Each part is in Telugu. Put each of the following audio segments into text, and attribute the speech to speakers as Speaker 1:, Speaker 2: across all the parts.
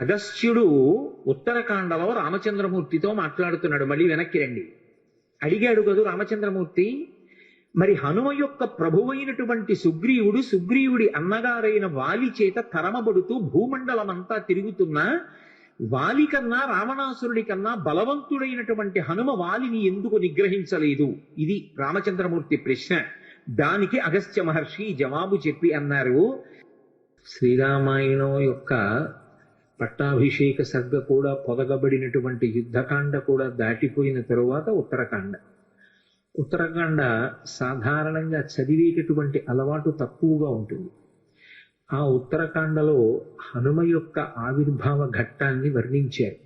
Speaker 1: అగస్త్యుడు ఉత్తరకాండలో రామచంద్రమూర్తితో మాట్లాడుతున్నాడు. మళ్ళీ వెనక్కి రండి. అడిగాడు కదూ రామచంద్రమూర్తి, మరి హనుమ యొక్క ప్రభువైనటువంటి సుగ్రీవుడి అన్నగారైన వాలి చేత తరమబడుతూ భూమండలమంతా తిరుగుతున్నా వాలి కన్నా రావణాసురుడి కన్నా బలవంతుడైనటువంటి హనుమ వాలిని ఎందుకు నిగ్రహించలేదు? ఇది రామచంద్రమూర్తి ప్రశ్న. దానికి అగస్త్య మహర్షి జవాబు చెప్పి అన్నారు, శ్రీరామాయణం యొక్క పట్టాభిషేక సర్గ కూడా పొదగబడినటువంటి యుద్ధకాండ కూడా దాటిపోయిన తరువాత ఉత్తరకాండ సాధారణంగా చదివేటటువంటి అలవాటు తక్కువగా ఉంటుంది. ఆ ఉత్తరకాండలో హనుమ యొక్క ఆవిర్భావ ఘట్టాన్ని వర్ణించారు.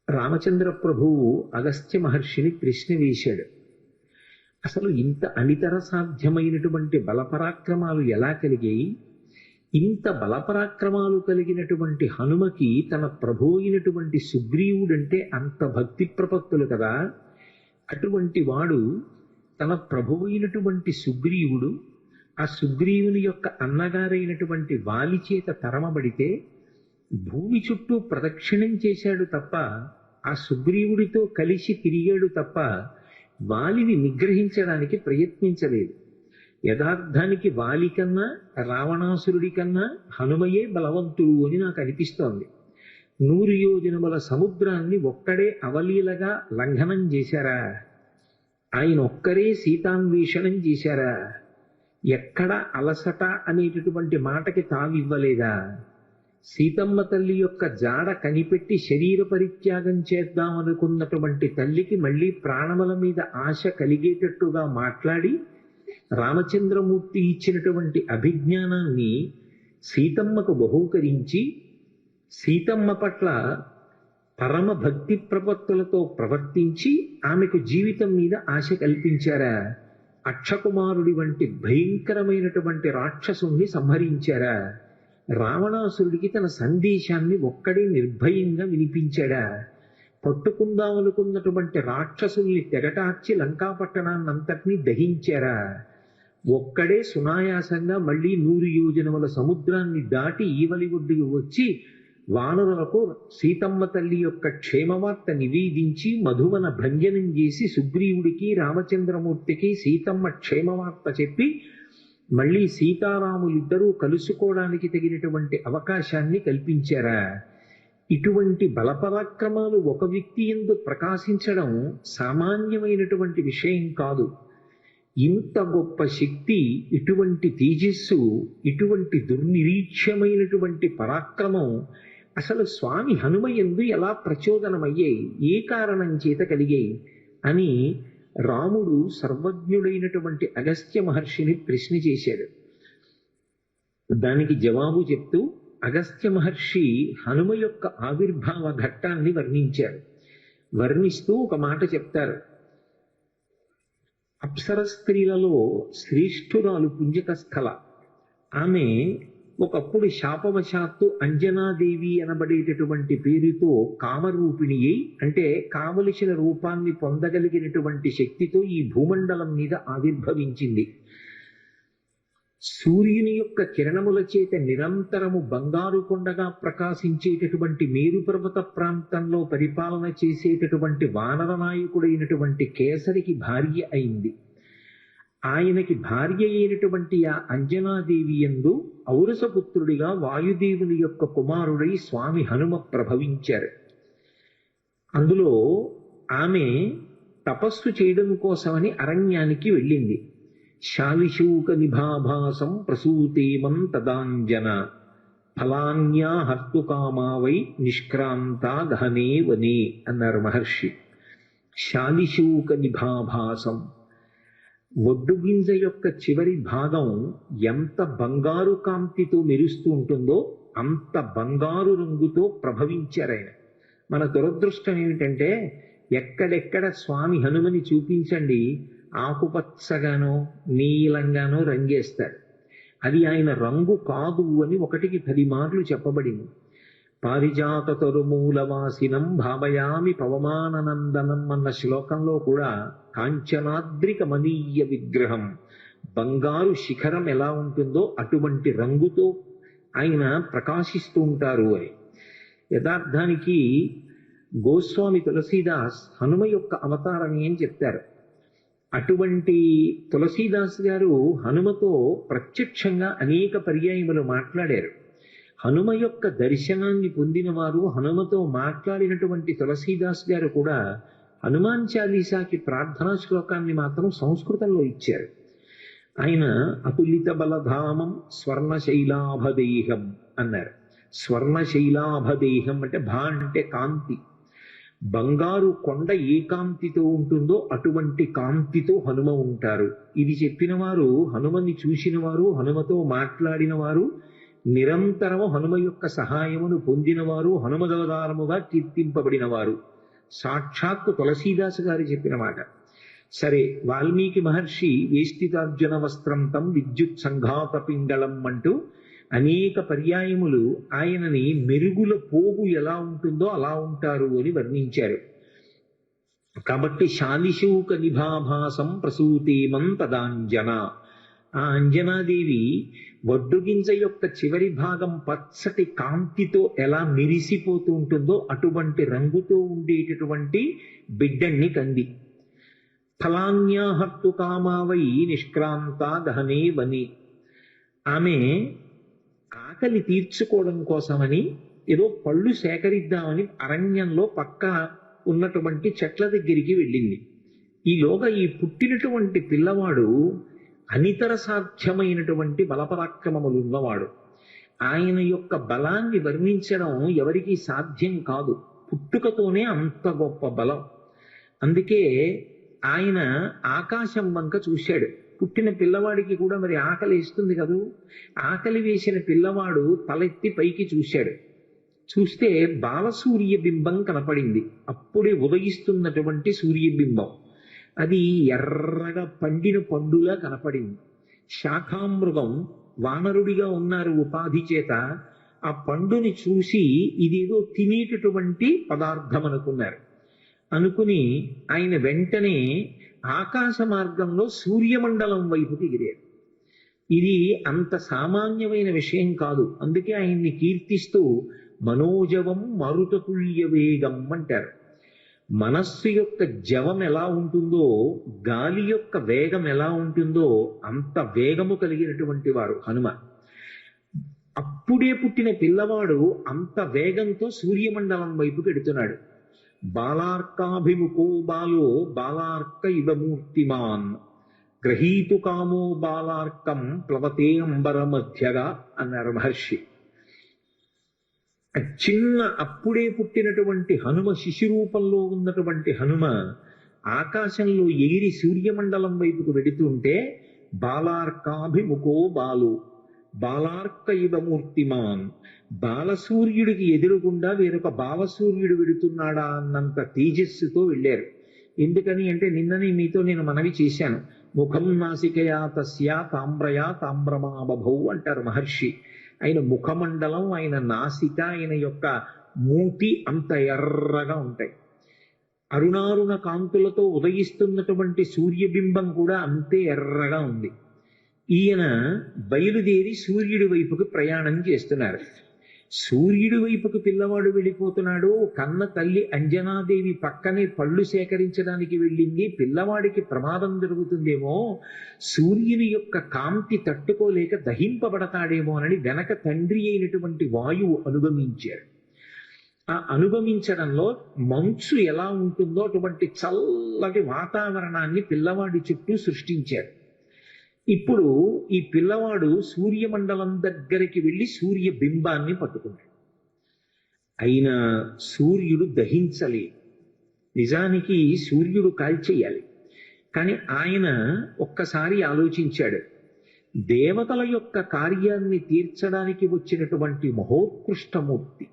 Speaker 1: రామచంద్ర ప్రభువు అగస్త్య మహర్షిని ప్రశ్న వేశాడు, అసలు ఇంత అనితర సాధ్యమైనటువంటి బలపరాక్రమాలు ఎలా కలిగాయి? ఇంత బలపరాక్రమాలు కలిగినటువంటి హనుమకి తన ప్రభు అయినటువంటి సుగ్రీవుడంటే అంత భక్తి ప్రపత్తులు కదా. అటువంటి వాడు తన ప్రభు అయినటువంటి సుగ్రీవుడు ఆ సుగ్రీవుని యొక్క అన్నగారైనటువంటి వాలి చేత తరమబడితే భూమి చుట్టూ ప్రదక్షిణం చేశాడు తప్ప, ఆ సుగ్రీవుడితో కలిసి తిరిగాడు తప్ప వాలిని నిగ్రహించడానికి ప్రయత్నించలేదు. యథార్థానికి వాలి కన్నా రావణాసురుడి కన్నా హనుమయే బలవంతుడు అని నాకు అనిపిస్తోంది. 100 యోజనముల సముద్రాన్ని ఒక్కడే అవలీలగా లంఘనం చేశారా? ఆయన ఒక్కరే సీతాన్వేషణం చేశారా? ఎక్కడ అలసట అనేటటువంటి మాటకి తావివ్వలేదా? సీతమ్మ తల్లి యొక్క జాడ కనిపెట్టి శరీర పరిత్యాగం చేద్దామనుకున్నటువంటి తల్లికి మళ్ళీ ప్రాణముల మీద ఆశ కలిగేటట్టుగా మాట్లాడి రామచంద్రమూర్తి ఇచ్చినటువంటి అభిజ్ఞానాన్ని సీతమ్మకు బహూకరించి సీతమ్మ పట్ల పరమ భక్తి ప్రపత్తులతో ప్రవర్తించి ఆమెకు జీవితం మీద ఆశ కల్పించారా? అక్షకుమారుడి వంటి భయంకరమైనటువంటి రాక్షసుణ్ణి సంహరించారా? రావణాసురుడికి తన సందేశాన్ని ఒక్కడే నిర్భయంగా వినిపించాడా? పట్టుకుందామనుకున్నటువంటి రాక్షసుల్ని తెగటార్చి లంకాపట్టణాన్నంతటినీ దహించారా? ఒక్కడే సునాయాసంగా మళ్ళీ 100 యోజనముల సముద్రాన్ని దాటి ఈవలి ఒడ్డుకు వచ్చి వానరులకు సీతమ్మ తల్లి యొక్క క్షేమవార్త నివేదించి మధువన భంజనం చేసి సుగ్రీవుడికి రామచంద్రమూర్తికి సీతమ్మ క్షేమవార్త చెప్పి మళ్ళీ సీతారాములిద్దరూ కలుసుకోవడానికి తగినటువంటి అవకాశాన్ని కల్పించారా? ఇటువంటి బలపరాక్రమాలు ఒక వ్యక్తి యందు ప్రకాశించడం సామాన్యమైనటువంటి విషయం కాదు. ఇంత గొప్ప శక్తి, ఇటువంటి తేజస్సు, ఇటువంటి దుర్నిరీక్ష్యమైనటువంటి పరాక్రమం అసలు స్వామి హనుమయందు ఎలా ప్రచోదనమయ్యాయి? ఏ కారణం చేత కలిగాయి అని రాముడు సర్వజ్ఞుడైనటువంటి అగస్త్య మహర్షిని ప్రశ్న చేశాడు. దానికి జవాబు చెప్తూ అగస్త్య మహర్షి హనుమ యొక్క ఆవిర్భావ ఘట్టాన్ని వర్ణించారు. వర్ణిస్తూ ఒక మాట చెప్తారు, అప్సర స్త్రీలలో శ్రేష్ఠురాలు పుంజక స్థల. ఆమె ఒకప్పుడు శాపవశాత్తు అంజనాదేవి అనబడేటటువంటి పేరుతో కామరూపిణి అయి, అంటే కావలసిన రూపాన్ని పొందగలిగినటువంటి శక్తితో ఈ భూమండలం మీద ఆవిర్భవించింది. సూర్యుని యొక్క కిరణముల చేత నిరంతరము బంగారు కొండగా ప్రకాశించేటటువంటి మేరు పర్వత ప్రాంతంలో పరిపాలన చేసేటటువంటి వానర నాయకుడైనటువంటి కేసరికి భార్య అయింది. ఆయనకి భార్య అయినటువంటి ఆ అంజనాదేవి యందు ఔరసపుత్రుడిగా వాయుదేవుని యొక్క కుమారుడై స్వామి హనుమ ప్రభవించారు. అందులో ఆమె తపస్సు చేయడం కోసమని అరణ్యానికి వెళ్ళింది. శాలిశూక నిభాభాసం ప్రసూతేమం తదాంజన ఫలాన్యా హర్తుకామావై నిష్క్రాంతా దహనే వనే అన్నారు మహర్షి. శాలిశూక నిభాభాసం, ఒడ్డు గింజ యొక్క చివరి భాగం ఎంత బంగారు కాంతితో మెరుస్తూ ఉంటుందో అంత బంగారు రంగుతో ప్రభవించారాయన. మన దురదృష్టం ఏమిటంటే ఎక్కడెక్కడ స్వామి హనుమని చూపించండి ఆకుపచ్చగానో నీలంగానో రంగేస్తాడు. అది ఆయన రంగు కాదు అని 1కి 10 మార్లు చెప్పబడింది. పారిజాత తరుమూలవాసినం భావయామి పవమాననందనం అన్న శ్లోకంలో కూడా కాంచనాద్రికమనీయ విగ్రహం, బంగారు శిఖరం ఎలా ఉంటుందో అటువంటి రంగుతో ఆయన ప్రకాశిస్తూ ఉంటారు అని. యథార్థానికి గోస్వామి తులసీదాస్ హనుమ యొక్క అవతారమే అని చెప్తారు. అటువంటి తులసీదాస్ గారు హనుమతో ప్రత్యక్షంగా అనేక పర్యాయములు మాట్లాడారు. హనుమ యొక్క దర్శనాన్ని పొందిన వారు, హనుమతో మాట్లాడినటువంటి తులసీదాస్ గారు కూడా హనుమాన్ చాలీసాకి ప్రార్థనా శ్లోకాన్ని మాత్రం సంస్కృతంలో ఇచ్చారు. ఆయన అతులిత బలధామం స్వర్ణశైలాభదేహం అన్నారు. స్వర్ణశైలాభదేహం అంటే భా అంటే కాంతి. బంగారు కొండ ఏ కాంతితో ఉంటుందో అటువంటి కాంతితో హనుమ ఉంటారు. ఇది చెప్పిన వారు, హనుమని చూసిన వారు, హనుమతో మాట్లాడిన వారు, నిరంతరము హనుమ యొక్క సహాయమును పొందినవారు, హనుమదవతారముగా కీర్తింపబడిన వారు. సాక్షాత్తు తులసీదాసు గారు చెప్పిన మాట. సరే, వాల్మీకి మహర్షి వేష్టితార్జున వస్త్రం తం విద్యుత్ సంఘాత పింగళం అంటూ అనేక పర్యాయములు ఆయనని మెరుగుల పోగు ఎలా ఉంటుందో అలా ఉంటారు అని వర్ణించారు. కాబట్టి శాలిశూక నిభాభాసం ప్రసూతేమం తదాంజన. ఆ అంజనాదేవి వడ్డుగింజ యొక్క చివరి భాగం పచ్చటి కాంతితో ఎలా మెరిసిపోతూ ఉంటుందో అటువంటి రంగుతో ఉండేటటువంటి బిడ్డన్ని కంది. ఫలాన్యాహర్తు కామావై నిష్క్రాంత గహనే వని. ఆమె ఆకలి తీర్చుకోవడం కోసమని ఏదో పళ్ళు సేకరిద్దామని అరణ్యంలో పక్క ఉన్నటువంటి చెట్ల దగ్గరికి వెళ్ళింది. ఈలోగా ఈ పుట్టినటువంటి పిల్లవాడు అనితర సాధ్యమైనటువంటి బలపరాక్రమములున్నవాడు. ఆయన యొక్క బలాన్ని వర్ణించడం ఎవరికీ సాధ్యం కాదు. పుట్టుకతోనే అంత గొప్ప బలం. అందుకే ఆయన ఆకాశం వంక చూశాడు. పుట్టిన పిల్లవాడికి కూడా మరి ఆకలి వేస్తుంది కదూ. ఆకలి వేసిన పిల్లవాడు తలెత్తి పైకి చూశాడు. చూస్తే బాలసూర్య బింబం కనపడింది. అప్పుడే ఉదయిస్తున్నటువంటి సూర్యబింబం. అది ఎర్రగా పండిన పండులా కనపడింది. శాఖామృగం వానరుడిగా ఉన్నారు ఉపాధి చేత. ఆ పండుని చూసి ఇదేదో తినేటటువంటి పదార్థం అనుకున్నారు. అనుకుని ఆయన వెంటనే ఆకాశ మార్గంలో సూర్యమండలం వైపుకి ఎగిరారు. ఇది అంత సామాన్యమైన విషయం కాదు. అందుకే ఆయన్ని కీర్తిస్తూ మనోజవం మరుతతుల్య వేగం అంటారు. మనస్సు యొక్క జవం ఎలా ఉంటుందో, గాలి యొక్క వేగం ఎలా ఉంటుందో అంత వేగము కలిగినటువంటి వారు హనుమ. అప్పుడే పుట్టిన పిల్లవాడు అంత వేగంతో సూర్యమండలం వైపుకి ఎడుతున్నాడు. బాలార్కాభిముఖో బాలో బాలార్క ఇవ మూర్తిమాన్ గ్రహీతు కామో బాలార్కం ప్లవతే అంబర మధ్యగా అన్నారు మహర్షి. చిన్న అప్పుడే పుట్టినటువంటి హనుమ, శిశురూపంలో ఉన్నటువంటి హనుమ ఆకాశంలో ఎగిరి సూర్యమండలం వైపుకు వెడుతుంటే బాలార్కాభిముఖో బాలు బాలార్క ఇవ మూర్తిమాన్, బాలసూర్యుడికి ఎదురుగుండా వేరొక బాలసూర్యుడు వెడుతున్నాడా అన్నంత తేజస్సుతో వెళ్ళారు. ఎందుకని అంటే నిన్ననే మీతో నేను మనవి చేశాను. ముఖం నాసికయా తస్యా తామ్రయా తామ్రమాబభౌ అంటారు మహర్షి. ఆయన ముఖమండలం, ఆయన నాసిక, ఆయన యొక్క మూతి అంత ఎర్రగా ఉంటాయి. అరుణారుణ కాంతులతో ఉదయిస్తున్నటువంటి సూర్యబింబం కూడా అంతే ఎర్రగా ఉంది. ఈయన బయలుదేరి సూర్యుడి వైపుకు ప్రయాణం చేస్తున్నారు. సూర్యుడి వైపుకు పిల్లవాడు వెళ్ళిపోతున్నాడు. కన్న తల్లి అంజనాదేవి పక్కనే పళ్ళు సేకరించడానికి వెళ్ళింది. పిల్లవాడికి ప్రమాదం జరుగుతుందేమో, సూర్యుని యొక్క కాంతి తట్టుకోలేక దహింపబడతాడేమో అని వెనక తండ్రి అయినటువంటి వాయువు అనుగమించారు. ఆ అనుగమించడంలో మంచు ఎలా ఉంటుందో అటువంటి చల్లటి వాతావరణాన్ని పిల్లవాడి చుట్టూ సృష్టించారు. ఇప్పుడు ఈ పిల్లవాడు సూర్యమండలం దగ్గరికి వెళ్ళి సూర్య బింబాన్ని పట్టుకున్నాడు. అయినా సూర్యుడు దహించలేదు. నిజానికి సూర్యుడు కాల్చేయాలి. కానీ ఆయన ఒక్కసారి ఆలోచించాడు. దేవతల యొక్క కార్యాన్ని తీర్చడానికి వచ్చినటువంటి మహోత్కృష్టమూర్తి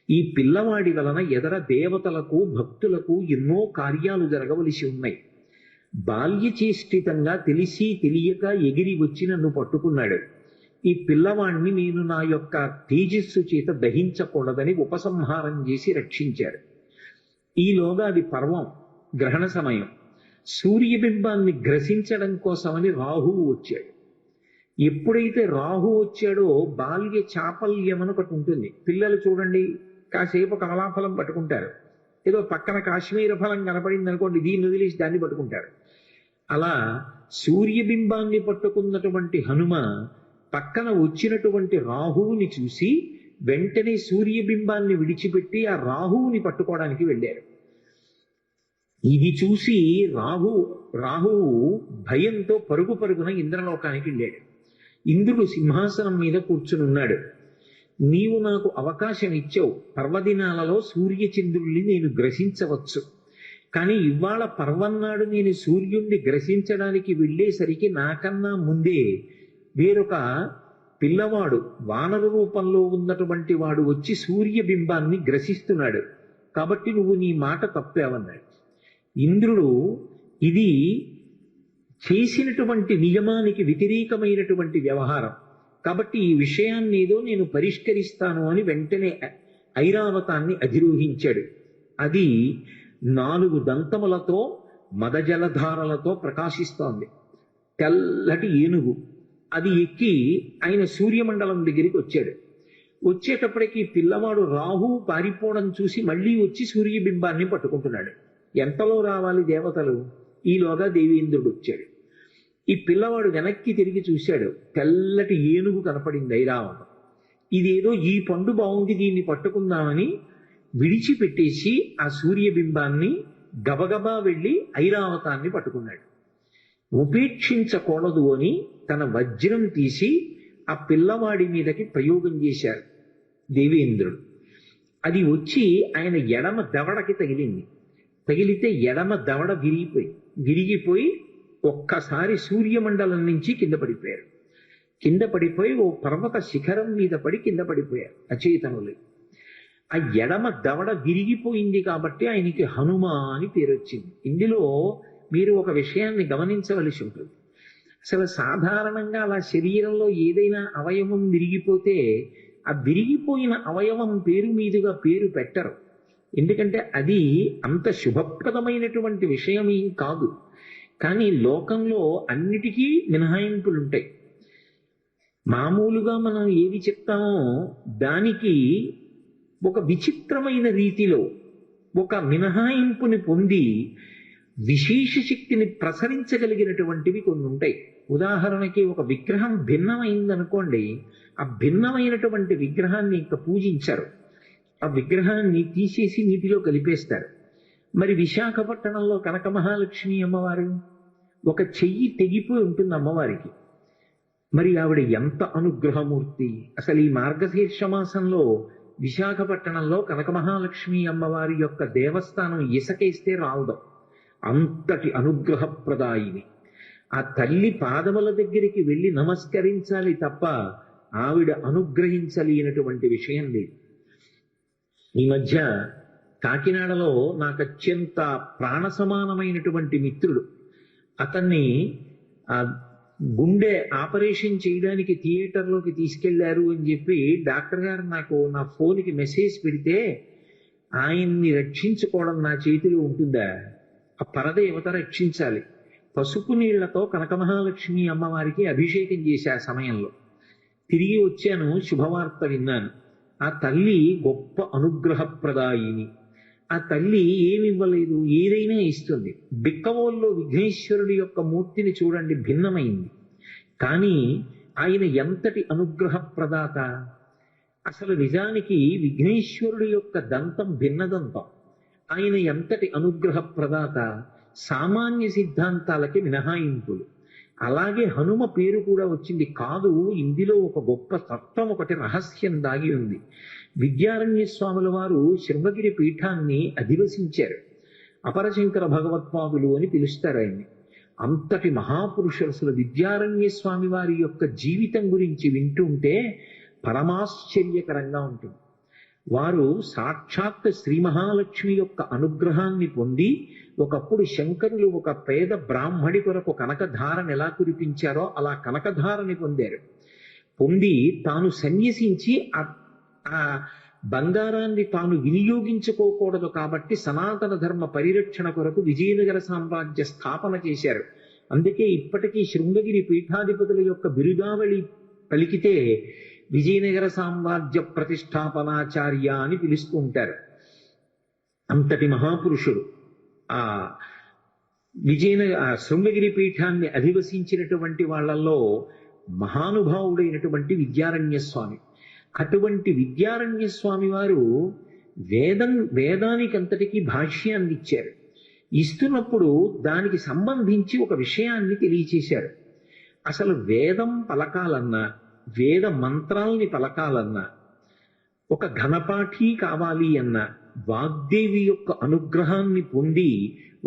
Speaker 1: ఈ పిల్లవాడి వలన ఎదర దేవతలకు, భక్తులకు ఎన్నో కార్యాలు జరగవలసి ఉన్నాయి. బాల్యచేష్టితంగా తెలిసి తెలియక ఎగిరి వచ్చి నన్ను పట్టుకున్నాడు. ఈ పిల్లవాణ్ణి నేను నా యొక్క తేజస్సు చేత దహించకూడదని ఉపసంహారం చేసి రక్షించాడు. ఈలోగా అది పర్వం, గ్రహణ సమయం. సూర్యబింబాన్ని గ్రసించడం కోసమని రాహువు వచ్చాడు. ఎప్పుడైతే రాహు వచ్చాడో బాల్య చాపల్యం అని ఒకటి ఉంటుంది. పిల్లలు చూడండి, కాసేపు కమలాఫలం పట్టుకుంటారు, ఏదో పక్కన కాశ్మీర ఫలం కనపడింది అనుకోండి, దీన్ని వదిలేసి దాన్ని పట్టుకుంటారు. అలా సూర్యబింబాన్ని పట్టుకున్నటువంటి హనుమ పక్కన వచ్చినటువంటి రాహువుని చూసి వెంటనే సూర్యబింబాన్ని విడిచిపెట్టి ఆ రాహువుని పట్టుకోవడానికి వెళ్ళారు. ఇది చూసి రాహువు భయంతో పరుగు పరుగున ఇంద్రలోకానికి వెళ్ళాడు. ఇంద్రుడు సింహాసనం మీద కూర్చుని ఉన్నాడు. నీవు నాకు అవకాశం ఇచ్చావు, పర్వదినాలలో సూర్యచంద్రుల్ని నేను గ్రహించవచ్చు, కానీ ఇవాళ పర్వన్నాడు నేను సూర్యుణ్ణి గ్రహించడానికి వెళ్ళేసరికి నాకన్నా ముందే వేరొక పిల్లవాడు వానర రూపంలో ఉన్నటువంటి వాడు వచ్చి సూర్యబింబాన్ని గ్రసిస్తున్నాడు, కాబట్టి నువ్వు నీ మాట తప్పావన్నాడు. ఇంద్రుడు ఇది చేసినటువంటి నియమానికి వ్యతిరేకమైనటువంటి వ్యవహారం, కాబట్టి ఈ విషయాన్ని ఏదో నేను పరిష్కరిస్తాను అని వెంటనే ఐరావతాన్ని అధిరోహించాడు. అది 4 దంతములతో మదజలధారలతో ప్రకాశిస్తోంది, తెల్లటి ఏనుగు. అది ఎక్కి ఆయన సూర్యమండలం దగ్గరికి వచ్చాడు. వచ్చేటప్పటికి పిల్లవాడు రాహువు పారిపోవడం చూసి మళ్ళీ వచ్చి సూర్యబింబాన్ని పట్టుకుంటున్నాడు. ఎంతలో రావాలి దేవతలు, ఈలోగా దేవేంద్రుడు వచ్చాడు. ఈ పిల్లవాడు వెనక్కి తిరిగి చూశాడు, తెల్లటి ఏనుగు కనపడింది ఐరావతం. ఇదేదో ఈ పండు బాగుంది, దీన్ని పట్టుకుందామని విడిచిపెట్టేసి ఆ సూర్యబింబాన్ని గబగబా వెళ్ళి ఐరావతాన్ని పట్టుకున్నాడు. ఉపేక్షించకూడదు అని తన వజ్రం తీసి ఆ పిల్లవాడి మీదకి ప్రయోగం చేశారు దేవేంద్రుడు. అది వచ్చి ఆయన ఎడమ దవడకి తగిలింది. తగిలితే ఎడమ దవడ విరిగిపోయి ఒక్కసారి సూర్యమండలం నుంచి కింద పడిపోయారు. కింద పడిపోయి ఓ పర్వత శిఖరం మీద పడి కింద పడిపోయారు అచేతనులు. ఆ ఎడమ దవడ విరిగిపోయింది కాబట్టి ఆయనకి హనుమ అని పేరు వచ్చింది. ఇందులో మీరు ఒక విషయాన్ని గమనించవలసి ఉంటుంది. అసలు సాధారణంగా అలా శరీరంలో ఏదైనా అవయవం విరిగిపోతే ఆ విరిగిపోయిన అవయవం పేరు మీదుగా పేరు పెట్టరు, ఎందుకంటే అది అంత శుభప్రదమైనటువంటి విషయమీ కాదు. కానీ లోకంలో అన్నిటికీ మినహాయింపులుంటాయి. మామూలుగా మనం ఏది చెప్తామో దానికి ఒక విచిత్రమైన రీతిలో ఒక మినహాయింపుని పొంది విశేష శక్తిని ప్రసరించగలిగినటువంటివి కొన్ని ఉంటాయి. ఉదాహరణకి ఒక విగ్రహం భిన్నమైందనుకోండి, ఆ భిన్నమైనటువంటి విగ్రహాన్ని ఇంకా పూజించరు, ఆ విగ్రహాన్ని తీసేసి నీటిలో కలిపేస్తారు. మరి విశాఖపట్నంలో కనక మహాలక్ష్మి అమ్మవారు ఒక చెయ్యి తెగిపోయి ఉంటుంది అమ్మవారికి. మరి ఆవిడ ఎంత అనుగ్రహమూర్తి! అసలు ఈ మార్గశీర్ష మాసంలో విశాఖపట్నంలో కనక మహాలక్ష్మి అమ్మవారి యొక్క దేవస్థానం ఇసకేస్తే రావడం, అంతటి అనుగ్రహప్రదాయిని. ఆ తల్లి పాదముల దగ్గరికి వెళ్ళి నమస్కరించాలి తప్ప ఆవిడ అనుగ్రహించలేనటువంటి విషయం లేదు. ఈ మధ్య కాకినాడలో నాకు అత్యంత ప్రాణ సమానమైనటువంటి మిత్రుడు, అతన్ని గుండె ఆపరేషన్ చేయడానికి థియేటర్లోకి తీసుకెళ్లారు అని చెప్పి డాక్టర్ గారు నాకు నా ఫోన్కి మెసేజ్ పెడితే, ఆయన్ని రక్షించుకోవడం నా చేతిలో ఉంటుందా? ఆ పరదేవత రక్షించాలి. పసుపు నీళ్లతో కనక మహాలక్ష్మి అమ్మవారికి అభిషేకం చేశా ఆ సమయంలో. తిరిగి వచ్చాను, శుభవార్త విన్నాను. ఆ తల్లి గొప్ప అనుగ్రహప్రదాయిని. ఆ తల్లి ఏమివ్వలేదు, ఏదైనా ఇస్తుంది. బిక్కవోల్లో విఘ్నేశ్వరుడి యొక్క మూర్తిని చూడండి, భిన్నమైంది, కానీ ఆయన ఎంతటి అనుగ్రహప్రదాత! అసలు నిజానికి విఘ్నేశ్వరుడి యొక్క దంతం భిన్నదంతం. ఆయన ఎంతటి అనుగ్రహప్రదాత! సామాన్య సిద్ధాంతాలకి మినహాయింపులు. అలాగే హనుమ పేరు కూడా వచ్చింది కాదు, ఇందులో ఒక గొప్ప తత్వం, ఒకటి రహస్యం దాగి ఉంది. విద్యారణ్య స్వాముల వారు శృంగగిరి పీఠాన్ని అధివసించారు. అపరశంకర భగవత్పాదులు అని పిలుస్తారు ఆయన్ని. అంతటి మహాపురుషులు. అసలు విద్యారణ్య స్వామి వారి యొక్క జీవితం గురించి వింటుంటే పరమాశ్చర్యకరంగా ఉంటుంది. వారు సాక్షాత్ శ్రీ మహాలక్ష్మి యొక్క అనుగ్రహాన్ని పొంది, ఒకప్పుడు శంకరులు ఒక పేద బ్రాహ్మడి కొరకు కనకధారని ఎలా కురిపించారో అలా కనకధారని పొందారు. పొంది తాను సన్యసించి ఆ బంగారాన్ని తాను వినియోగించుకోకూడదు కాబట్టి సనాతన ధర్మ పరిరక్షణ కొరకు విజయనగర సామ్రాజ్య స్థాపన చేశారు. అందుకే ఇప్పటికీ శృంగగిరి పీఠాధిపతుల యొక్క బిరుదావళి పలికితే విజయనగర సామ్రాజ్య ప్రతిష్టాపనాచార్య అని పిలుస్తూ ఉంటారు. అంతటి మహాపురుషుడు. ఆ శృంగగిరి పీఠాన్ని అధివసించినటువంటి వాళ్ళల్లో మహానుభావుడైనటువంటి విద్యారణ్య స్వామి. అటువంటి విద్యారణ్య స్వామి వారు వేదానికి అంతటికీ భాష్యాన్ని ఇచ్చారు. ఇస్తున్నప్పుడు దానికి సంబంధించి ఒక విషయాన్ని తెలియచేశారు. అసలు వేదం పలకాలన్నా, వేద మంత్రాల్ని పలకాలన్నా, ఒక ఘనపాఠి కావాలి అన్నా, వాగ్దేవి యొక్క అనుగ్రహాన్ని పొంది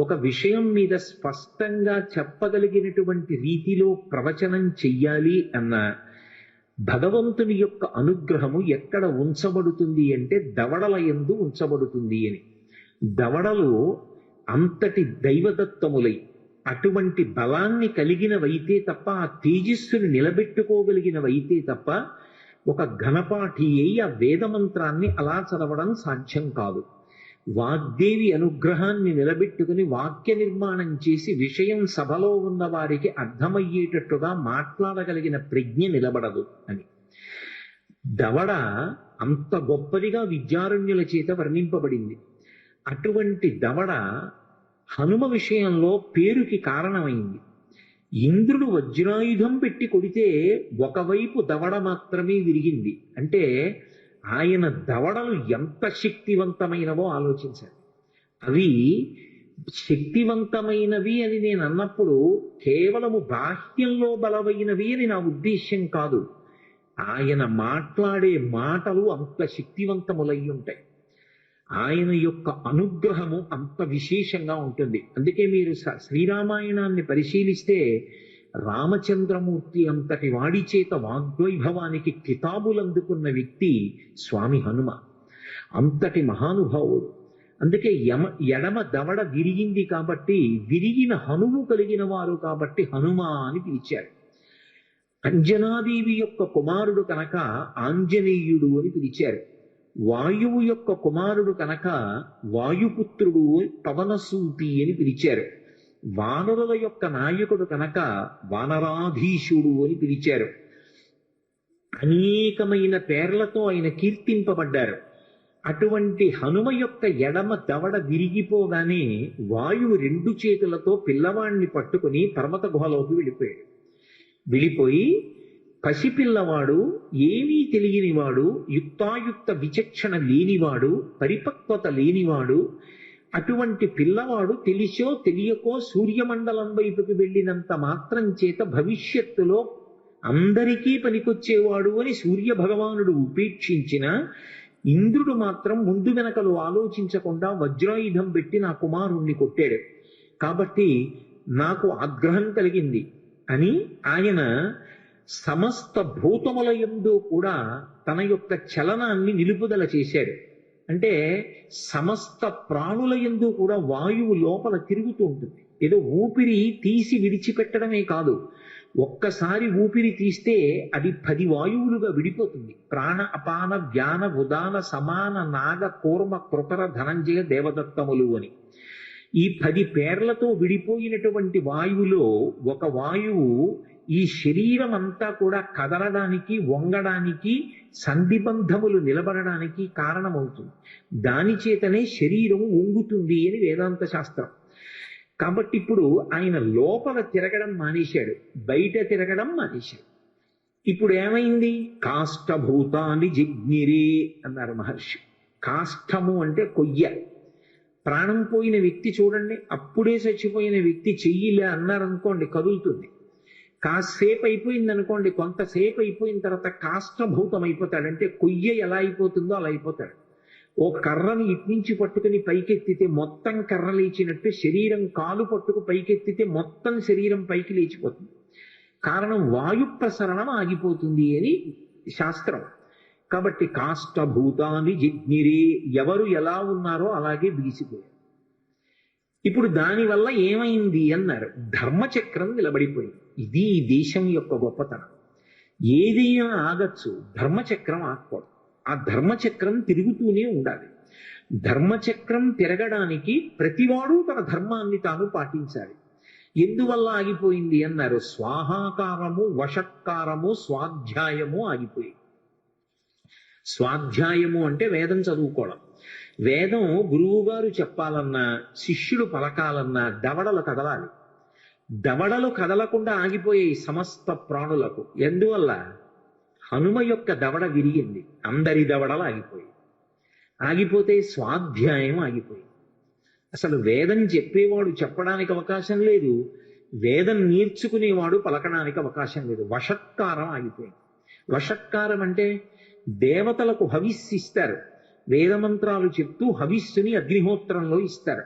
Speaker 1: ఒక విషయం మీద స్పష్టంగా చెప్పగలిగినటువంటి రీతిలో ప్రవచనం చెయ్యాలి అన్నా, భగవంతుని యొక్క అనుగ్రహము ఎక్కడ ఉంచబడుతుంది అంటే దవడల యందు ఉంచబడుతుంది అని. దవడలు అంతటి దైవదత్తములై అటువంటి బలాన్ని కలిగినవైతే తప్ప, ఆ తేజస్సుని నిలబెట్టుకోగలిగినవైతే తప్ప ఒక ఘనపాఠి అయి ఆ వేదమంత్రాన్ని అలా చదవడం సాధ్యం కాదు. వాగ్దేవి అనుగ్రహాన్ని నిలబెట్టుకుని వాక్య నిర్మాణం చేసి విషయం సభలో ఉన్న వారికి అర్థమయ్యేటట్టుగా మాట్లాడగలిగిన ప్రజ్ఞ నిలబడదు అని. దవడ అంత గొప్పదిగా విద్యారణ్యుల చేత వర్ణింపబడింది. అటువంటి దవడ హనుమ విషయంలో పేరుకి కారణమైంది. ఇంద్రుడు వజ్రాయుధం పెట్టి కొడితే ఒకవైపు దవడ మాత్రమే విరిగింది. అంటే ఆయన దవడలు ఎంత శక్తివంతమైనవో ఆలోచించాలి. అవి శక్తివంతమైనవి అని నేను అన్నప్పుడు కేవలము బాహ్యంలో బలమైనవి అని నా ఉద్దేశ్యం కాదు. ఆయన మాట్లాడే మాటలు అంత శక్తివంతములై ఉంటాయి. ఆయన యొక్క అనుగ్రహము అంత విశేషంగా ఉంటుంది. అందుకే మీరు శ్రీరామాయణాన్ని పరిశీలిస్తే రామచంద్రమూర్తి అంతటి వాడి చేత వాగ్వైభవానికి కితాబులు అందుకున్న వ్యక్తి స్వామి హనుమ. అంతటి మహానుభావుడు. అందుకే ఎడమ దవడ విరిగింది కాబట్టి, విరిగిన హనుము కలిగిన వారు కాబట్టి హనుమ అని పిలిచారు. అంజనాదేవి యొక్క కుమారుడు కనుక ఆంజనేయుడు అని పిలిచారు. వాయువు యొక్క కుమారుడు కనుక వాయుపుత్రుడు పవనసూతి అని పిలిచారు. వానరుల యొక్క నాయకుడు కనుక వానరాధీశుడు అని పిలిచారు. అనేకమైన పేర్లతో ఆయన కీర్తింపబడ్డారు. అటువంటి హనుమ యొక్క ఎడమ దవడ విరిగిపోగానే వాయువు 2 చేతులతో పిల్లవాడిని పట్టుకుని పర్వత గుహలోకి వెళ్ళిపోయి పసిపిల్లవాడు, ఏమీ తెలియనివాడు, యుక్తాయుక్త విచక్షణ లేనివాడు, పరిపక్వత లేనివాడు, అటువంటి పిల్లవాడు తెలిసో తెలియకో సూర్యమండలం వైపుకి వెళ్ళినంత మాత్రం చేత భవిష్యత్తులో అందరికీ పనికొచ్చేవాడు అని సూర్య భగవానుడు ఉపేక్షించిన ఇంద్రుడు మాత్రం ముందు వెనకలు ఆలోచించకుండా వజ్రాయుధం పెట్టి నా కుమారుణ్ణి కొట్టాడు. కాబట్టి నాకు ఆగ్రహం కలిగింది అని ఆయన సమస్త భూతముల యందు కూడా తన యొక్క చలనాన్ని నిలుపుదల చేశాడు. అంటే సమస్త ప్రాణుల యందు కూడా వాయువు లోపల తిరుగుతూ ఉంటుంది. ఏదో ఊపిరి తీసి విడిచిపెట్టడమే కాదు, ఒక్కసారి ఊపిరి తీస్తే అది 10 వాయువులుగా విడిపోతుంది. ప్రాణ అపాన వ్యాన ఉదాన సమాన నాగ కూర్మ కృపర ధనంజయ దేవదత్తములు అని ఈ 10 పేర్లతో విడిపోయినటువంటి వాయువులో ఒక వాయువు ఈ శరీరం అంతా కూడా కదలడానికి, వంగడానికి, సంధిబంధములు నిలబడడానికి కారణమవుతుంది. దాని చేతనే శరీరం వంగుతుంది అని వేదాంత శాస్త్రం. కాబట్టి ఇప్పుడు ఆయన లోపల తిరగడం మానేశాడు, బయట తిరగడం మానేశాడు. ఇప్పుడు ఏమైంది? కాష్టభూతాన్ని జిగ్నిరే అన్నారు మహర్షి. కాష్టము అంటే కొయ్య. ప్రాణం పోయిన వ్యక్తి చూడండి, అప్పుడే చచ్చిపోయిన వ్యక్తి చెయ్యిలే అన్నారనుకోండి కదులుతుంది. కాసేపు అయిపోయింది అనుకోండి, కొంతసేపు అయిపోయిన తర్వాత కాష్టభూతం అయిపోతాడు. అంటే కొయ్య ఎలా అయిపోతుందో అలా అయిపోతాడు. ఓ కర్రని ఇట్నుంచి పట్టుకుని పైకెత్తితే మొత్తం కర్ర లేచినట్టు, శరీరం కాలు పట్టుకు పైకెత్తితే మొత్తం శరీరం పైకి లేచిపోతుంది. కారణం వాయు ప్రసరణం ఆగిపోతుంది అని శాస్త్రం. కాబట్టి కాష్టభూతాన్ని జిగ్నిరే, ఎవరు ఎలా ఉన్నారో అలాగే బిగిసిపోయారు. ఇప్పుడు దానివల్ల ఏమైంది అన్నారు, ధర్మచక్రం నిలబడిపోయింది. ఇది ఈ దేశం యొక్క గొప్పతనం. ఏదైనా ఆగచ్చు, ధర్మచక్రం ఆగకూడదు. ఆ ధర్మచక్రం తిరుగుతూనే ఉండాలి. ధర్మచక్రం తిరగడానికి ప్రతివాడు తన ధర్మాన్ని తాను పాటించాలి. ఎందువల్ల ఆగిపోయింది అన్నారు, స్వాహాకారము, వషట్కారము, స్వాధ్యాయము ఆగిపోయింది. స్వాధ్యాయము అంటే వేదం చదువుకోవడం. వేదం గురువు గారు చెప్పాలన్నా, శిష్యుడు పలకాలన్నా దవడలు కదలాలి. దవడలు కదలకుండా ఆగిపోయాయి సమస్త ప్రాణులకు. ఎందువల్ల? హనుమ యొక్క దవడ విరిగింది, అందరి దవడలు ఆగిపోయి. ఆగిపోతే స్వాధ్యాయం ఆగిపోయింది. అసలు వేదం చెప్పేవాడు చెప్పడానికి అవకాశం లేదు, వేదం నేర్చుకునేవాడు పలకడానికి అవకాశం లేదు. వషట్కారం ఆగిపోయింది. వషట్కారం అంటే దేవతలకు హవిస్సు ఇస్తారు, వేదమంత్రాలు చెప్తూ హవిస్సుని అగ్నిహోత్రంలో ఇస్తారు.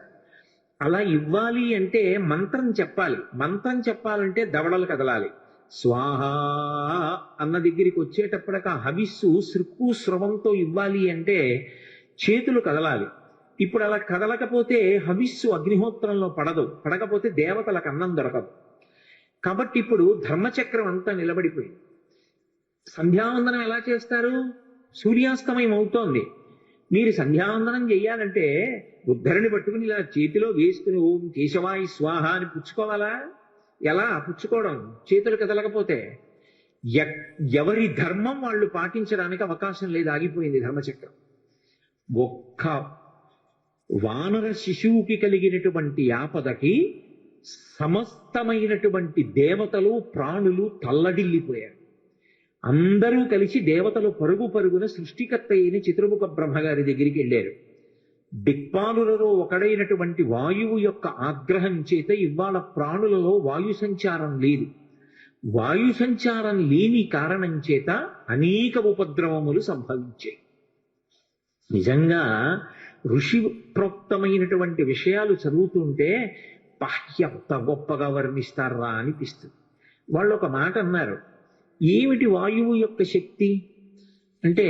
Speaker 1: అలా ఇవ్వాలి అంటే మంత్రం చెప్పాలి. మంత్రం చెప్పాలంటే దవడలు కదలాలి. స్వాహ అన్న దగ్గరికి వచ్చేటప్పటికి ఆ హవిస్సు సృక్కు స్రవంతో ఇవ్వాలి అంటే చేతులు కదలాలి. ఇప్పుడు అలా కదలకపోతే హవిస్సు అగ్నిహోత్రంలో పడకపోతే దేవతలకు అన్నం దొరకదు. కాబట్టి ఇప్పుడు ధర్మచక్రం అంతా నిలబడిపోయింది. సంధ్యావందనం ఎలా చేస్తారు? సూర్యాస్తమయం అవుతోంది. మీరు సంధ్యావందనం చెయ్యాలంటే ఉద్ధరణి పట్టుకుని ఇలా చేతిలో వేసుకుని ఓం కేశవాయి స్వాహ అని పుచ్చుకోవాలా? ఎలా పుచ్చుకోవడం? చేతులు కదలకపోతే. ఎవరి ధర్మం వాళ్ళు పాటించడానికి అవకాశం లేదు, ఆగిపోయింది ధర్మచక్రం. ఒక్క వానర శిశువుకి కలిగినటువంటి ఆపదకి సమస్తమైనటువంటి దేవతలు ప్రాణులు తల్లడిల్లిపోయారు. అందరూ కలిసి దేవతలు పరుగున సృష్టికర్త అయిన చతుర్ముఖ బ్రహ్మగారి దగ్గరికి వెళ్ళారు. దిక్పాలులలో ఒకడైనటువంటి వాయువు యొక్క ఆగ్రహం చేత ఇవాళ ప్రాణులలో వాయు సంచారం లేదు. వాయు సంచారం లేని కారణం చేత అనేక ఉపద్రవములు సంభవించాయి. నిజంగా ఋషి ప్రోక్తమైనటువంటి విషయాలు చదువుతుంటే ఎంత గొప్పగా వర్ణిస్తారా అనిపిస్తుంది. వాళ్ళు ఒక మాట అన్నారు, ఏమిటి వాయువు యొక్క శక్తి అంటే,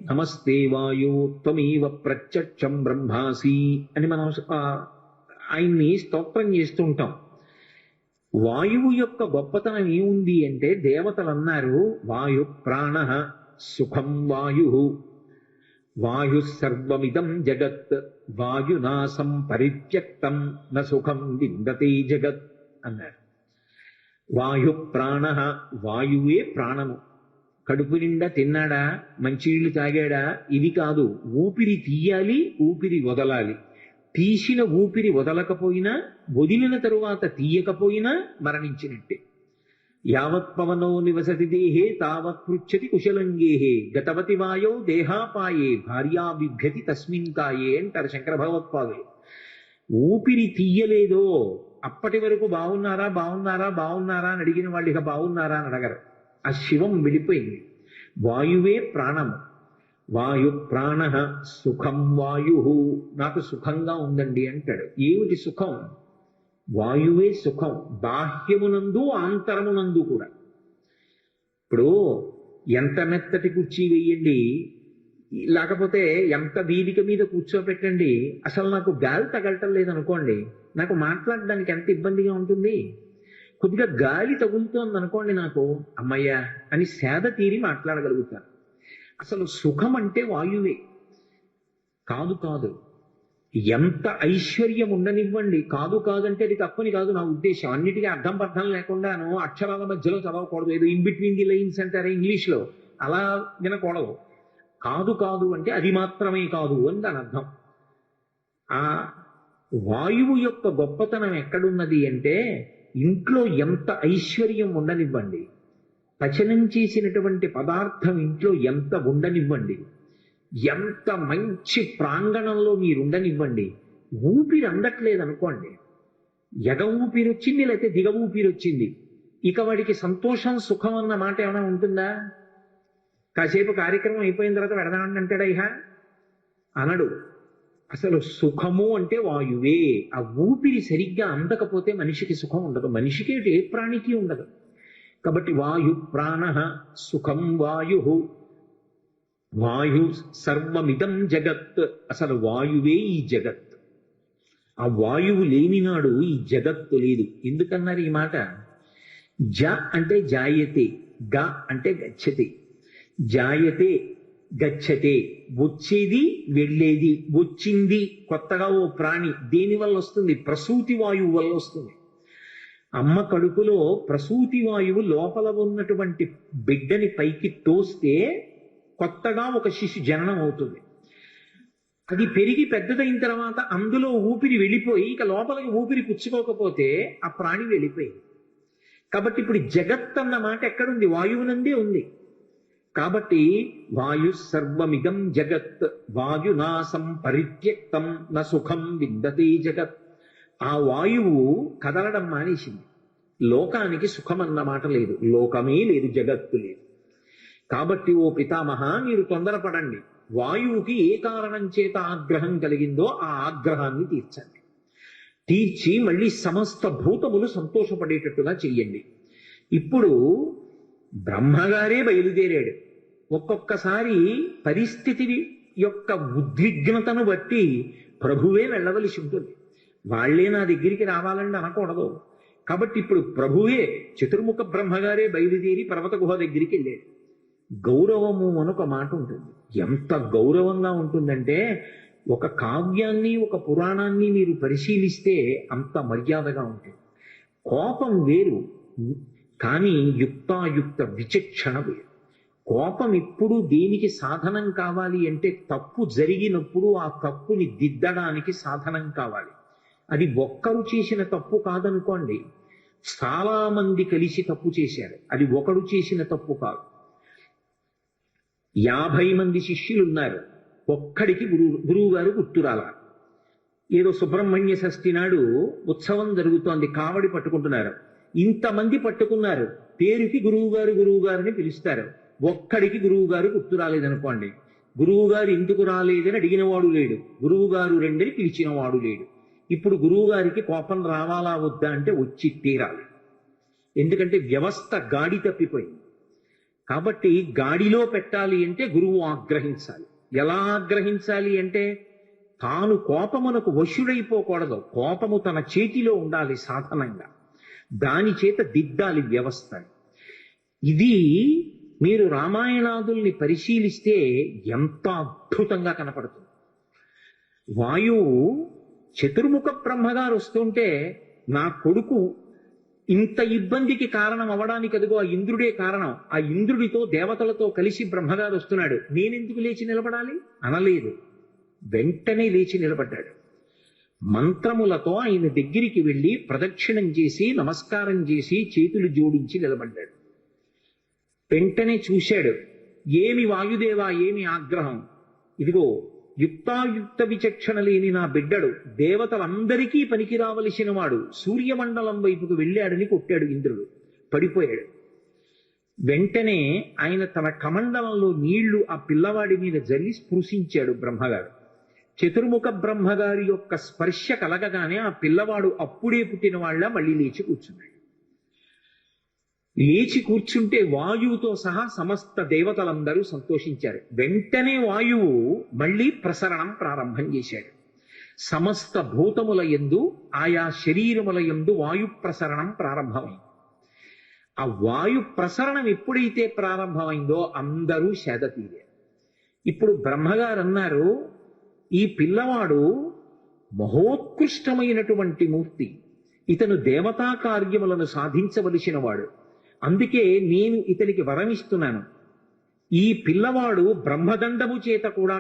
Speaker 1: నమస్తే వాయు త్వమేవ ప్రత్యక్షం బ్రహ్మాసి అని మనం ఆయన్ని స్తోత్రం చేస్తుంటాం. వాయువు యొక్క గొప్పతనం ఏముంది అంటే, దేవతలు అన్నారు వాయు ప్రాణ సుఖం వాయు, వాయు సర్వమిదం జగత్, వాయునాసం పరిత్యక్తం న సుఖం విందతే జగత్ అన్నారు. వాయు ప్రాణ, వాయువే ప్రాణము. కడుపు నిండా తిన్నాడా, మంచినీళ్లు తాగాడా, ఇది కాదు. ఊపిరి తీయాలి, ఊపిరి వదలాలి. తీసిన ఊపిరి వదలకపోయినా, వదిలిన తరువాత తీయకపోయినా మరణించినట్టే. యావత్ పవనో నివసతి దేహే తావత్ పృచ్చతి కుశలంగేహే, గతవతి వాయో దేహాపాయే భార్యా బిభ్యతి తస్మిన్ కాయే అంటారు శంకర భగవత్పాదులు. ఊపిరి తీయలేదో అప్పటి వరకు బాగున్నారా బాగున్నారా బాగున్నారా అని అడిగిన వాళ్ళు ఇక బాగున్నారా అని అడగరు. ఆ శివం వెళ్ళిపోయింది. వాయువే ప్రాణము. వాయు ప్రాణ సుఖం వాయు, నాకు సుఖంగా ఉందండి అంటాడు. ఏమిటి సుఖం? వాయువే సుఖం, బాహ్యమునందు ఆంతరమునందు కూడా. ఇప్పుడు ఎంత మెత్తటి కుర్చీ వేయండి, లేకపోతే ఎంత వేదిక మీద కూర్చోపెట్టండి, అసలు నాకు గాలి తగలటం లేదనుకోండి, నాకు మాట్లాడడానికి ఎంత ఇబ్బందిగా ఉంటుంది. కొద్దిగా గాలి తగులుతోంది అనుకోండి, నాకు అమ్మయ్యా అని సేద తీరి మాట్లాడగలుగుతాను. అసలు సుఖం అంటే వాయువే. కాదు ఎంత ఐశ్వర్యం ఉండనివ్వండి, కాదంటే అది తప్పని కాదు నా ఉద్దేశం. అన్నిటికీ అర్థం పర్థం లేకుండాను అక్షరాల మధ్యలో చదవకూడదు. ఏదో ఇన్ బిట్వీన్ ది లైన్స్ అంటారే ఇంగ్లీష్లో, అలా వినకూడదు. కాదు అంటే అది మాత్రమే కాదు అని దాని అర్థం. ఆ వాయువు యొక్క గొప్పతనం ఎక్కడున్నది అంటే, ఇంట్లో ఎంత ఐశ్వర్యం ఉండనివ్వండి, పచనం చేసినటువంటి పదార్థం ఇంట్లో ఎంత ఉండనివ్వండి, ఎంత మంచి ప్రాంగణంలో మీరుండనివ్వండి, ఊపిరి అందట్లేదు అనుకోండి, ఎగ ఊపిరి వచ్చింది లేకపోతే దిగ ఊపిరి వచ్చింది, ఇక వాడికి సంతోషం సుఖం అన్న మాట ఏమైనా ఉంటుందా? కాసేపు కార్యక్రమం అయిపోయిన తర్వాత వెడదామని అంటాడా? ఇహ అనడు. అసలు సుఖము అంటే వాయువే. ఆ ఊపిరి సరిగ్గా అందకపోతే మనిషికి సుఖం ఉండదు, మనిషికి ఏ ప్రాణికి ఉండదు. కాబట్టి వాయు ప్రాణ సుఖం వాయు, వాయు సర్వమిదం జగత్. అసలు వాయువే ఈ జగత్. ఆ వాయువు లేనినాడు ఈ జగత్తు లేదు. ఎందుకన్నారు ఈ మాట? జ అంటే జాయతే, గ అంటే గచ్చతే. జాయతే గచ్చతే, వచ్చేది వెళ్ళేది. వచ్చింది కొత్తగా ఓ ప్రాణి, దేని వల్ల వస్తుంది? ప్రసూతి వాయువు వల్ల వస్తుంది. అమ్మ కడుపులో ప్రసూతి వాయువు లోపల ఉన్నటువంటి బిడ్డని పైకి తోస్తే కొత్తగా ఒక శిశు జననం అవుతుంది. అది పెరిగి పెద్దదైన తర్వాత అందులో ఊపిరి వెళ్ళిపోయి ఇక లోపలికి ఊపిరి పుచ్చుకోకపోతే ఆ ప్రాణి వెళ్ళిపోయింది. కాబట్టి ఇప్పుడు జగత్ అన్న మాట ఎక్కడుంది? వాయువునందే ఉంది. కాబట్టి వాయు సర్వమిదం జగత్ వాయునాసం పరిత్యక్తం న సుఖం విద్దతే జగత్. ఆ వాయువు కదలడం మానేసింది. లోకానికి సుఖం అన్న మాట లేదు, లోకమే లేదు, జగత్తు లేదు. కాబట్టి ఓ పితామహ, మీరు తొందరపడండి. వాయువుకి ఏ కారణం చేత ఆగ్రహం కలిగిందో ఆ ఆగ్రహాన్ని తీర్చండి. తీర్చి మళ్ళీ సమస్త భూతములు సంతోషపడేటట్టుగా చెయ్యండి. ఇప్పుడు బ్రహ్మగారే బయలుదేరాడు. ఒక్కొక్కసారి పరిస్థితి యొక్క ఉద్విగ్నతను బట్టి ప్రభువే వెళ్ళవలసి ఉంటుంది. వాళ్లే నా దగ్గరికి రావాలని అనకూడదు. కాబట్టి ఇప్పుడు ప్రభువే చతుర్ముఖ బ్రహ్మగారే బయలుదేరి పర్వత గుహ దగ్గరికి వెళ్ళాడు. గౌరవము అనొక మాట ఉంటుంది. ఎంత గౌరవంగా ఉంటుందంటే, ఒక కావ్యాన్ని ఒక పురాణాన్ని మీరు పరిశీలిస్తే అంత మర్యాదగా ఉంటుంది. కోపం వేరు, కానీ యుక్తాయుక్త విచక్షణ వేరు. కోపం ఎప్పుడు దేనికి సాధనం కావాలి అంటే, తప్పు జరిగినప్పుడు ఆ తప్పుని దిద్దడానికి సాధనం కావాలి. అది ఒక్కరు చేసిన తప్పు కాదనుకోండి, చాలా మంది కలిసి తప్పు చేశారు, అది ఒకడు చేసిన తప్పు కాదు. 50 మంది శిష్యులు ఉన్నారు, ఒక్కడికి గురువు గారు గుర్తురాల. ఏదో సుబ్రహ్మణ్య షష్ఠి నాడు ఉత్సవం జరుగుతోంది, కావడి పట్టుకుంటున్నారు. ఇంతమంది పట్టుకున్నారు, పేరుకి గురువు గారిని పిలుస్తారు. ఒక్కడికి గురువు గారు గుర్తు రాలేదనుకోండి, గురువు గారు ఎందుకు రాలేదని అడిగినవాడు లేడు, గురువు గారు రెండని పిలిచినవాడు లేడు. ఇప్పుడు గురువు గారికి కోపం రావాలా వద్దా అంటే వచ్చి తీరాలి. ఎందుకంటే వ్యవస్థ గాడి తప్పిపోయింది. కాబట్టి గాడిలో పెట్టాలి అంటే గురువు ఆగ్రహించాలి. ఎలా ఆగ్రహించాలి అంటే, తాను కోపమునకు వశుడైపోకూడదు, కోపము తన చేతిలో ఉండాలి సాధనంగా. దాని చేత దిద్దాలి వ్యవస్థని. ఇది మీరు రామాయణాదుల్ని పరిశీలిస్తే ఎంత అద్భుతంగా కనపడుతుంది. వాయువు చతుర్ముఖ బ్రహ్మగారు వస్తుంటే, నా కొడుకు ఇంత ఇబ్బందికి కారణం అవడానికి అదిగో ఆ ఇంద్రుడే కారణం, ఆ ఇంద్రుడితో దేవతలతో కలిసి బ్రహ్మగారు వస్తున్నాడు, నేనెందుకు లేచి నిలబడాలి అనలేదు. వెంటనే లేచి నిలబడ్డాడు. మంత్రములతో ఆయన దగ్గరికి వెళ్ళి ప్రదక్షిణం చేసి నమస్కారం చేసి చేతులు జోడించి నిలబడ్డాడు. వెంటనే చూశాడు, ఏమి వాయుదేవా, ఏమి ఆగ్రహం? ఇదిగో యుక్తాయుక్త విచక్షణ లేని నా బిడ్డడు దేవతలందరికీ పనికి రావలసిన వాడు సూర్యమండలం వైపుకు వెళ్ళాడని కొట్టాడు ఇంద్రుడు, పడిపోయాడు. వెంటనే ఆయన తన కమండలంలో నీళ్లు ఆ పిల్లవాడి మీద జల్లి స్పృశించాడు బ్రహ్మగారు. చతుర్ముఖ బ్రహ్మగారి యొక్క స్పర్శ కలగగానే ఆ పిల్లవాడు అప్పుడే పుట్టిన వాళ్ళ మళ్ళీ లేచి కూర్చున్నాడు. లేచి కూర్చుంటే వాయువుతో సహా సమస్త దేవతలందరూ సంతోషించారు. వెంటనే వాయువు మళ్ళీ ప్రసరణం ప్రారంభం చేశాడు. సమస్త భూతముల యందు ఆయా శరీరముల యందు వాయు ప్రసరణం ప్రారంభమైంది. ఆ వాయు ప్రసరణం ఎప్పుడైతే ప్రారంభమైందో అందరూ సేద తీరారు. ఇప్పుడు బ్రహ్మగారు అన్నారు, ఈ పిల్లవాడు మహోత్కృష్టమైనటువంటి మూర్తి, ఇతను దేవతా కార్యములను సాధించవలసిన వాడు, అందుకే నేను ఇతనికి వరమిస్తున్నాను. ఈ పిల్లవాడు బ్రహ్మదండము చేత కూడా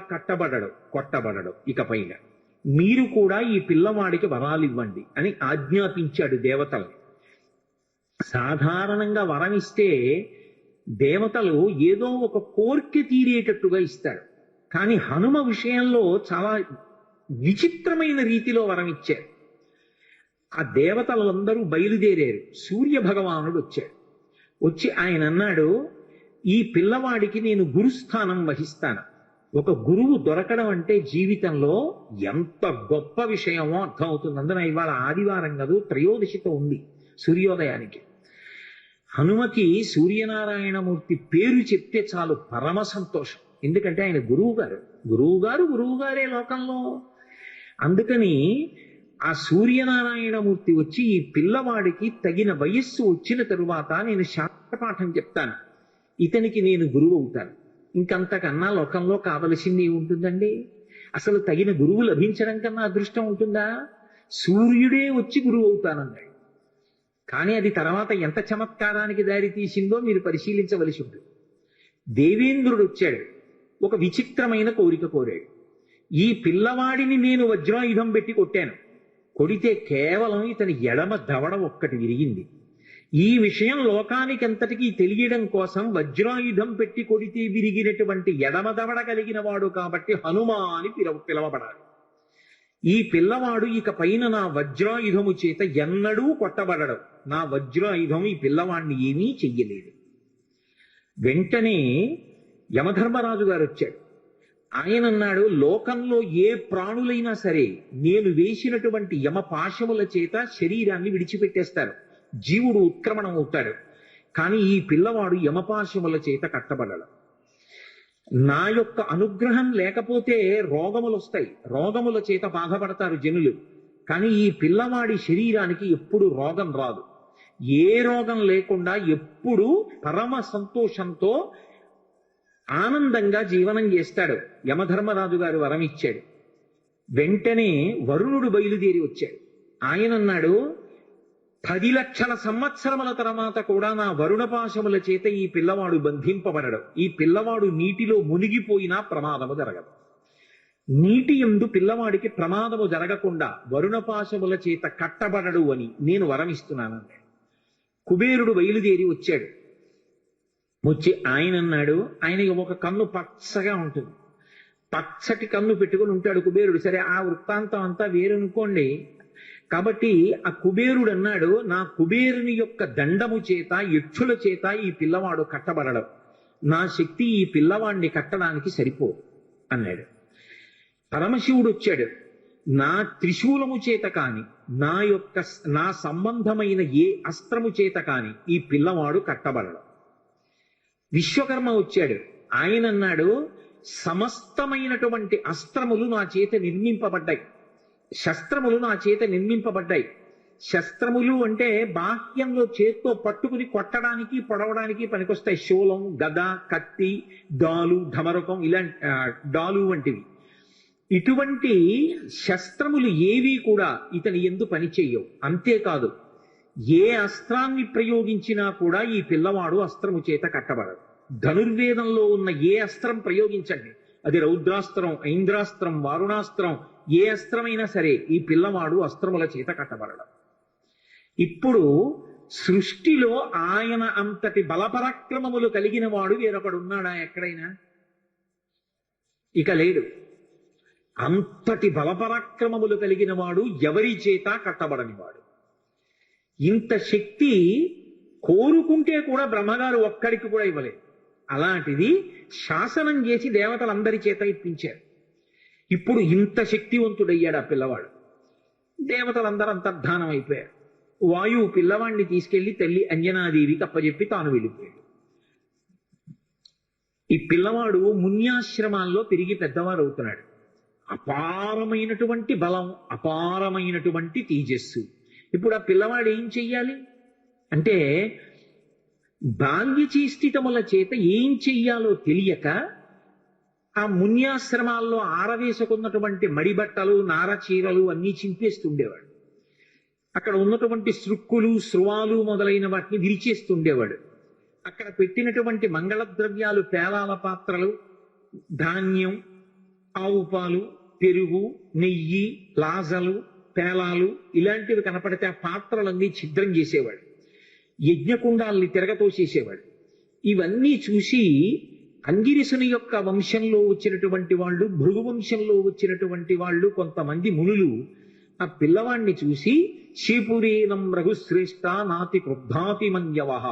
Speaker 1: కొట్టబడడు. ఇకపైన మీరు కూడా ఈ పిల్లవాడికి వరాలివ్వండి అని ఆజ్ఞాపించాడు దేవతల్ని. సాధారణంగా వరమిస్తే దేవతలు ఏదో ఒక కోర్కె తీరేటట్టుగా ఇస్తారు, కానీ హనుమ విషయంలో చాలా విచిత్రమైన రీతిలో వరమిచ్చారు. ఆ దేవతలందరూ బయలుదేరారు. సూర్య భగవానుడు వచ్చాడు. వచ్చి ఆయన అన్నాడు, ఈ పిల్లవాడికి నేను గురుస్థానం వహిస్తాను. ఒక గురువు దొరకడం అంటే జీవితంలో ఎంత గొప్ప విషయమో అర్థమవుతుంది. అందున ఇవాళ ఆదివారం కాదు, త్రయోదశితో ఉంది సూర్యోదయానికి. హనుమకి సూర్యనారాయణమూర్తి పేరు చెప్తే చాలు పరమ సంతోషం. ఎందుకంటే ఆయన గురువుగారే లోకంలో. అందుకని ఆ సూర్యనారాయణమూర్తి వచ్చి ఈ పిల్లవాడికి తగిన వయస్సు వచ్చిన తరువాత నేను శాస్త్రపాఠం చెప్తాను, ఇతనికి నేను గురువు అవుతాను. ఇంకంతకన్నా లోకంలో కావలసింది ఉంటుందండి? అసలు తగిన గురువు లభించడం కన్నా అదృష్టం ఉంటుందా? సూర్యుడే వచ్చి గురువు అవుతానన్నాడు. కానీ అది తర్వాత ఎంత చమత్కారానికి దారి తీసిందో మీరు పరిశీలించవలసి ఉంటుంది. దేవేంద్రుడు వచ్చాడు. ఒక విచిత్రమైన కోరిక కోరాడు. ఈ పిల్లవాడిని నేను వజ్రాయుధం పెట్టి కొట్టాను. కొడితే కేవలం ఇతని ఎడమ దవడ ఒక్కటి విరిగింది. ఈ విషయం లోకానికి అంతటికీ తెలియడం కోసం వజ్రాయుధం పెట్టి కొడితే విరిగినటువంటి ఎడమ దవడ కలిగిన వాడు కాబట్టి హనుమ అని పిలవబడాలి. ఈ పిల్లవాడు ఇక పైన నా వజ్రాయుధము చేత ఎన్నడూ కొట్టబడడం. నా వజ్రాయుధం ఈ పిల్లవాడిని ఏమీ చెయ్యలేదు. వెంటనే యమధర్మరాజు గారు వచ్చాడు. ఆయన అన్నాడు, లోకంలో ఏ ప్రాణులైనా సరే నేను వేసినటువంటి యమపాశముల చేత శరీరాన్ని విడిచిపెట్టేస్తారు, జీవుడు ఉత్క్రమణం అవుతాడు. కానీ ఈ పిల్లవాడు యమపాశముల చేత కట్టబడడు. నా యొక్క అనుగ్రహం లేకపోతే రోగములు వస్తాయి, రోగముల చేత బాధపడతారు జనులు. కానీ ఈ పిల్లవాడి శరీరానికి ఎప్పుడు రోగం రాదు. ఏ రోగం లేకుండా ఎప్పుడు పరమ సంతోషంతో ఆనందంగా జీవనం చేస్తాడు. యమధర్మరాజు గారు వరం ఇచ్చాడు. వెంటనే వరుణుడు బయలుదేరి వచ్చాడు. ఆయన అన్నాడు, 10 లక్షల సంవత్సరముల తర్వాత కూడా నా వరుణపాశముల చేత ఈ పిల్లవాడు బంధింపబడడు. ఈ పిల్లవాడు నీటిలో మునిగిపోయినా ప్రమాదము జరగదు. నీటి యందు పిల్లవాడికి ప్రమాదము జరగకుండా వరుణపాశముల చేత కట్టబడడు అని నేను వరమిస్తున్నాను. కుబేరుడు బయలుదేరి వచ్చాడు. వచ్చి ఆయన అన్నాడు, ఆయన ఒక కన్ను పచ్చగా ఉంటుంది, పచ్చటి కన్ను పెట్టుకుని ఉంటాడు కుబేరుడు. సరే, ఆ వృత్తాంతం అంతా వేరనుకోండి. కాబట్టి ఆ కుబేరుడు అన్నాడు, నా కుబేరుని యొక్క దండము చేత యక్షుల చేత ఈ పిల్లవాడు కట్టబడడం, నా శక్తి ఈ పిల్లవాడిని కట్టడానికి సరిపోదు అన్నాడు. పరమశివుడు వచ్చాడు, నా త్రిశూలము చేత కాని నా సంబంధమైన ఏ అస్త్రము చేత కాని ఈ పిల్లవాడు కట్టబడడం. విశ్వకర్మ వచ్చాడు. ఆయన అన్నాడు, సమస్తమైనటువంటి అస్త్రములు నా చేత నిర్మింపబడ్డాయి, శస్త్రములు నా చేత నిర్మింపబడ్డాయి. శస్త్రములు అంటే బాహ్యంలో చేత్తో పట్టుకుని కొట్టడానికి పొడవడానికి పనికొస్తాయి. శూలం, గద, కత్తి, డాలు, ఢమరకం, ఇలాంటి డాలు వంటివి. ఇటువంటి శస్త్రములు ఏవి కూడా ఇతని యందు పనిచేయవు. అంతేకాదు, ఏ అస్త్రాన్ని ప్రయోగించినా కూడా ఈ పిల్లవాడు అస్త్రము చేత కట్టబడడు. ధనుర్వేదంలో ఉన్న ఏ అస్త్రం ప్రయోగించండి, అది రౌద్రాస్త్రం, ఐంద్రాస్త్రం, వారుణాస్త్రం, ఏ అస్త్రమైనా సరే ఈ పిల్లవాడు అస్త్రముల చేత కట్టబడడం. ఇప్పుడు సృష్టిలో ఆయన అంతటి బలపరాక్రమములు కలిగిన వాడు వేరొకడున్నాడా ఎక్కడైనా? ఇక లేడు. అంతటి బలపరాక్రమములు కలిగిన వాడు ఎవరి చేత కట్టబడని వాడు. ఇంత శక్తి కోరుకుంటే కూడా బ్రహ్మగారు ఒక్కడికి కూడా ఇవ్వలేదు. అలాంటిది శాసనం చేసి దేవతలందరి చేత ఇప్పించారు. ఇప్పుడు ఇంత శక్తివంతుడయ్యాడు ఆ పిల్లవాడు. దేవతలందరూ అంతర్ధానం అయిపోయారు. వాయువు పిల్లవాడిని తీసుకెళ్లి తల్లి అంజనాదేవికి అప్పచెప్పి తాను వెళ్ళిపోయాడు. ఈ పిల్లవాడు మున్యాశ్రమాల్లో పెరిగి పెద్దవాడు అవుతున్నాడు. అపారమైనటువంటి బలం, అపారమైనటువంటి తేజస్సు. ఇప్పుడు ఆ పిల్లవాడు ఏం చెయ్యాలి అంటే, బాల్యచేష్టితముల చేత ఏం చెయ్యాలో తెలియక ఆ మున్యాశ్రమాల్లో ఆరవేసుకున్నటువంటి మడిబట్టలు, నారచీరలు అన్నీ చింపేస్తుండేవాడు. అక్కడ ఉన్నటువంటి సృక్కులు, స్రువాలు మొదలైన వాటిని విరిచేస్తుండేవాడు. అక్కడ పెట్టినటువంటి మంగళ ద్రవ్యాలు, పేలాల పాత్రలు, ధాన్యం, ఆవు పాలు, పెరుగు, నెయ్యి, లాజలు, పేలాలు ఇలాంటివి కనపడితే ఆ పాత్రలన్నీ ఛిద్రం చేసేవాడు. యజ్ఞకుండాల్ని తిరగతోసేసేవాడు. ఇవన్నీ చూసి అంగిరసుని యొక్క వంశంలో వచ్చినటువంటి వాళ్ళు, భృగు వంశంలో వచ్చినటువంటి వాళ్ళు కొంతమంది మునులు ఆ పిల్లవాణ్ణి చూసి శీపురీనం రఘుశ్రేష్ఠ నాతి క్రుద్ధాతి మన్యవహ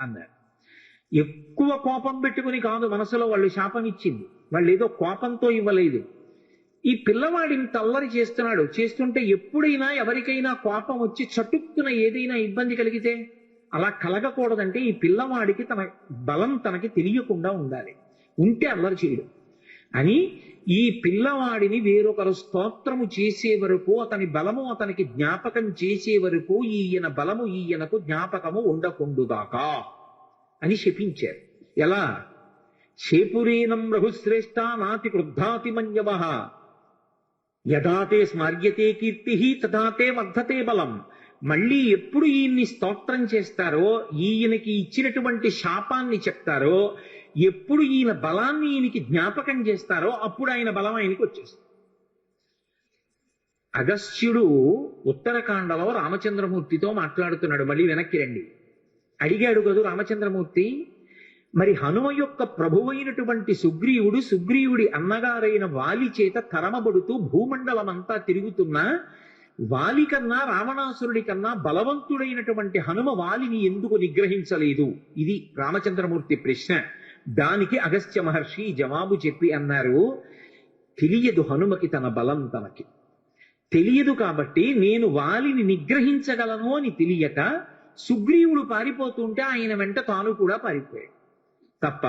Speaker 1: అన్నారు. ఎక్కువ కోపం పెట్టుకుని కాదు మనసులో వాళ్ళు శాపం ఇచ్చింది, వాళ్ళు ఏదో కోపంతో ఇవ్వలేదు. ఈ పిల్లవాడిని తల్లరి చేస్తున్నాడు. చేస్తుంటే ఎప్పుడైనా ఎవరికైనా కోపం వచ్చి చటుక్కున ఏదైనా ఇబ్బంది కలిగితే అలా కలగకూడదంటే ఈ పిల్లవాడికి తన బలం తనకి తెలియకుండా ఉండాలి. ఉంటే అల్లరి చేయడం అని ఈ పిల్లవాడిని వేరొకరు స్తోత్రము చేసే వరకు, అతని బలము అతనికి జ్ఞాపకం చేసే వరకు ఈయన బలము ఈయనకు జ్ఞాపకము ఉండకుండుగాక అని శపించారు. ఎలా? శేపురీనం రఘుశ్రేష్ఠ నాతి క్రుద్ధాతి మన్యవః యథాతే స్మర్యతే కీర్తి తథాతే వర్ధతే బలం. మళ్ళీ ఎప్పుడు ఈయన్ని స్తోత్రం చేస్తారో, ఈయనకి ఇచ్చినటువంటి శాపాన్ని చెప్తారో, ఎప్పుడు ఈయన బలాన్ని ఈయనకి జ్ఞాపకం చేస్తారో అప్పుడు ఆయన బలం ఆయనకి వచ్చేస్తుంది. అగస్త్యుడు ఉత్తరకాండలో రామచంద్రమూర్తితో మాట్లాడుతున్నాడు. మళ్ళీ వెనక్కి రండి. అడిగాడు కదూ రామచంద్రమూర్తి, మరి హనుమ యొక్క ప్రభువైనటువంటి సుగ్రీవుడి అన్నగారైన వాలి చేత తరమబడుతూ భూమండలం అంతా తిరుగుతున్నా వాలి కన్నా రావణాసురుడి కన్నా బలవంతుడైనటువంటి హనుమ వాలిని ఎందుకు నిగ్రహించలేదు? ఇది రామచంద్రమూర్తి ప్రశ్న. దానికి అగస్త్య మహర్షి జవాబు చెప్పి అన్నారు, తెలియదు హనుమకి తన బలం తనకి తెలియదు కాబట్టి నేను వాలిని నిగ్రహించగలను అని తెలియక సుగ్రీవుడు పారిపోతుంటే ఆయన వెంట తాను కూడా పారిపోయాడు తప్ప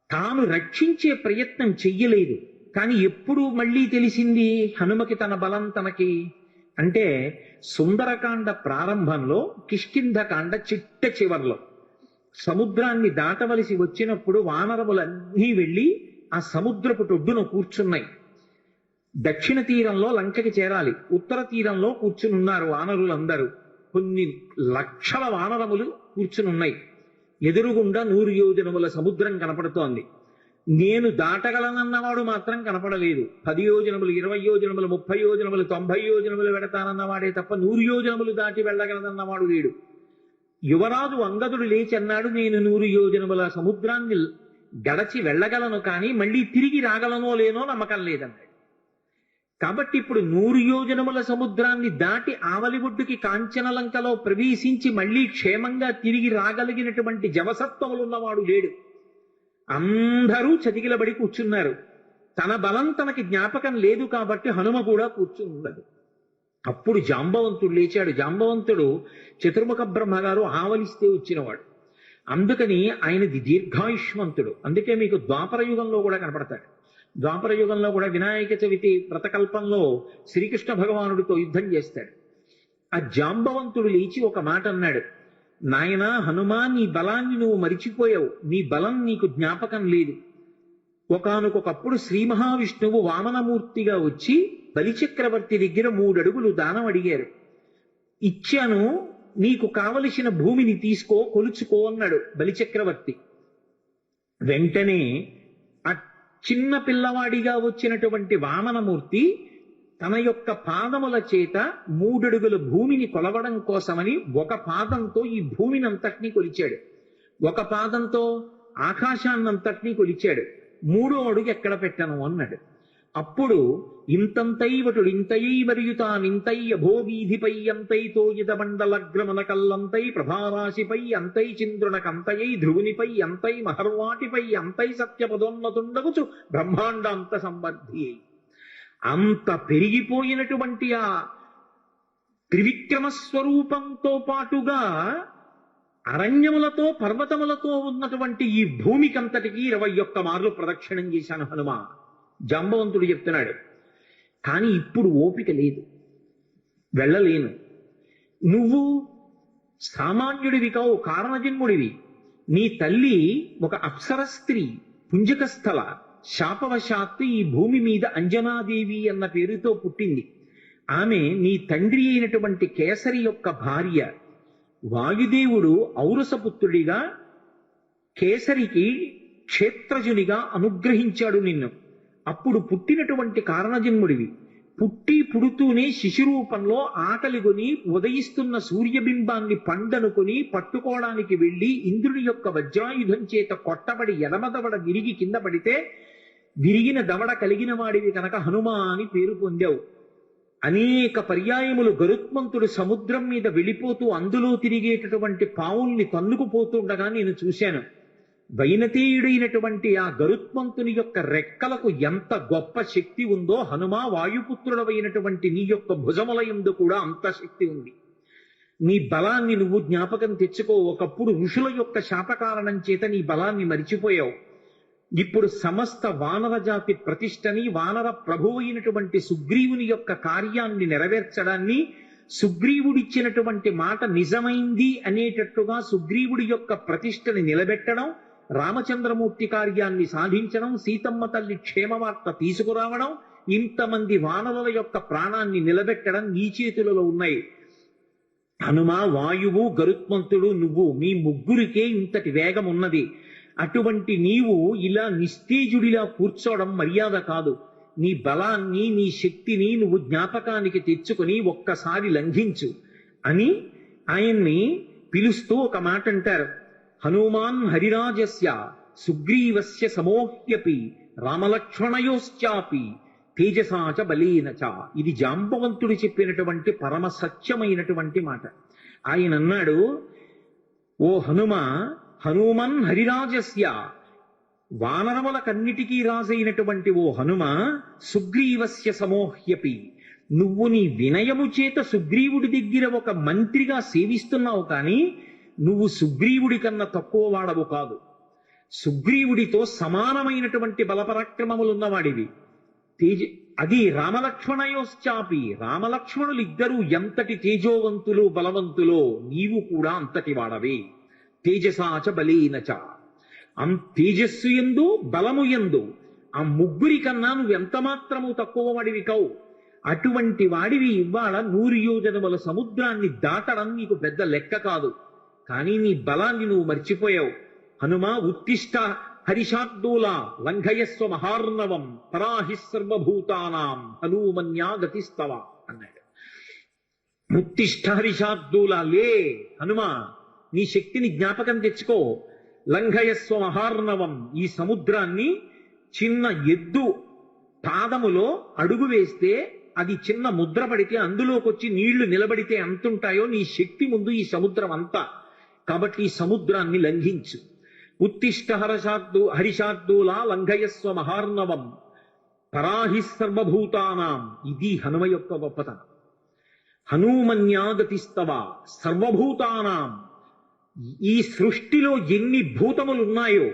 Speaker 1: తాను రక్షించే ప్రయత్నం చెయ్యలేదు. కానీ ఎప్పుడు మళ్ళీ తెలిసింది హనుమకి తన బలం తనకి అంటే సుందరకాండ ప్రారంభంలో, కిష్కింధకాండ చిట్ట చివర్లో సముద్రాన్ని దాటవలసి వచ్చినప్పుడు వానరములన్నీ వెళ్ళి ఆ సముద్రపు ఒడ్డున కూర్చున్నాయి. దక్షిణ తీరంలో లంకకి చేరాలి, ఉత్తర తీరంలో కూర్చునున్నారు వానరులందరూ. కొన్ని లక్షల వానరములు కూర్చునున్నాయి. ఎదురుగుండా 100 యోజనముల సముద్రం కనపడుతోంది. నేను దాటగలనన్నవాడు మాత్రం కనపడలేదు. 10 యోజనములు, 20 యోజనములు, 30 యోజనములు, 90 యోజనములు వెడతానన్నవాడే తప్ప 100 యోజనములు దాటి వెళ్ళగలనన్నవాడు లేడు. యువరాజు అంగదుడు లేచి అన్నాడు, నేను 100 యోజనముల సముద్రాన్ని గడచి వెళ్ళగలను, కానీ మళ్ళీ తిరిగి రాగలనో లేనో నమ్మకం లేదన్నాడు. కాబట్టి ఇప్పుడు 100 యోజనముల సముద్రాన్ని దాటి ఆవలిబొడ్డుకి కాంచనలంకలో ప్రవేశించి మళ్ళీ క్షేమంగా తిరిగి రాగలిగినటువంటి జవసత్వములున్నవాడు లేడు. అందరూ చతికిలబడి కూర్చున్నారు. తన బలం తనకి జ్ఞాపకం లేదు కాబట్టి హనుమ కూడా కూర్చున్నది. అప్పుడు జాంబవంతుడు లేచాడు. జాంబవంతుడు చతుర్ముఖ బ్రహ్మగారు ఆవలిస్తే వచ్చినవాడు. అందుకని ఆయనది దీర్ఘాయుష్మంతుడు. అందుకే మీకు ద్వాపర యుగంలో కూడా కనపడతాడు. ద్వాపర యుగంలో కూడా వినాయక చవితి వ్రతకల్పంలో శ్రీకృష్ణ భగవానుడితో యుద్ధం చేస్తాడు. ఆ జాంబవంతుడు లేచి ఒక మాట అన్నాడు, నాయనా హనుమా, నీ బలాన్ని నువ్వు మరిచిపోయావు, నీ బలం నీకు జ్ఞాపకం లేదు. ఒకానొకప్పుడు శ్రీ మహావిష్ణువు వామనమూర్తిగా వచ్చి బలిచక్రవర్తి దగ్గర 3 అడుగులు దానం అడిగారు. ఇచ్చాను, నీకు కావలసిన భూమిని తీసుకో, కొలుచుకో అన్నాడు బలిచక్రవర్తి. వెంటనే ఆ చిన్న పిల్లవాడిగా వచ్చినటువంటి వామనమూర్తి తన యొక్క పాదముల చేత 3 అడుగుల భూమిని కొలవడం కోసమని ఒక పాదంతో ఈ భూమిని అంతటినీ కొలిచాడు, ఒక పాదంతో ఆకాశాన్నంతటినీ కొలిచాడు. 3వ అడుగు ఎక్కడ పెట్టను అన్నాడు. అప్పుడు ఇంతంతైవటుడు ఇంతయై మరియుతానింతై అభోవీధిపై అంతైతో ఇదమండలగ్రమణ కల్లంతై ప్రభారాశిపై అంతై చంద్రునకంతయై ధ్రువునిపై అంతై మహర్వాటిపై అంతై సత్యపదోన్నతుండగుచు బ్రహ్మాండాంత సంబద్ధి. అంత పెరిగిపోయినటువంటి ఆ త్రివిక్రమ స్వరూపంతో పాటుగా అరణ్యములతో పర్వతములతో ఉన్నటువంటి ఈ భూమికంతటికి 21 మార్లు ప్రదక్షిణం చేశాను హనుమ. జాంబవంతుడు చెప్తున్నాడు. కానీ ఇప్పుడు ఓపిక లేదు, వెళ్ళలేను. నువ్వు సామాన్యుడివి కావు, కారణజన్ముడివి. నీ తల్లి ఒక అప్సర స్త్రీ, పుంజకస్థల. శాపవశాత్తు ఈ భూమి మీద అంజనాదేవి అన్న పేరుతో పుట్టింది. ఆమె నీ తండ్రి అయినటువంటి కేసరి యొక్క భార్య. వాయుదేవుడు ఔరసపుత్రుడిగా కేసరికి క్షేత్రజునిగా అనుగ్రహించాడు నిన్ను. అప్పుడు పుట్టినటువంటి కారణజన్ముడివి. పుడుతూనే శిశురూపంలో ఆకలిగొని ఉదయిస్తున్న సూర్యబింబాన్ని పండనుకొని పట్టుకోవడానికి వెళ్లి ఇంద్రుని యొక్క వజ్రాయుధం చేత కొట్టబడి ఎడమదవడ విరిగి కింద పడితే విరిగిన దవడ కలిగిన వాడివి కనుక హనుమ అని పేరు పొందావు. అనేక పర్యాయములు గరుత్మంతుడు సముద్రం మీద వెళ్ళిపోతూ అందులో తిరిగేటటువంటి పావుల్ని తన్నుకుపోతుండగా నేను చూశాను. వైనతేయుడైనటువంటి ఆ గరుత్మంతుని యొక్క రెక్కలకు ఎంత గొప్ప శక్తి ఉందో, హనుమ వాయుపుత్రుడవైనటువంటి నీ యొక్క భుజముల యందు కూడా అంత శక్తి ఉంది. నీ బలాన్ని నువ్వు జ్ఞాపకం తెచ్చుకో. ఒకప్పుడు ఋషుల యొక్క శాపకారణం చేత నీ బలాన్ని మరిచిపోయావు. ఇప్పుడు సమస్త వానర జాతి ప్రతిష్టని, వానర ప్రభువు అయినటువంటి సుగ్రీవుని యొక్క కార్యాన్ని నెరవేర్చడాన్ని, సుగ్రీవుడిచ్చినటువంటి మాట నిజమైంది అనేటట్టుగా సుగ్రీవుడి యొక్క ప్రతిష్టని నిలబెట్టడం, రామచంద్రమూర్తి కార్యాన్ని సాధించడం, సీతమ్మ తల్లి క్షేమవార్త తీసుకురావడం, ఇంతమంది వానరుల యొక్క ప్రాణాన్ని నిలబెట్టడం నీ చేతులలో ఉన్నాయి. హనుమ, వాయువు, గరుత్మంతుడు, నువ్వు, మీ ముగ్గురికే ఇంతటి వేగం ఉన్నది. అటువంటి నీవు ఇలా నిస్తేజుడిలా కూర్చోవడం మర్యాద కాదు. నీ బలాన్ని నీ శక్తిని నువ్వు జ్ఞాపకానికి తెచ్చుకొని ఒక్కసారి లంఘించు అని ఆయన్ని పిలుస్తూ ఒక మాట అంటారు. హనుమాన్ హరిరాజస్య సుగ్రీవస్య సమోహ్యపి రామలక్ష్మణయోశ్చాపి తేజసాచ బలేనచ. ఇది జాంబవంతుడు చెప్పినటువంటి పరమ సత్యమైనటువంటి మాట. ఆయన అన్నాడు, ఓ హనుమ, హనుమన్ హరిరాజస్య, వానరములకన్నిటికీ రాజైనటువంటి ఓ హనుమ, సుగ్రీవస్య సమోహ్యపి, నువ్వు నీ వినయము చేత సుగ్రీవుడి దగ్గర ఒక మంత్రిగా సేవిస్తున్నావు, కానీ నువ్వు సుగ్రీవుడి కన్నా తక్కువ వాడవు కాదు. సుగ్రీవుడితో సమానమైనటువంటి బలపరాక్రమములున్నవాడివి. అది రామలక్ష్మణయోశ్చాపి, రామలక్ష్మణులిద్దరూ ఎంతటి తేజోవంతులు బలవంతులో నీవు కూడా అంతటి వాడవే. తేజసాచ బలేనచ, తేజస్సు యందు బలము యందు ఆ ముగ్గురి కన్నా నువ్వెంత మాత్రము తక్కువ వాడివి కావు. అటువంటి వాడివి ఇవాళ 100 యోజనముల సముద్రాన్ని దాటడం నీకు పెద్ద లెక్క కాదు. కానీ నీ బలాన్ని నువ్వు మర్చిపోయావు. హనుమ ఉత్తిష్ట హరిషార్దూలా లంఘయస్వ మహార్ణవం పరాహి సర్వభూతానాం హనుమన్యా గతిస్తవ అన్నాడు. ఉత్తిష్ట హరిషార్దూలా, లే హనుమ, నీ శక్తిని జ్ఞాపకం తెచ్చుకో. లంఘయస్వ మహార్ణవం, ఈ సముద్రాన్ని చిన్న ఎద్దు పాదములో అడుగు వేస్తే అది చిన్న ముద్ర పడితే అందులోకి వచ్చి నీళ్లు నిలబడితే ఎంతుంటాయో నీ శక్తి ముందు ఈ సముద్రం అంతా. కాబట్టి ఈ సముద్రాన్ని లంఘించు. ఉత్తిష్ట హరిషార్దూలా లంఘయస్వ మహార్ణవం పరాహి సర్వభూతానాం. ఇది హనుమ యొక్క గొప్పతనం. హనుమన్యాగతిస్తవ సర్వభూతానాం, ఈ సృష్టిలో ఎన్ని భూతములున్నాయో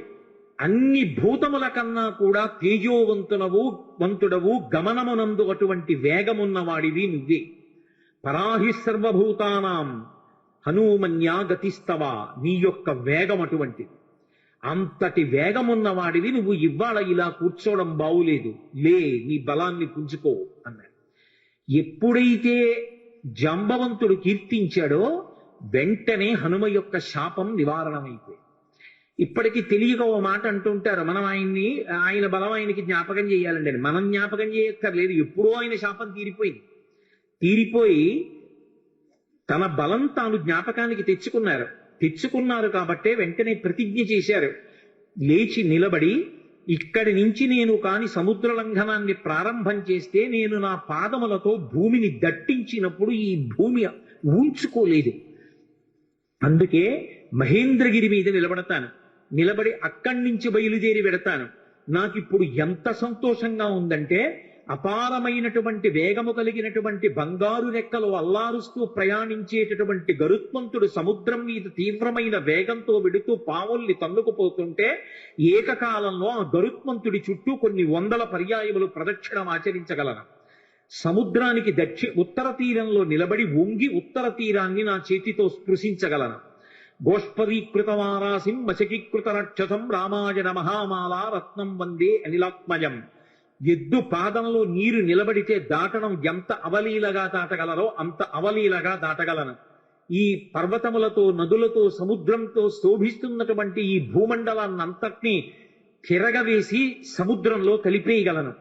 Speaker 1: అన్ని భూతముల కన్నా కూడా తేజోవంతుడవు, గమనమునందు అటువంటి వేగమున్నవాడివి నువ్వే. పరాహి సర్వభూతానాం హనుమన్యా గతిస్తవ, నీ యొక్క వేగం అటువంటిది. అంతటి వేగమున్నవాడివి నువ్వు ఇవాళ ఇలా కూర్చోవడం బావులేదు, లే నీ బలాన్ని పుంజుకో అన్నాడు. ఎప్పుడైతే జాంబవంతుడు కీర్తించాడో వెంటనే హనుమ యొక్క శాపం నివారణమైపోయింది. ఇప్పటికీ తెలియక ఓ మాట అంటుంటారు, మనం ఆయన బలం ఆయనకి జ్ఞాపకం చేయాలండి అని. మనం జ్ఞాపకం చేయక్కర్లేదు, ఎప్పుడో ఆయన శాపం తీరిపోయి తన బలం తాను జ్ఞాపకానికి తెచ్చుకున్నారు కాబట్టే వెంటనే ప్రతిజ్ఞ చేశారు. లేచి నిలబడి, ఇక్కడి నుంచి నేను కాని సముద్ర లంఘనాన్ని ప్రారంభం చేస్తే నేను నా పాదములతో భూమిని దట్టించినప్పుడు ఈ భూమి ఊంచుకోలేదు. అందుకే మహేంద్రగిరి మీద నిలబడి అక్కడి నుంచి బయలుదేరి వెడతాను. నాకిప్పుడు ఎంత సంతోషంగా ఉందంటే, అపారమైనటువంటి వేగము కలిగినటువంటి బంగారు రెక్కలు అల్లారుస్తూ ప్రయాణించేటటువంటి గరుత్మంతుడు సముద్రం మీద తీవ్రమైన వేగంతో వెడుతూ పావుల్ని తన్నుకుపోతుంటే ఏకకాలంలో ఆ గరుత్మంతుడి చుట్టూ కొన్ని 100 పర్యాయములు ప్రదక్షిణం ఆచరించగలను. సముద్రానికి ఉత్తర తీరంలో నిలబడి వంగి ఉత్తర తీరాన్ని నా చేతితో స్పృశించగలను. గోష్పదీకృత వారాసిం మచకీకృత రక్షసం రామాయణ మహామాల రత్నం వందే అనిలాత్మజం. ఎద్దు పాదంలో నీరు నిలబడితే దాటడం ఎంత అవలీలగా దాటగలరో అంత అవలీలగా దాటగలను. ఈ పర్వతములతో, నదులతో, సముద్రంతో శోభిస్తున్నటువంటి ఈ భూమండలాన్నంతటినీ తిరగవేసి సముద్రంలో కలిపేయగలను.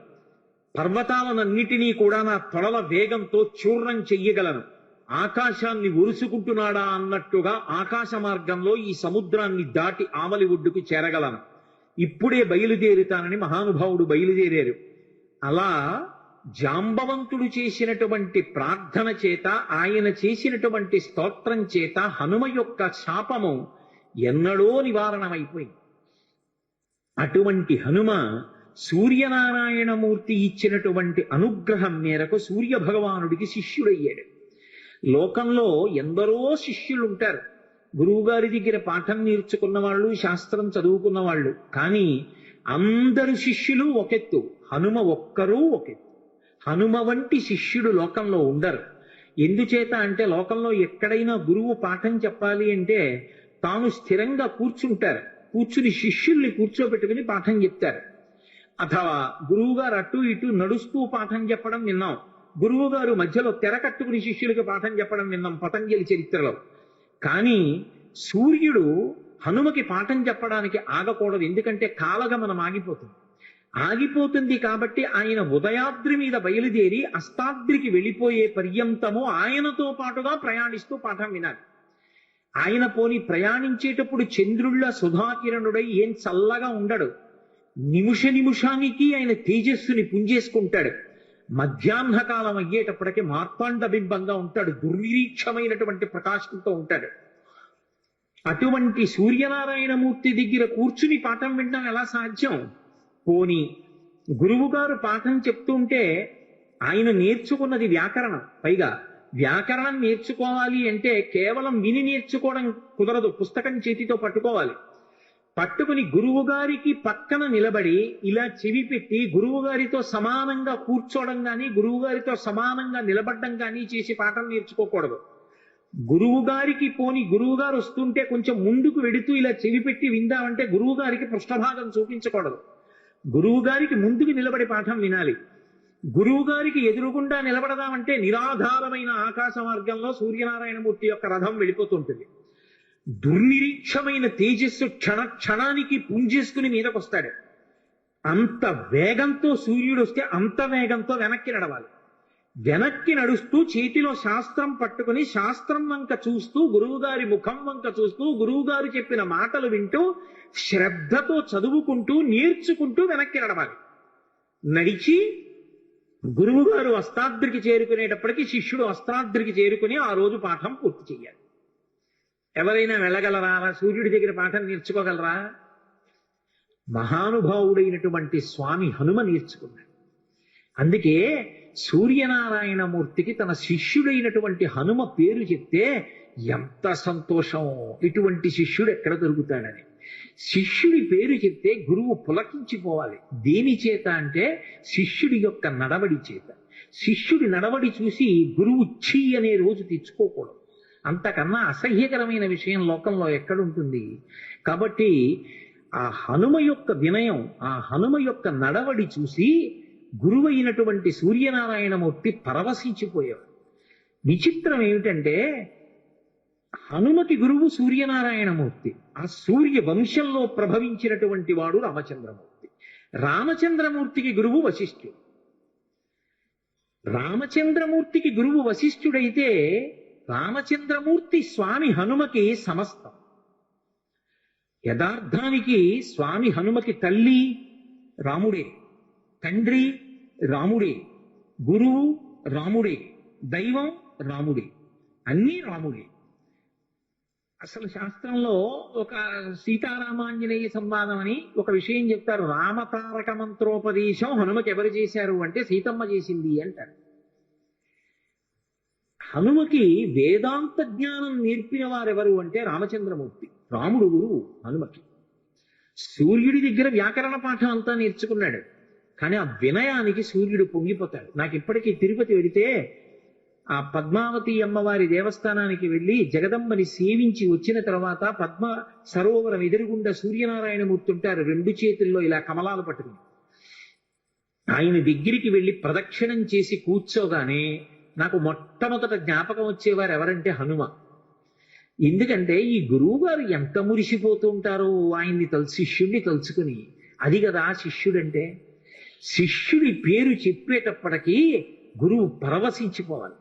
Speaker 1: పర్వతాలనన్నిటినీ కూడా నా తొడల వేగంతో చూర్ణం చెయ్యగలను. ఆకాశాన్ని ఒరుసుకుంటున్నాడా అన్నట్టుగా ఆకాశ మార్గంలో ఈ సముద్రాన్ని దాటి ఆమలి ఒడ్డుకు చేరగలను. ఇప్పుడే బయలుదేరుతానని మహానుభావుడు బయలుదేరారు. అలా జాంబవంతుడు చేసినటువంటి ప్రార్థన చేత, ఆయన చేసినటువంటి స్తోత్రం చేత హనుమ యొక్క శాపము ఎన్నడో నివారణమైపోయింది. అటువంటి హనుమ సూర్యనారాయణమూర్తి ఇచ్చినటువంటి అనుగ్రహం మేరకు సూర్య భగవానుడికి శిష్యుడయ్యాడు. లోకంలో ఎందరో శిష్యులుంటారు. గురువుగారి దగ్గర పాఠం నేర్చుకున్న వాళ్ళు, శాస్త్రం చదువుకున్న వాళ్ళు. కానీ అందరు శిష్యులు ఒకెత్తు, హనుమ ఒక్కరూ ఒకెత్తు. హనుమ వంటి శిష్యుడు లోకంలో ఉండరు. ఎందుచేత అంటే లోకంలో ఎక్కడైనా గురువు పాఠం చెప్పాలి అంటే తాను స్థిరంగా కూర్చుని శిష్యుల్ని కూర్చోబెట్టుకుని పాఠం చెప్తారు. అథవా గురువుగారు అటు ఇటు నడుస్తూ పాఠం చెప్పడం విన్నాం. గురువుగారు మధ్యలో తెర కట్టుకుని శిష్యులకి పాఠం చెప్పడం విన్నాం పతంజలి చరిత్రలో. కానీ సూర్యుడు హనుమకి పాఠం చెప్పడానికి ఆగకూడదు. ఎందుకంటే కాలగమనం ఆగిపోతుంది కాబట్టి ఆయన ఉదయాద్రి మీద బయలుదేరి అస్తాద్రికి వెళ్ళిపోయే పర్యంతము ఆయనతో పాటుగా ప్రయాణిస్తూ పాఠం వినాలి. ఆయన పోని ప్రయాణించేటప్పుడు చంద్రుళ్ళ సుధాకిరణుడై ఏం చల్లగా ఉండడు. నిమిషానికి ఆయన తేజస్సుని పుంజేసుకుంటాడు. మధ్యాహ్న కాలం అయ్యేటప్పటికి మార్తాండ బింబంగా ఉంటాడు. దుర్నిరీక్షమైనటువంటి ప్రకాశంతో ఉంటాడు. అటువంటి సూర్యనారాయణమూర్తి దగ్గర కూర్చుని పాఠం వినడం ఎలా సాధ్యం? పోని గురువు గారు పాఠం చెప్తుంటే ఆయన నేర్చుకున్నది వ్యాకరణం. పైగా వ్యాకరణం నేర్చుకోవాలి అంటే కేవలం విని నేర్చుకోవడం కుదరదు. పుస్తకం చేతితో పట్టుకుని గురువు గారికి పక్కన నిలబడి ఇలా చెవి పెట్టి గురువు గారితో సమానంగా కూర్చోవడం కానీ గురువు గారితో సమానంగా నిలబడడం కానీ చేసి పాఠం నేర్చుకోకూడదు. గురువు గారు వస్తుంటే కొంచెం ముందుకు వెడుతూ ఇలా చెవి పెట్టి విందామంటే గురువు గారికి పృష్ఠభాగం చూపించకూడదు. గురువు గారికి ముందుకు నిలబడి పాఠం వినాలి. గురువు గారికి ఎదురుగుండా నిలబడదామంటే నిరాధారమైన ఆకాశ మార్గంలో సూర్యనారాయణమూర్తి యొక్క రథం వెళ్ళిపోతుంటుంది. దుర్నిరీక్షమైన తేజస్సు క్షణానికి పుంజేసుకుని మీదకొస్తాడు. అంత వేగంతో సూర్యుడు వస్తే అంత వేగంతో వెనక్కి నడవాలి. వెనక్కి నడుస్తూ చేతిలో శాస్త్రం పట్టుకుని శాస్త్రం వంక చూస్తూ గురువుగారి ముఖం వంక చూస్తూ గురువుగారు చెప్పిన మాటలు వింటూ శ్రద్ధతో చదువుకుంటూ నేర్చుకుంటూ వెనక్కి నడవాలి. నడిచి గురువుగారు అస్తాద్రికి చేరుకునేటప్పటికీ శిష్యుడు అస్తాద్రికి చేరుకుని ఆ రోజు పాఠం పూర్తి చెయ్యాలి. ఎవరైనా వెళ్ళగలరా? సూర్యుడి దగ్గర పాఠం నేర్చుకోగలరా? మహానుభావుడైనటువంటి స్వామి హనుమ నేర్చుకున్నాడు. అందుకే సూర్యనారాయణమూర్తికి తన శిష్యుడైనటువంటి హనుమ పేరు చెప్తే ఎంత సంతోషం! ఇటువంటి శిష్యుడు ఎక్కడ దొరుకుతాడని. శిష్యుడి పేరు చెప్తే గురువు పులకించిపోవాలి. దేని చేత అంటే శిష్యుడి యొక్క నడవడి చేత. శిష్యుడి నడవడి చూసి గురువు ఛీ అనే రోజు తెచ్చుకోకూడదు. అంతకన్నా అసహ్యకరమైన విషయం లోకంలో ఎక్కడుంటుంది? కాబట్టి ఆ హనుమ యొక్క వినయం, ఆ హనుమ యొక్క నడవడి చూసి గురువైనటువంటి సూర్యనారాయణమూర్తి పరవశించిపోయాడు. విచిత్రం ఏమిటంటే హనుమకి గురువు సూర్యనారాయణమూర్తి. ఆ సూర్య వంశంలో ప్రభవించినటువంటి వాడు రామచంద్రమూర్తి. రామచంద్రమూర్తికి గురువు వశిష్ఠుడు. రామచంద్రమూర్తికి గురువు వశిష్ఠుడైతే రామచంద్రమూర్తి స్వామి హనుమకి సమస్తం. యథార్థానికి స్వామి హనుమకి తల్లి రాముడే, తండ్రి రాముడే, గురువు రాముడే, దైవం రాముడే, అన్నీ రాముడే. అసలు శాస్త్రంలో ఒక సీతారామాంజనేయ సంవాదం అని ఒక విషయం చెప్తారు. రామతారక మంత్రోపదేశం హనుమకి ఎవరు చేశారు అంటే సీతమ్మ చేసింది అంటారు. హనుమకి వేదాంత జ్ఞానం నేర్పిన వారెవరు అంటే రామచంద్రమూర్తి. రాముడు గురువు హనుమకి. సూర్యుడి దగ్గర వ్యాకరణ పాఠం అంతా నేర్చుకున్నాడు. కానీ ఆ వినయానికి సూర్యుడు పొంగిపోతాడు. నాకు ఇప్పటికీ తిరుపతి వెళితే ఆ పద్మావతి అమ్మవారి దేవస్థానానికి వెళ్ళి జగదంబని సేవించి వచ్చిన తర్వాత పద్మ సరోవరం ఎదురుగుండా సూర్యనారాయణమూర్తి ఉంటారు. 2 చేతుల్లో ఇలా కమలాలు పట్టుకుని ఆయన దగ్గరికి వెళ్ళి ప్రదక్షిణం చేసి కూర్చోగానే నాకు మొట్టమొదట జ్ఞాపకం వచ్చేవారు ఎవరంటే హనుమ. ఎందుకంటే ఈ గురువు గారు ఎంత మురిసిపోతూ ఉంటారో ఆయన్ని శిష్యుడిని తలుచుకుని. అది కదా శిష్యుడంటే. శిష్యుడి పేరు చెప్పేటప్పటికీ గురువు పరవశించిపోవాలి.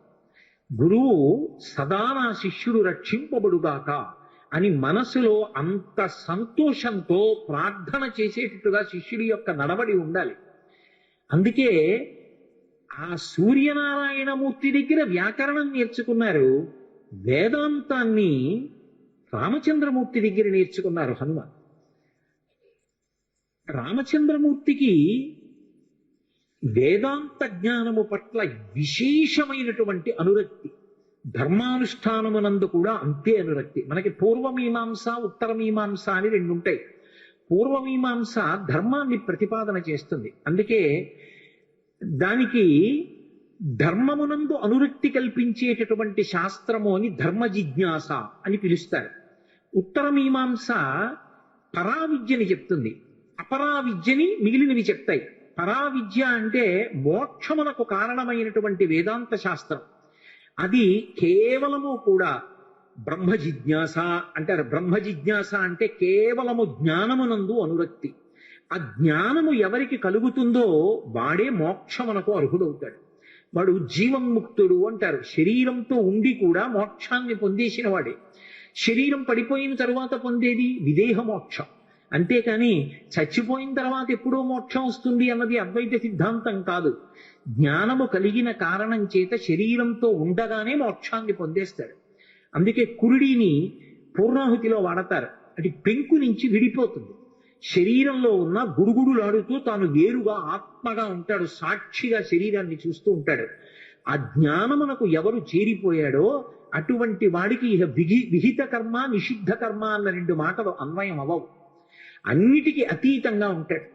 Speaker 1: గురువు సదా నా శిష్యుడు రక్షింపబడుగాక అని మనసులో అంత సంతోషంతో ప్రార్థన చేసేటట్టుగా శిష్యుడి యొక్క నడవడి ఉండాలి. అందుకే ఆ సూర్యనారాయణమూర్తి దగ్గర వ్యాకరణం నేర్చుకున్నారు. వేదాంతాన్ని రామచంద్రమూర్తి దగ్గర నేర్చుకున్నారు హనుమ. రామచంద్రమూర్తికి వేదాంత జ్ఞానము పట్ల విశేషమైనటువంటి అనురక్తి. ధర్మానుష్ఠానమునందు కూడా అంతే అనురక్తి. మనకి పూర్వమీమాంస ఉత్తరమీమాంస అని 2 ఉంటాయి. పూర్వమీమాంస ధర్మాన్ని ప్రతిపాదన చేస్తుంది. అందుకే దానికి ధర్మమునందు అనురక్తి కల్పించేటటువంటి శాస్త్రము అని ధర్మ జిజ్ఞాస అని పిలుస్తారు. ఉత్తరమీమాంస పరావిద్యని చెప్తుంది, అపరావిద్యని మిగిలినవి చెప్తాయి. పరావిద్య అంటే మోక్షమునకు కారణమైనటువంటి వేదాంత శాస్త్రం. అది కేవలము కూడా బ్రహ్మ జిజ్ఞాస అంటారు. బ్రహ్మ జిజ్ఞాస అంటే కేవలము జ్ఞానమునందు అనురక్తి. ఆ జ్ఞానము ఎవరికి కలుగుతుందో వాడే మోక్షమునకు అర్హుడవుతాడు. వాడు జీవన్ముక్తుడు అంటారు. శరీరంతో ఉండి కూడా మోక్షాన్ని పొందేసిన వాడే. శరీరం పడిపోయిన తరువాత పొందేది విదేహ మోక్షం. అంతేకాని చచ్చిపోయిన తర్వాత ఎప్పుడో మోక్షం వస్తుంది అన్నది అద్వైత సిద్ధాంతం కాదు. జ్ఞానము కలిగిన కారణం చేత శరీరంతో ఉండగానే మోక్షాన్ని పొందేస్తాడు. అందుకే కురుడిని పూర్ణాహుతిలో వాడతారు. అది పెంకు నుంచి విడిపోతుంది. శరీరంలో ఉన్న గుడుగుడులాడుతూ తాను వేరుగా ఆత్మగా ఉంటాడు. సాక్షిగా శరీరాన్ని చూస్తూ ఉంటాడు. ఆ జ్ఞానమునకు ఎవరు చేరిపోయాడో అటువంటి వాడికి ఇక విహిత కర్మ నిషిద్ధ కర్మ అన్న రెండు మాటలు అన్వయం అవ్వవు. అన్నిటికీ అతీతంగా ఉంటాడు.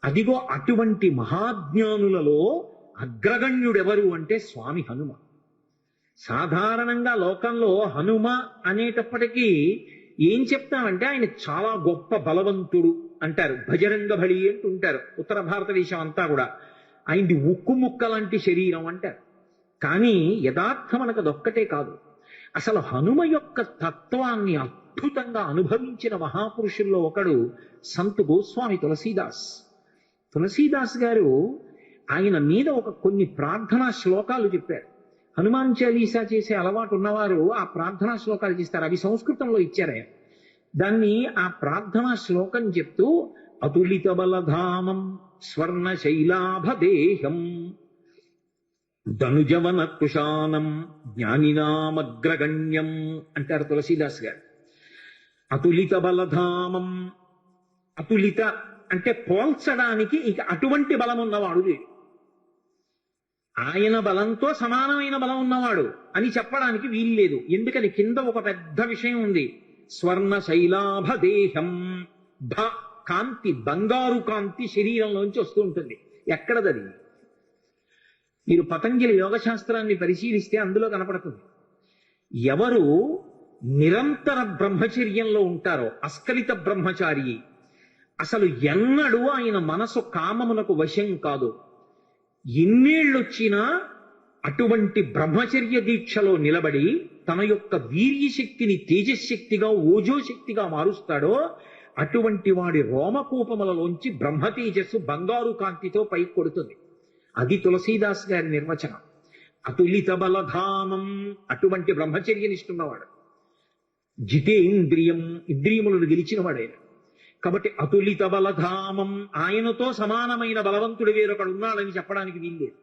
Speaker 1: అదిగో అటువంటి మహాజ్ఞానులలో అగ్రగణ్యుడెవరు అంటే స్వామి హనుమ. సాధారణంగా లోకంలో హనుమ అనేటప్పటికీ ఏం చెప్తామంటే ఆయన చాలా గొప్ప బలవంతుడు అంటారు. భజరంగ బలి అంటుంటారు. ఉత్తర భారతదేశం అంతా కూడా ఆయనది ఉక్కు ముక్క లాంటి శరీరం అంటారు. కానీ యథార్థం మనకు అదొక్కటే కాదు. అసలు హనుమ యొక్క తత్వాన్ని అద్భుతంగా అనుభవించిన మహాపురుషుల్లో ఒకడు సంతు గోస్వామి తులసీదాస్. తులసీదాస్ గారు ఆయన మీద కొన్ని ప్రార్థనా శ్లోకాలు చెప్పారు. హనుమాన్ చాలీసా చేసే అలవాటు ఉన్నవారు ఆ ప్రార్థనా శ్లోకాలు చేస్తారు. అవి సంస్కృతంలో ఇచ్చారు. దాన్ని ఆ ప్రార్థనా శ్లోకం చెప్తూ అతులిత బలధామం స్వర్ణ శైలాభదేహం ధనుజవన కుశానం జ్ఞానినామగ్రగణ్యం అంటారు తులసీదాస్ గారు. అతులిత బలధామం, అతులిత అంటే పోల్చడానికి ఇక అటువంటి బలం ఉన్నవాడు లేడు. ఆయన బలంతో సమానమైన బలం ఉన్నవాడు అని చెప్పడానికి వీల్లేదు. ఎందుకని కింద ఒక పెద్ద విషయం ఉంది. స్వర్ణ శైలాభదేహం, భ కాంతి, బంగారు కాంతి శరీరంలోంచి వస్తూ ఉంటుంది. ఎక్కడదది? మీరు పతంజలి యోగశాస్త్రాన్ని పరిశీలిస్తే అందులో కనపడుతుంది. ఎవరు నిరంతర బ్రహ్మచర్యంలో ఉంటారో, అస్ఖలిత బ్రహ్మచారి, అసలు ఎన్నడూ ఆయన మనసు కామమునకు వశం కాదు. ఎన్నేళ్ళొచ్చినా అటువంటి బ్రహ్మచర్య దీక్షలో నిలబడి తన యొక్క వీర్యశక్తిని తేజశక్తిగా ఓజోశక్తిగా మారుస్తాడో అటువంటి వాడి రోమకూపములలోంచి బ్రహ్మ తేజస్సు బంగారు కాంతితో పైకి కొడుతుంది. అది తులసీదాస్ గారి నిర్వచనం. అతులిత బలధామం, అటువంటి బ్రహ్మచర్యనిష్ఠున్నవాడు. జితేంద్రియం, ఇంద్రియములను గెలిచినవాడు ఆయన. కాబట్టి అతులిత బలధామం, ఆయనతో సమానమైన బలవంతుడు వేరొకడు ఉన్నాడని చెప్పడానికి వీల్లేదు.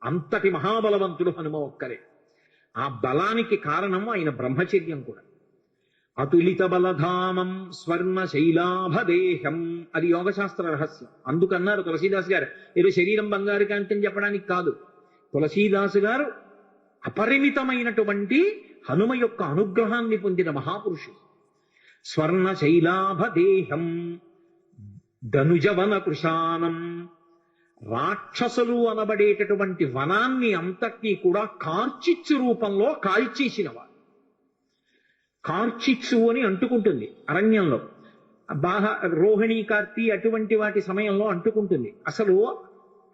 Speaker 1: అంతటి మహాబలవంతుడు హనుమ ఒక్కరే. ఆ బలానికి కారణం ఆయన బ్రహ్మచర్యం కూడా. అతులిత బలధామం స్వర్ణ శైలాభదేహం, అది యోగశాస్త్ర రహస్యం. అందుకన్నారు తులసీదాస్ గారు, ఏదో శరీరం బంగారు కాంతి అని చెప్పడానికి కాదు. తులసీదాసు గారు అపరిమితమైనటువంటి హనుమ యొక్క అనుగ్రహాన్ని పొందిన మహాపురుషుడు. స్వర్ణ శైలాభదేహం ధనుజవన కృశానం, రాక్షసులు అనబడేటటువంటి వనాన్ని అంతటినీ కూడా కార్చిచ్చు రూపంలో కాల్చేసినవాడు. కార్చిచ్చు అని అంటుకుంటుంది అరణ్యంలో. బాగా రోహిణీ కార్తీ అటువంటి వాటి సమయంలో అంటుకుంటుంది. అసలు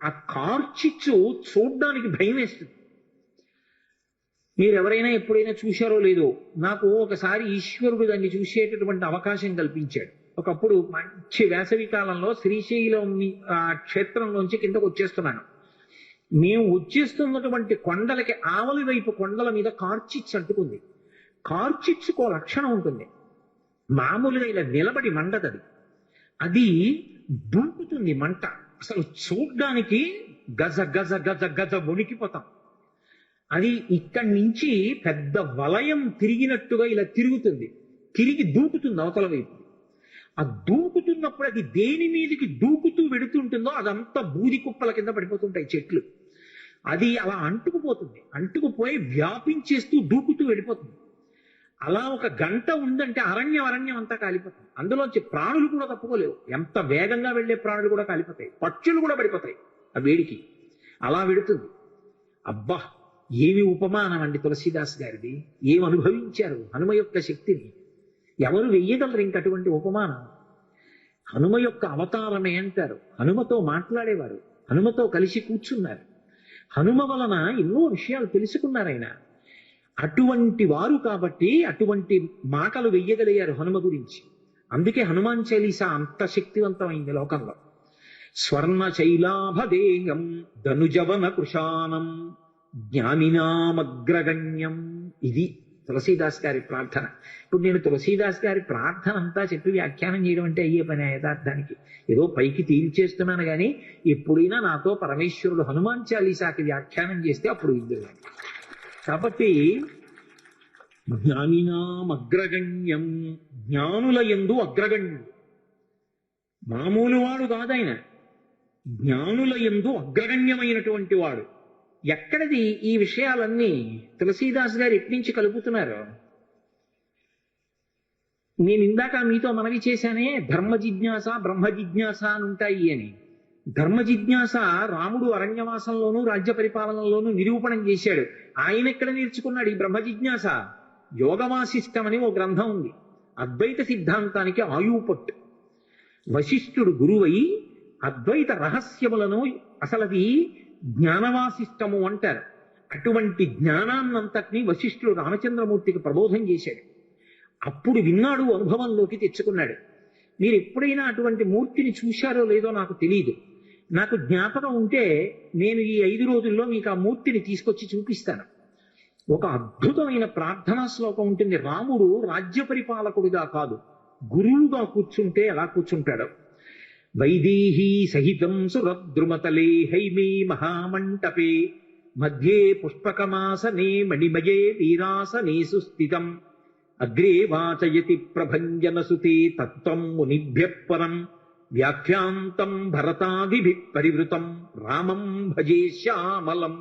Speaker 1: ఆ కార్చిచ్చు చూడ్డానికి భయం వేస్తుంది. మీరెవరైనా ఎప్పుడైనా చూశారో లేదో, నాకు ఒకసారి ఈశ్వరుడు దాన్ని చూసేటటువంటి అవకాశం కల్పించాడు. ఒకప్పుడు మంచి వేసవి కాలంలో శ్రీశైలం క్షేత్రంలోంచి కిందకు వచ్చేస్తున్నాను. మేము వచ్చేస్తున్నటువంటి కొండలకి ఆవలి వైపు కొండల మీద కార్చిచ్చు అంటుకుంది. కార్చిచ్చుకో లక్షణం ఉంటుంది. మామూలుగా ఇలా నిలబడి మండదది, అది దూకుతుంది మంట. అసలు చూడ్డానికి గజ గజ గజ గజ వణికిపోతాం. అది ఇక్కడి నుంచి పెద్ద వలయం తిరిగినట్టుగా ఇలా తిరుగుతుంది, తిరిగి దూకుతుంది అవతల వైపు. ఆ దూకుతున్నప్పుడు అది దేని మీదకి దూకుతూ వెడుతుంటుందో అదంతా బూది కుప్పల కింద పడిపోతుంటాయి చెట్లు. అది అలా అంటుకుపోతుంది, అంటుకుపోయి వ్యాపించేస్తూ దూకుతూ వెళ్ళిపోతుంది. అలా ఒక గంట ఉందంటే అరణ్యం అంతా కాలిపోతుంది. అందులోంచి ప్రాణులు కూడా తప్పుకోలేవు. ఎంత వేగంగా వెళ్లే ప్రాణులు కూడా కాలిపోతాయి, పక్షులు కూడా పడిపోతాయి ఆ వేడికి. అలా వెడుతుంది. అబ్బా, ఏమి ఉపమానం అండి తులసీదాస్ గారిది! ఏం అనుభవించారు హనుమ యొక్క శక్తిని! ఎవరు వెయ్యగలరు ఇంకటువంటి ఉపమానం? హనుమ యొక్క అవతారమే అంటారు. హనుమతో మాట్లాడేవారు, హనుమతో కలిసి కూర్చున్నారు. హనుమ వలన ఎన్నో విషయాలు తెలుసుకున్నారైనా. అటువంటి వారు కాబట్టి అటువంటి మాటలు వెయ్యగలిగారు హనుమ గురించి. అందుకే హనుమాన్ చాలీసా అంత శక్తివంతమైంది లోకంలో. స్వర్ణ శైలాభదేహం ధనుజవన కృషానం జ్ఞానినామగ్రగణ్యం. ఇది తులసీదాస్ గారి ప్రార్థన. ఇప్పుడు నేను తులసీదాస్ గారి ప్రార్థన అంతా చెప్పి వ్యాఖ్యానం చేయడం అంటే అయ్యే పని యథార్థానికి. ఏదో పైకి తేల్చేస్తున్నాను కానీ ఎప్పుడైనా నాతో పరమేశ్వరుడు హనుమాన్ చాలీసాకి వ్యాఖ్యానం చేస్తే అప్పుడు ఇద్దరు. కాబట్టి జ్ఞానినాం అగ్రగణ్యం, జ్ఞానుల యందు అగ్రగణ్యుడు. మామూలు వాడు కాదాయన, జ్ఞానుల యందు అగ్రగణ్యమైనటువంటి వాడు. ఎక్కడిది ఈ విషయాలన్నీ తులసీదాస్ గారు ఎట్నుంచి కలుపుతున్నారు? నేను ఇందాక మీతో మనవి చేశానే, ధర్మ జిజ్ఞాస బ్రహ్మ జిజ్ఞాస అని ఉంటాయి అని. ధర్మ జిజ్ఞాస రాముడు అరణ్యవాసంలోనూ రాజ్య పరిపాలనలోనూ నిరూపణం చేశాడు. ఆయన ఎక్కడ నేర్చుకున్నాడు ఈ బ్రహ్మ జిజ్ఞాస? యోగవాసిష్టం అని ఓ గ్రంథం ఉంది, అద్వైత సిద్ధాంతానికి ఆయుపట్టు. వశిష్ఠుడు గురువై అద్వైత రహస్యములను, అసలది జ్ఞానవాసిష్టము అంటారు. అటువంటి జ్ఞానాన్నంతటినీ వశిష్ఠుడు రామచంద్రమూర్తికి ప్రబోధం చేశాడు. అప్పుడు విన్నాడు, అనుభవంలోకి తెచ్చుకున్నాడు. మీరు ఎప్పుడైనా అటువంటి మూర్తిని చూశారో లేదో నాకు తెలియదు. నాకు జ్ఞాపకం ఉంటే నేను ఈ 5 రోజుల్లో మీకు ఆ మూర్తిని తీసుకొచ్చి చూపిస్తాను. ఒక అద్భుతమైన ప్రార్థనా శ్లోకం ఉంటుంది. రాముడు రాజ్య పరిపాలకుడిగా కాదు, గురువుగా కూర్చుంటే ఎలా కూర్చుంటాడో. వైదేహీ సహితం సురద్రుమతలే హైమే మహామంటపే మధ్యే పుష్పకమాసనే మణిమయే వీరాసనే సుస్థితం అగ్రే వాచయతి ప్రభంజనసుతే తత్వం మునిభ్యః పరం వ్యాఖ్యాంతం భరతాదిభిః పరివృతం రామం భజే శ్యామలం.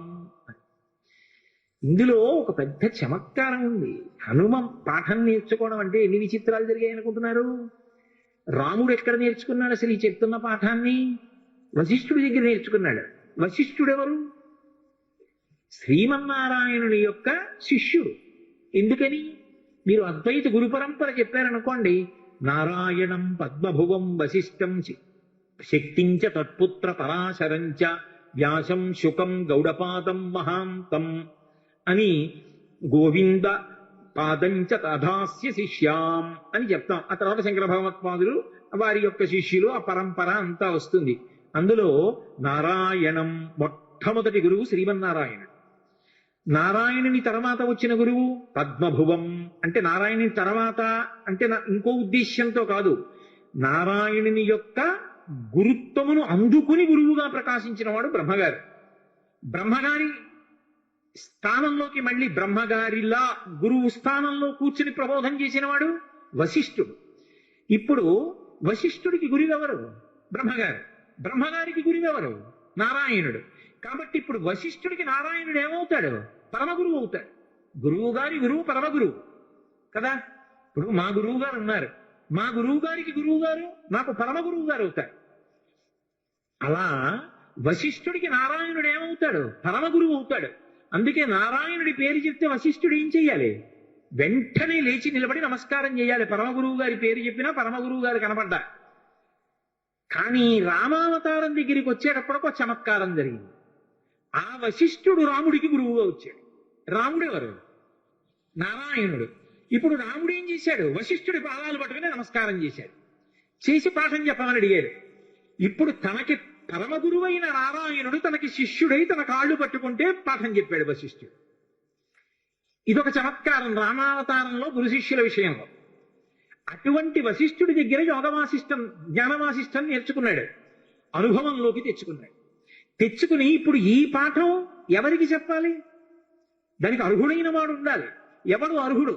Speaker 1: ఇందులో ఒక పెద్ద చమత్కారం ఉంది. హనుమ పాఠం నేర్చుకోవడం అంటే ఎన్ని విచిత్రాలు జరిగాయి అనుకుంటున్నారు? రాముడు ఎక్కడ నేర్చుకున్నాడు అసలు ఈ చెప్తున్న పాఠాన్ని? వశిష్ఠుడి దగ్గర నేర్చుకున్నాడు. వశిష్ఠుడెవరు? శ్రీమన్నారాయణుని యొక్క శిష్యుడు. ఎందుకని? మీరు అద్వైత గురు పరంపర చెప్పారనుకోండి, నారాయణం పద్మభువం వశిష్ఠం శక్తించ తత్పుత్ర పరాశరంచ వ్యాసం శుకం గౌడపాదం మహాంతం అని గోవింద పాదంచ తథాస్య శిష్యాం అని చెప్తాం. ఆ తర్వాత శంకర భగవత్పాదులు వారి యొక్క శిష్యులు, ఆ పరంపర అంతా వస్తుంది. అందులో నారాయణం మొట్టమొదటి గురువు శ్రీమన్నారాయణుడు. నారాయణుని తర్వాత వచ్చిన గురువు పద్మభువం. అంటే నారాయణుని తర్వాత అంటే ఇంకో ఉద్దేశ్యంతో కాదు, నారాయణుని యొక్క గురుత్వమును అందుకుని గురువుగా ప్రకాశించిన వాడు బ్రహ్మగారు. బ్రహ్మగారి స్థానంలోకి మళ్ళీ బ్రహ్మగారిలా గురువు స్థానంలో కూర్చుని ప్రబోధం చేసిన వాడు వశిష్ఠుడు. ఇప్పుడు వశిష్ఠుడికి గురువెవరు? బ్రహ్మగారు. బ్రహ్మగారికి గురువెవరు? నారాయణుడు. కాబట్టి ఇప్పుడు వశిష్ఠుడికి నారాయణుడు ఏమవుతాడు? పరమగురువు అవుతాడు. గురువు గారి గురువు పరమగురువు కదా. ఇప్పుడు మా గురువు గారు ఉన్నారు, మా గురువు గారికి గురువు గారు నాకు పరమగురువు గారు అవుతారు. అలా వశిష్ఠుడికి నారాయణుడు ఏమవుతాడు? పరమగురువు అవుతాడు. అందుకే నారాయణుడి పేరు చెప్తే వశిష్ఠుడు ఏం చెయ్యాలి? వెంటనే లేచి నిలబడి నమస్కారం చేయాలి. పరమగురువు గారి పేరు చెప్పినా పరమగురువు గారు కనపడ్డా. కానీ రామావతారం దగ్గరికి వచ్చేటప్పటికి ఒక చమత్కారం జరిగింది. ఆ వశిష్ఠుడు రాముడికి గురువుగా వచ్చాడు. రాముడు ఎవరు? నారాయణుడు. ఇప్పుడు రాముడు ఏం చేశాడు? వశిష్ఠుడి పాదాలు పట్టుకుని నమస్కారం చేశాడు. చేసి పాఠం చెప్పమని అడిగాడు. ఇప్పుడు తనకి పరమ గురువైన నారాయణుడు తనకి శిష్యుడై తన కాళ్ళు పట్టుకుంటే పాఠం చెప్పాడు వశిష్ఠుడు. ఇదొక చమత్కారం రామావతారంలో గురు శిష్యుల విషయంలో. అటువంటి వశిష్ఠుడి దగ్గర యోగవాసిష్టం జ్ఞానవాసిష్టం నేర్చుకున్నాడు, అనుభవంలోకి తెచ్చుకున్నాడు. తెచ్చుకుని ఇప్పుడు ఈ పాఠం ఎవరికి చెప్పాలి? దానికి అర్హుడైన వాడు ఉండాలి. ఎవడు అర్హుడు?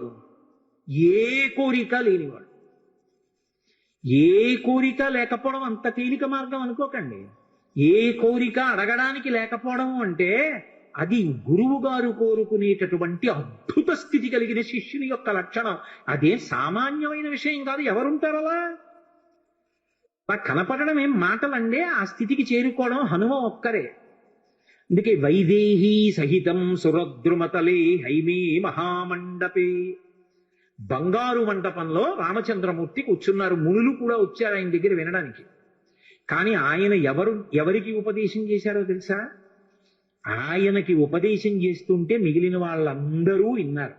Speaker 1: ఏ కోరిక లేనివాడు. ఏ కోరిక లేకపోవడం అంత తేలిక మార్గం అనుకోకండి. ఏ కోరిక అడగడానికి లేకపోవడం అంటే అది గురువు గారు కోరుకునేటటువంటి అద్భుత స్థితి కలిగిన శిష్యుని యొక్క లక్షణం. అదే సామాన్యమైన విషయం కాదు. ఎవరుంటారు అలా? కనపడడం ఏం మాటలండే, ఆ స్థితికి చేరుకోవడం హనుమ ఒక్కరే. అందుకే వైదేహీ సహితం సురద్రుమతలే హైమే మహామండపే. బంగారు మండపంలో రామచంద్రమూర్తి కూర్చున్నారు. మునులు కూడా వచ్చారు ఆయన దగ్గర వినడానికి. కానీ ఆయన ఎవరికి ఉపదేశం చేశారో తెలుసా? ఆయనకి ఉపదేశం చేస్తుంటే మిగిలిన వాళ్ళందరూ విన్నారు.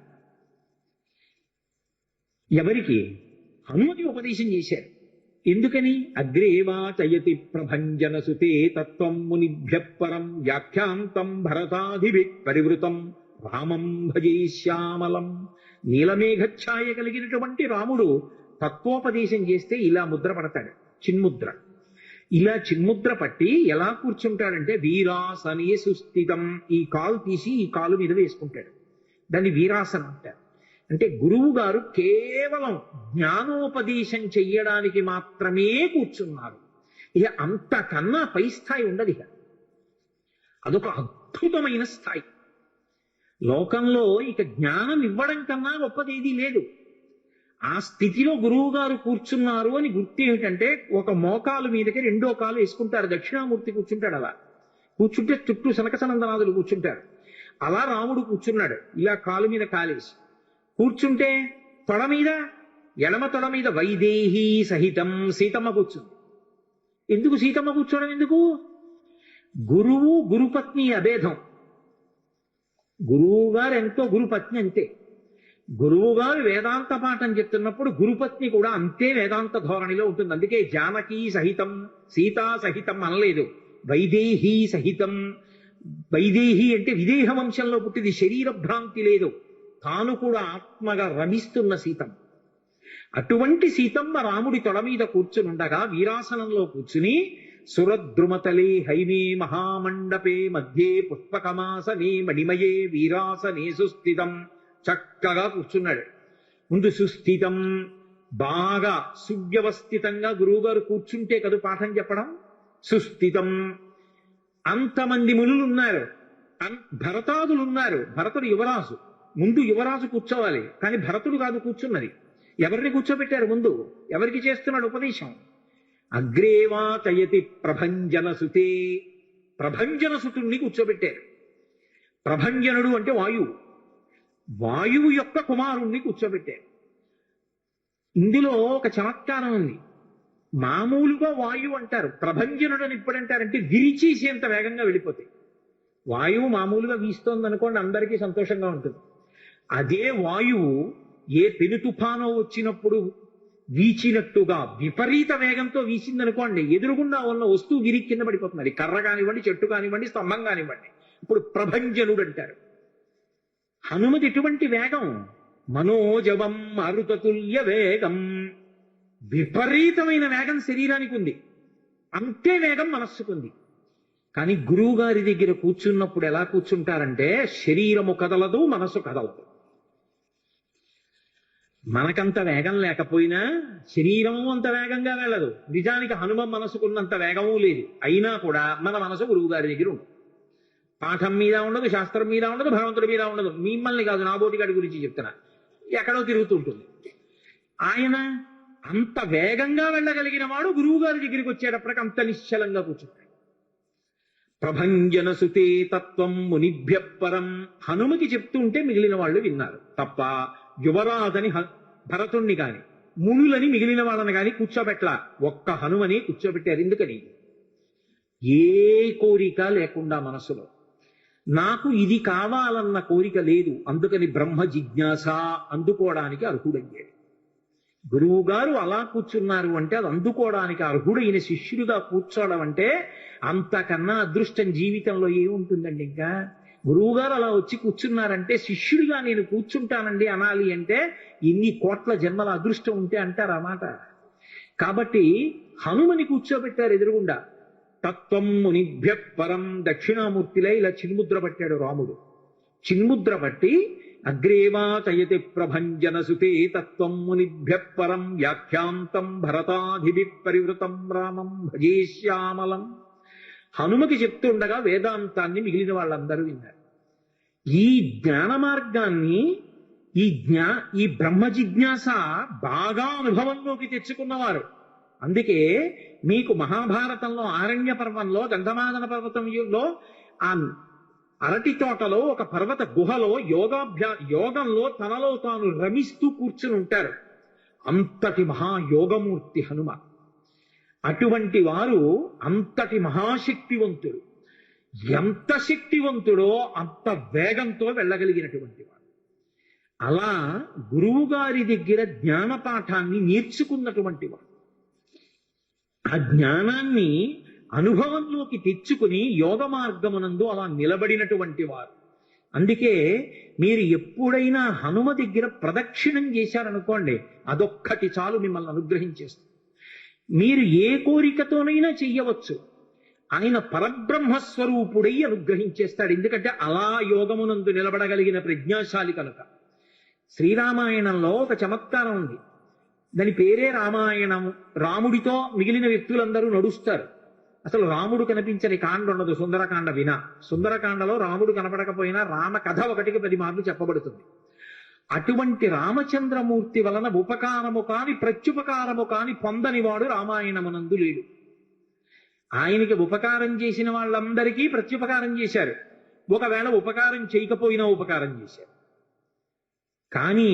Speaker 1: ఎవరికి? హనుమతి ఉపదేశం చేశారు. ఎందుకని? అగ్రేవాచయతి ప్రభంజన సుతే తత్వం మునిభ్య పరం వ్యాఖ్యాంతం భరతాదిభి పరివృతం రామం భజే శ్యామలం. నీలమేఘఛాయ కలిగినటువంటి రాముడు తత్వోపదేశం చేస్తే ఇలా ముద్ర పడతాడు, చిన్ముద్ర. ఇలా చిన్ముద్ర పట్టి ఎలా కూర్చుంటాడంటే వీరాసనే సుస్థితం. ఈ కాలు తీసి ఈ కాలు మీద వేసుకుంటాడు. దాన్ని వీరాసనం అంటారు. అంటే గురువు గారు కేవలం జ్ఞానోపదేశం చెయ్యడానికి మాత్రమే కూర్చున్నారు. ఇక అంతకన్నా పై స్థాయి ఉండదు. ఇక అదొక అద్భుతమైన స్థాయి. లోకంలో ఇక జ్ఞానం ఇవ్వడం కన్నా గొప్పదేదీ లేదు. ఆ స్థితిలో గురువు గారు కూర్చున్నారు అని గుర్తు ఏమిటంటే, ఒక మోకాలు మీదకి రెండో కాలు వేసుకుంటారు. దక్షిణామూర్తి కూర్చుంటాడు. అలా కూర్చుంటే చుట్టూ సనక సనందనాథులు కూర్చుంటారు. అలా రాముడు కూర్చున్నాడు, ఇలా కాలు మీద కాలేసి కూర్చుంటే తొడ మీద, ఎడమ తొడ మీద వైదేహీ సహితం సీతమ్మ కూర్చుంది. ఎందుకు సీతమ్మ కూర్చోవడం? ఎందుకు? గురువు గురుపత్ని అభేదం. గురువు గారు ఎంతో, గురుపత్ని అంతే. గురువు గారు వేదాంత పాఠం చెప్తున్నప్పుడు గురుపత్ని కూడా అంతే వేదాంత ధోరణిలో ఉంటుంది. అందుకే జానకీ సహితం సీతా సహితం అనలేదు, వైదేహీ సహితం. వైదేహి అంటే విదేహ వంశంలో పుట్టింది, శరీర భ్రాంతి లేదు, తాను కూడా ఆత్మగా రమిస్తున్న సీతమ్మ. అటువంటి సీతమ్మ రాముడి తొడ మీద కూర్చునుండగా వీరాసనంలో కూర్చుని సురద్రుమతలే హైమే మహామండపే మధ్యే పుష్పకమాసనే మణిమయే వీరాసనే సుస్థితం. చక్కగా కూర్చున్నాడు. ముందు సుస్థితం, బాగా సువ్యవస్థితంగా గురువుగారు కూర్చుంటే కదా పాఠం చెప్పడం. సుస్థితం, అంతమంది మునులు ఉన్నారు, భరతాదులు ఉన్నారు. భరతుడు యువరాజు, ముందు యువరాజు కూర్చోవాలి, కానీ భరతుడు కాదు కూర్చున్నది. ఎవరిని కూర్చోబెట్టారు ముందు? ఎవరికి చేస్తున్నాడు ఉపదేశం? అగ్రేవాచయతి ప్రభంజన సుతే, ప్రభంజన సుతుణ్ణి కూర్చోబెట్టారు. ప్రభంజనుడు అంటే వాయువు, వాయువు యొక్క కుమారుణ్ణి కూర్చోబెట్టారు. ఇందులో ఒక చమత్కారం ఉంది. మామూలుగా వాయువు అంటారు, ప్రభంజనుడు అని ఎప్పుడంటారంటే విరిచేసేంత వేగంగా వెళ్ళిపోతాయి. వాయువు మామూలుగా వీస్తోంది అనుకోండి, అందరికీ సంతోషంగా ఉంటుంది. అదే వాయువు ఏ పెను తుఫానో వచ్చినప్పుడు వీచినట్టుగా విపరీత వేగంతో వీసిందనుకోండి, ఎదురుగుండా ఉన్న వస్తువు విరి కింద పడిపోతుంది. కర్ర కానివ్వండి, చెట్టు కానివ్వండి, స్తంభం కానివ్వండి. ఇప్పుడు ప్రభంజనుడు అంటారు. హనుమతి ఎటువంటి వేగం? మనోజవం మారుతతుల్య వేగం. విపరీతమైన వేగం శరీరానికి ఉంది, అంతే వేగం మనస్సుకుంది. కానీ గురువు గారి దగ్గర కూర్చున్నప్పుడు ఎలా కూర్చుంటారంటే శరీరము కదలదు, మనసు కదలదు. మనకంత వేగం లేకపోయినా శరీరము అంత వేగంగా వెళ్ళదు. నిజానికి హనుమ మనసుకున్నంత వేగము లేదు. అయినా కూడా మన మనసు గురువు గారి దగ్గర ఉండదు. పాఠం మీద ఉండదు, శాస్త్రం మీద ఉండదు, భగవంతుడి మీద ఉండదు. మిమ్మల్ని కాదు, నా బోటిగాడి గురించి చెప్తున్నా. ఎక్కడో తిరుగుతుంటుంది. ఆయన అంత వేగంగా వెళ్ళగలిగిన వాడు గురువు గారి దగ్గరికి వచ్చేటప్పటికి అంత నిశ్చలంగా కూర్చుంటాడు. ప్రభంజన సుతే తత్వం మునిభ్య పరం. హనుమతి చెప్తుంటే మిగిలిన వాళ్ళు విన్నారు తప్ప యువరాజని భరతుణ్ణి కాని మునులని మిగిలిన వాళ్ళని కాని కూర్చోబెట్ల. ఒక్క హనుమని కూర్చోబెట్టారు. ఎందుకని? ఏ కోరిక లేకుండా మనసులో నాకు ఇది కావాలన్న కోరిక లేదు. అందుకని బ్రహ్మ జిజ్ఞాస అందుకోవడానికి అర్హుడయ్యాడు. గురువు గారు అలా కూర్చున్నారు అంటే అది అందుకోవడానికి అర్హుడైన శిష్యుడిగా కూర్చోవడం అంటే అంతకన్నా అదృష్టం జీవితంలో ఏముంటుందండి. ఇంకా గురువు గారు అలా వచ్చి కూర్చున్నారంటే శిష్యుడిగా నేను కూర్చుంటానండి అనాలి అంటే ఇన్ని కోట్ల జన్మల అదృష్టం ఉంటే అంటారు ఆ మాట. కాబట్టి హనుమని కూర్చోబెట్టారు ఎదురుగుండా. తత్వం మునిభ్య పరం. దక్షిణామూర్తిలో ఇలా చిన్ముద్ర పట్టాడు రాముడు. చిన్ముద్ర పట్టి అగ్రేవాచయతి ప్రభంజన సుతే తత్వం మునిభ్య పరం వ్యాఖ్యాంతం భరతాధిభి పరివృతం రామం భజే శ్యామలం. హనుమకి చెప్తుండగా వేదాంతాన్ని మిగిలిన వాళ్ళందరూ విన్నారు. ఈ జ్ఞాన మార్గాన్ని, ఈ బ్రహ్మ జిజ్ఞాస బాగా అనుభవంలోకి తెచ్చుకున్నవారు. అందుకే మీకు మహాభారతంలో ఆరణ్య పర్వంలో గంధమాదన పర్వతంలో ఆ అరటి తోటలో ఒక పర్వత గుహలో యోగంలో తనలో తాను రమిస్తూ కూర్చుని ఉంటారు. అంతటి మహాయోగమూర్తి హనుమ. అటువంటి వారు అంతటి మహాశక్తివంతుడు. ఎంత శక్తివంతుడో అంత వేగంతో వెళ్ళగలిగినటువంటి వాడు. అలా గురువు గారి దగ్గర జ్ఞాన పాఠాన్ని నేర్చుకున్నటువంటి వాడు. ఆ జ్ఞానాన్ని అనుభవంలోకి తెచ్చుకుని యోగ మార్గమునందు అలా నిలబడినటువంటి వారు. అందుకే మీరు ఎప్పుడైనా హనుమ దగ్గర ప్రదక్షిణం చేశారనుకోండి, అదొక్కటి చాలు మిమ్మల్ని అనుగ్రహించేస్తుంది. మీరు ఏ కోరికతోనైనా చెయ్యవచ్చు, ఆయన పరబ్రహ్మస్వరూపుడై అనుగ్రహించేస్తాడు. ఎందుకంటే అలా యోగమునందు నిలబడగలిగిన ప్రజ్ఞాశాలి కనుక. శ్రీరామాయణంలో ఒక చమత్కారం ఉంది, దాని పేరే రామాయణం. రాముడితో మిగిలిన వ్యక్తులందరూ నడుస్తారు. అసలు రాముడు కనిపించని కాండ ఉండదు సుందరకాండ వినా. సుందరకాండలో రాముడు కనపడకపోయినా రామ కథ 1కి 10 మార్లు చెప్పబడుతుంది. అటువంటి రామచంద్రమూర్తి వలన ఉపకారము కాని ప్రత్యుపకారము కాని పొందనివాడు రామాయణమునందు లేడు. ఆయనకి ఉపకారం చేసిన వాళ్ళందరికీ ప్రత్యుపకారం చేశారు. ఒకవేళ ఉపకారం చేయకపోయినా ఉపకారం చేశారు. కానీ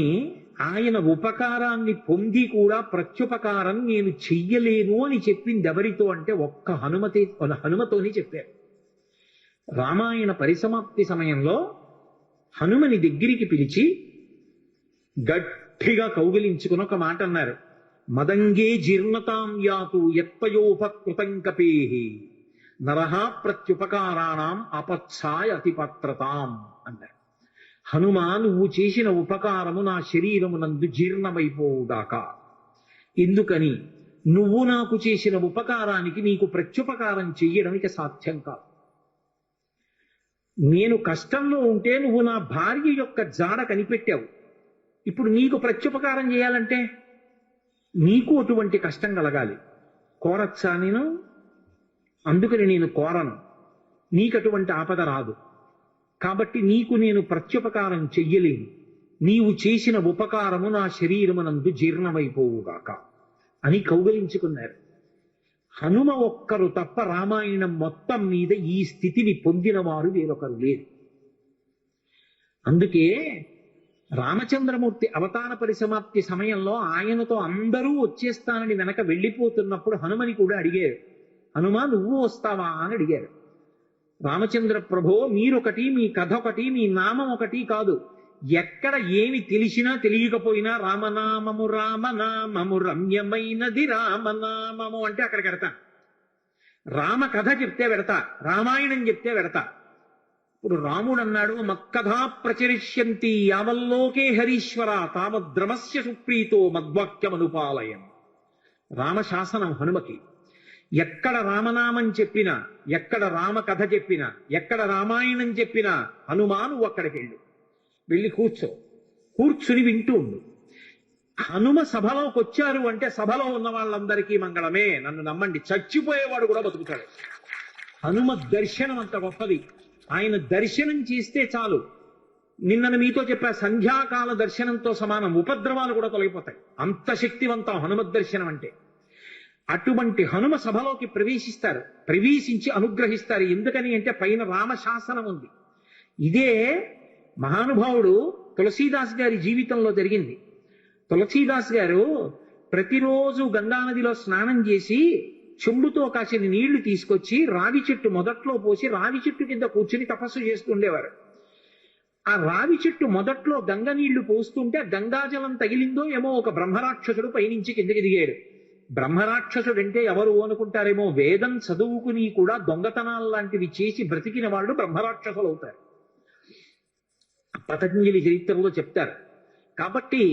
Speaker 1: ఆయన ఉపకారాన్ని పొంది కూడా ప్రత్యుపకారం నేను చెయ్యలేను అని చెప్పింది ఎవరితో అంటే ఒక్క హనుమతోని చెప్పారు. రామాయణ పరిసమాప్తి సమయంలో హనుమని దగ్గరికి పిలిచి గట్టిగా కౌగిలించుకుని ఒక మాట అన్నారు. మదంగే జీర్ణతాం యాతు యత్పయోపకృతం కపేహి నరహ ప్రత్యుపకారాణం అపత్సాయ అతిపత్రతాం అన్నారు. హనుమా, నువ్వు చేసిన ఉపకారము నా శరీరమునందు జీర్ణమైపోవుగాక. ఎందుకని? నువ్వు నాకు చేసిన ఉపకారానికి నీకు ప్రత్యుపకారం చెయ్యడానికి సాధ్యం కాదు. నేను కష్టంలో ఉంటే నువ్వు నా భార్య యొక్క జాడ కనిపెట్టావు. ఇప్పుడు నీకు ప్రత్యుపకారం చేయాలంటే నీకు అటువంటి కష్టం కలగాలి. కోరచ్చా నేను? అందుకని నేను కోరను. నీకటువంటి ఆపద రాదు. కాబట్టి నీకు నేను ప్రత్యుపకారం చెయ్యలేను. నీవు చేసిన ఉపకారము నా శరీరమునందు జీర్ణమైపోవుగాక అని కౌగలించుకున్నారు. హనుమ ఒక్కరు తప్ప రామాయణం మొత్తం మీద ఈ స్థితిని పొందిన వారు వేరొకరు లేరు. అందుకే రామచంద్రమూర్తి అవతార పరిసమాప్తి సమయంలో ఆయనతో అందరూ వచ్చేస్తానని వెనక వెళ్ళిపోతున్నప్పుడు హనుమని కూడా అడిగారు. హనుమ, నువ్వు వస్తావా అని అడిగారు. రామచంద్ర ప్రభో, మీరొకటి, మీ కథ ఒకటి, మీ నామం ఒకటి కాదు. ఎక్కడ ఏమి తెలిసినా తెలియకపోయినా రామనామము రామనామము రమ్యమైనది రామనామము అంటే అక్కడికి వెడతా. రామ కథ చెప్తే వెడతా, రామాయణం చెప్తే వెడతా. ఇప్పుడు రాముడు అన్నాడు, మక్కథా ప్రచరిష్యంతి యావల్లోకే హరీశ్వర తావద్రమస్య సుప్రీతో మద్వాక్యమనుపాలయం. రామశాసనం హనుమకి. ఎక్కడ రామనామం చెప్పినా, ఎక్కడ రామ కథ చెప్పినా, ఎక్కడ రామాయణం చెప్పినా హనుమా నువ్వు అక్కడికి వెళ్ళి కూర్చుని వింటూ ఉండు. హనుమ సభలోకి వచ్చారు అంటే సభలో ఉన్న వాళ్ళందరికీ మంగళమే. నన్ను నమ్మండి, చచ్చిపోయేవాడు కూడా బతుకుతాడు. హనుమ దర్శనం అంత గొప్పది. ఆయన దర్శనం చేస్తే చాలు. నిన్న మీతో చెప్పా, సంధ్యాకాల దర్శనంతో సమానం. ఉపద్రవాలు కూడా తొలగిపోతాయి. అంత శక్తివంతం హనుమద్ దర్శనం అంటే. అటువంటి హనుమ సభలోకి ప్రవేశిస్తారు, ప్రవేశించి అనుగ్రహిస్తారు. ఎందుకని అంటే పైన రామశాసనం ఉంది. ఇదే మహానుభావుడు తులసీదాస్ గారి జీవితంలో జరిగింది. తులసీదాస్ గారు ప్రతిరోజు గంగానదిలో స్నానం చేసి చెంబుతో కాసిన నీళ్లు తీసుకొచ్చి రావి చెట్టు మొదట్లో పోసి రావి చెట్టు కింద కూర్చుని తపస్సు చేస్తుండేవారు. ఆ రావి చెట్టు మొదట్లో గంగ నీళ్లు పోస్తుంటే గంగాజలం తగిలిందో ఏమో ఒక బ్రహ్మరాక్షసుడు పైనుంచి కిందకి దిగాడు. బ్రహ్మరాక్షసుడు అంటే ఎవరు అనుకుంటారేమో, వేదం చదువుకుని కూడా దొంగతనాలు లాంటివి చేసి బ్రతికిన వాళ్ళు బ్రహ్మరాక్షసులు అవుతారు. పతంజలి చరిత్రలో చెప్తారు. కాబట్టి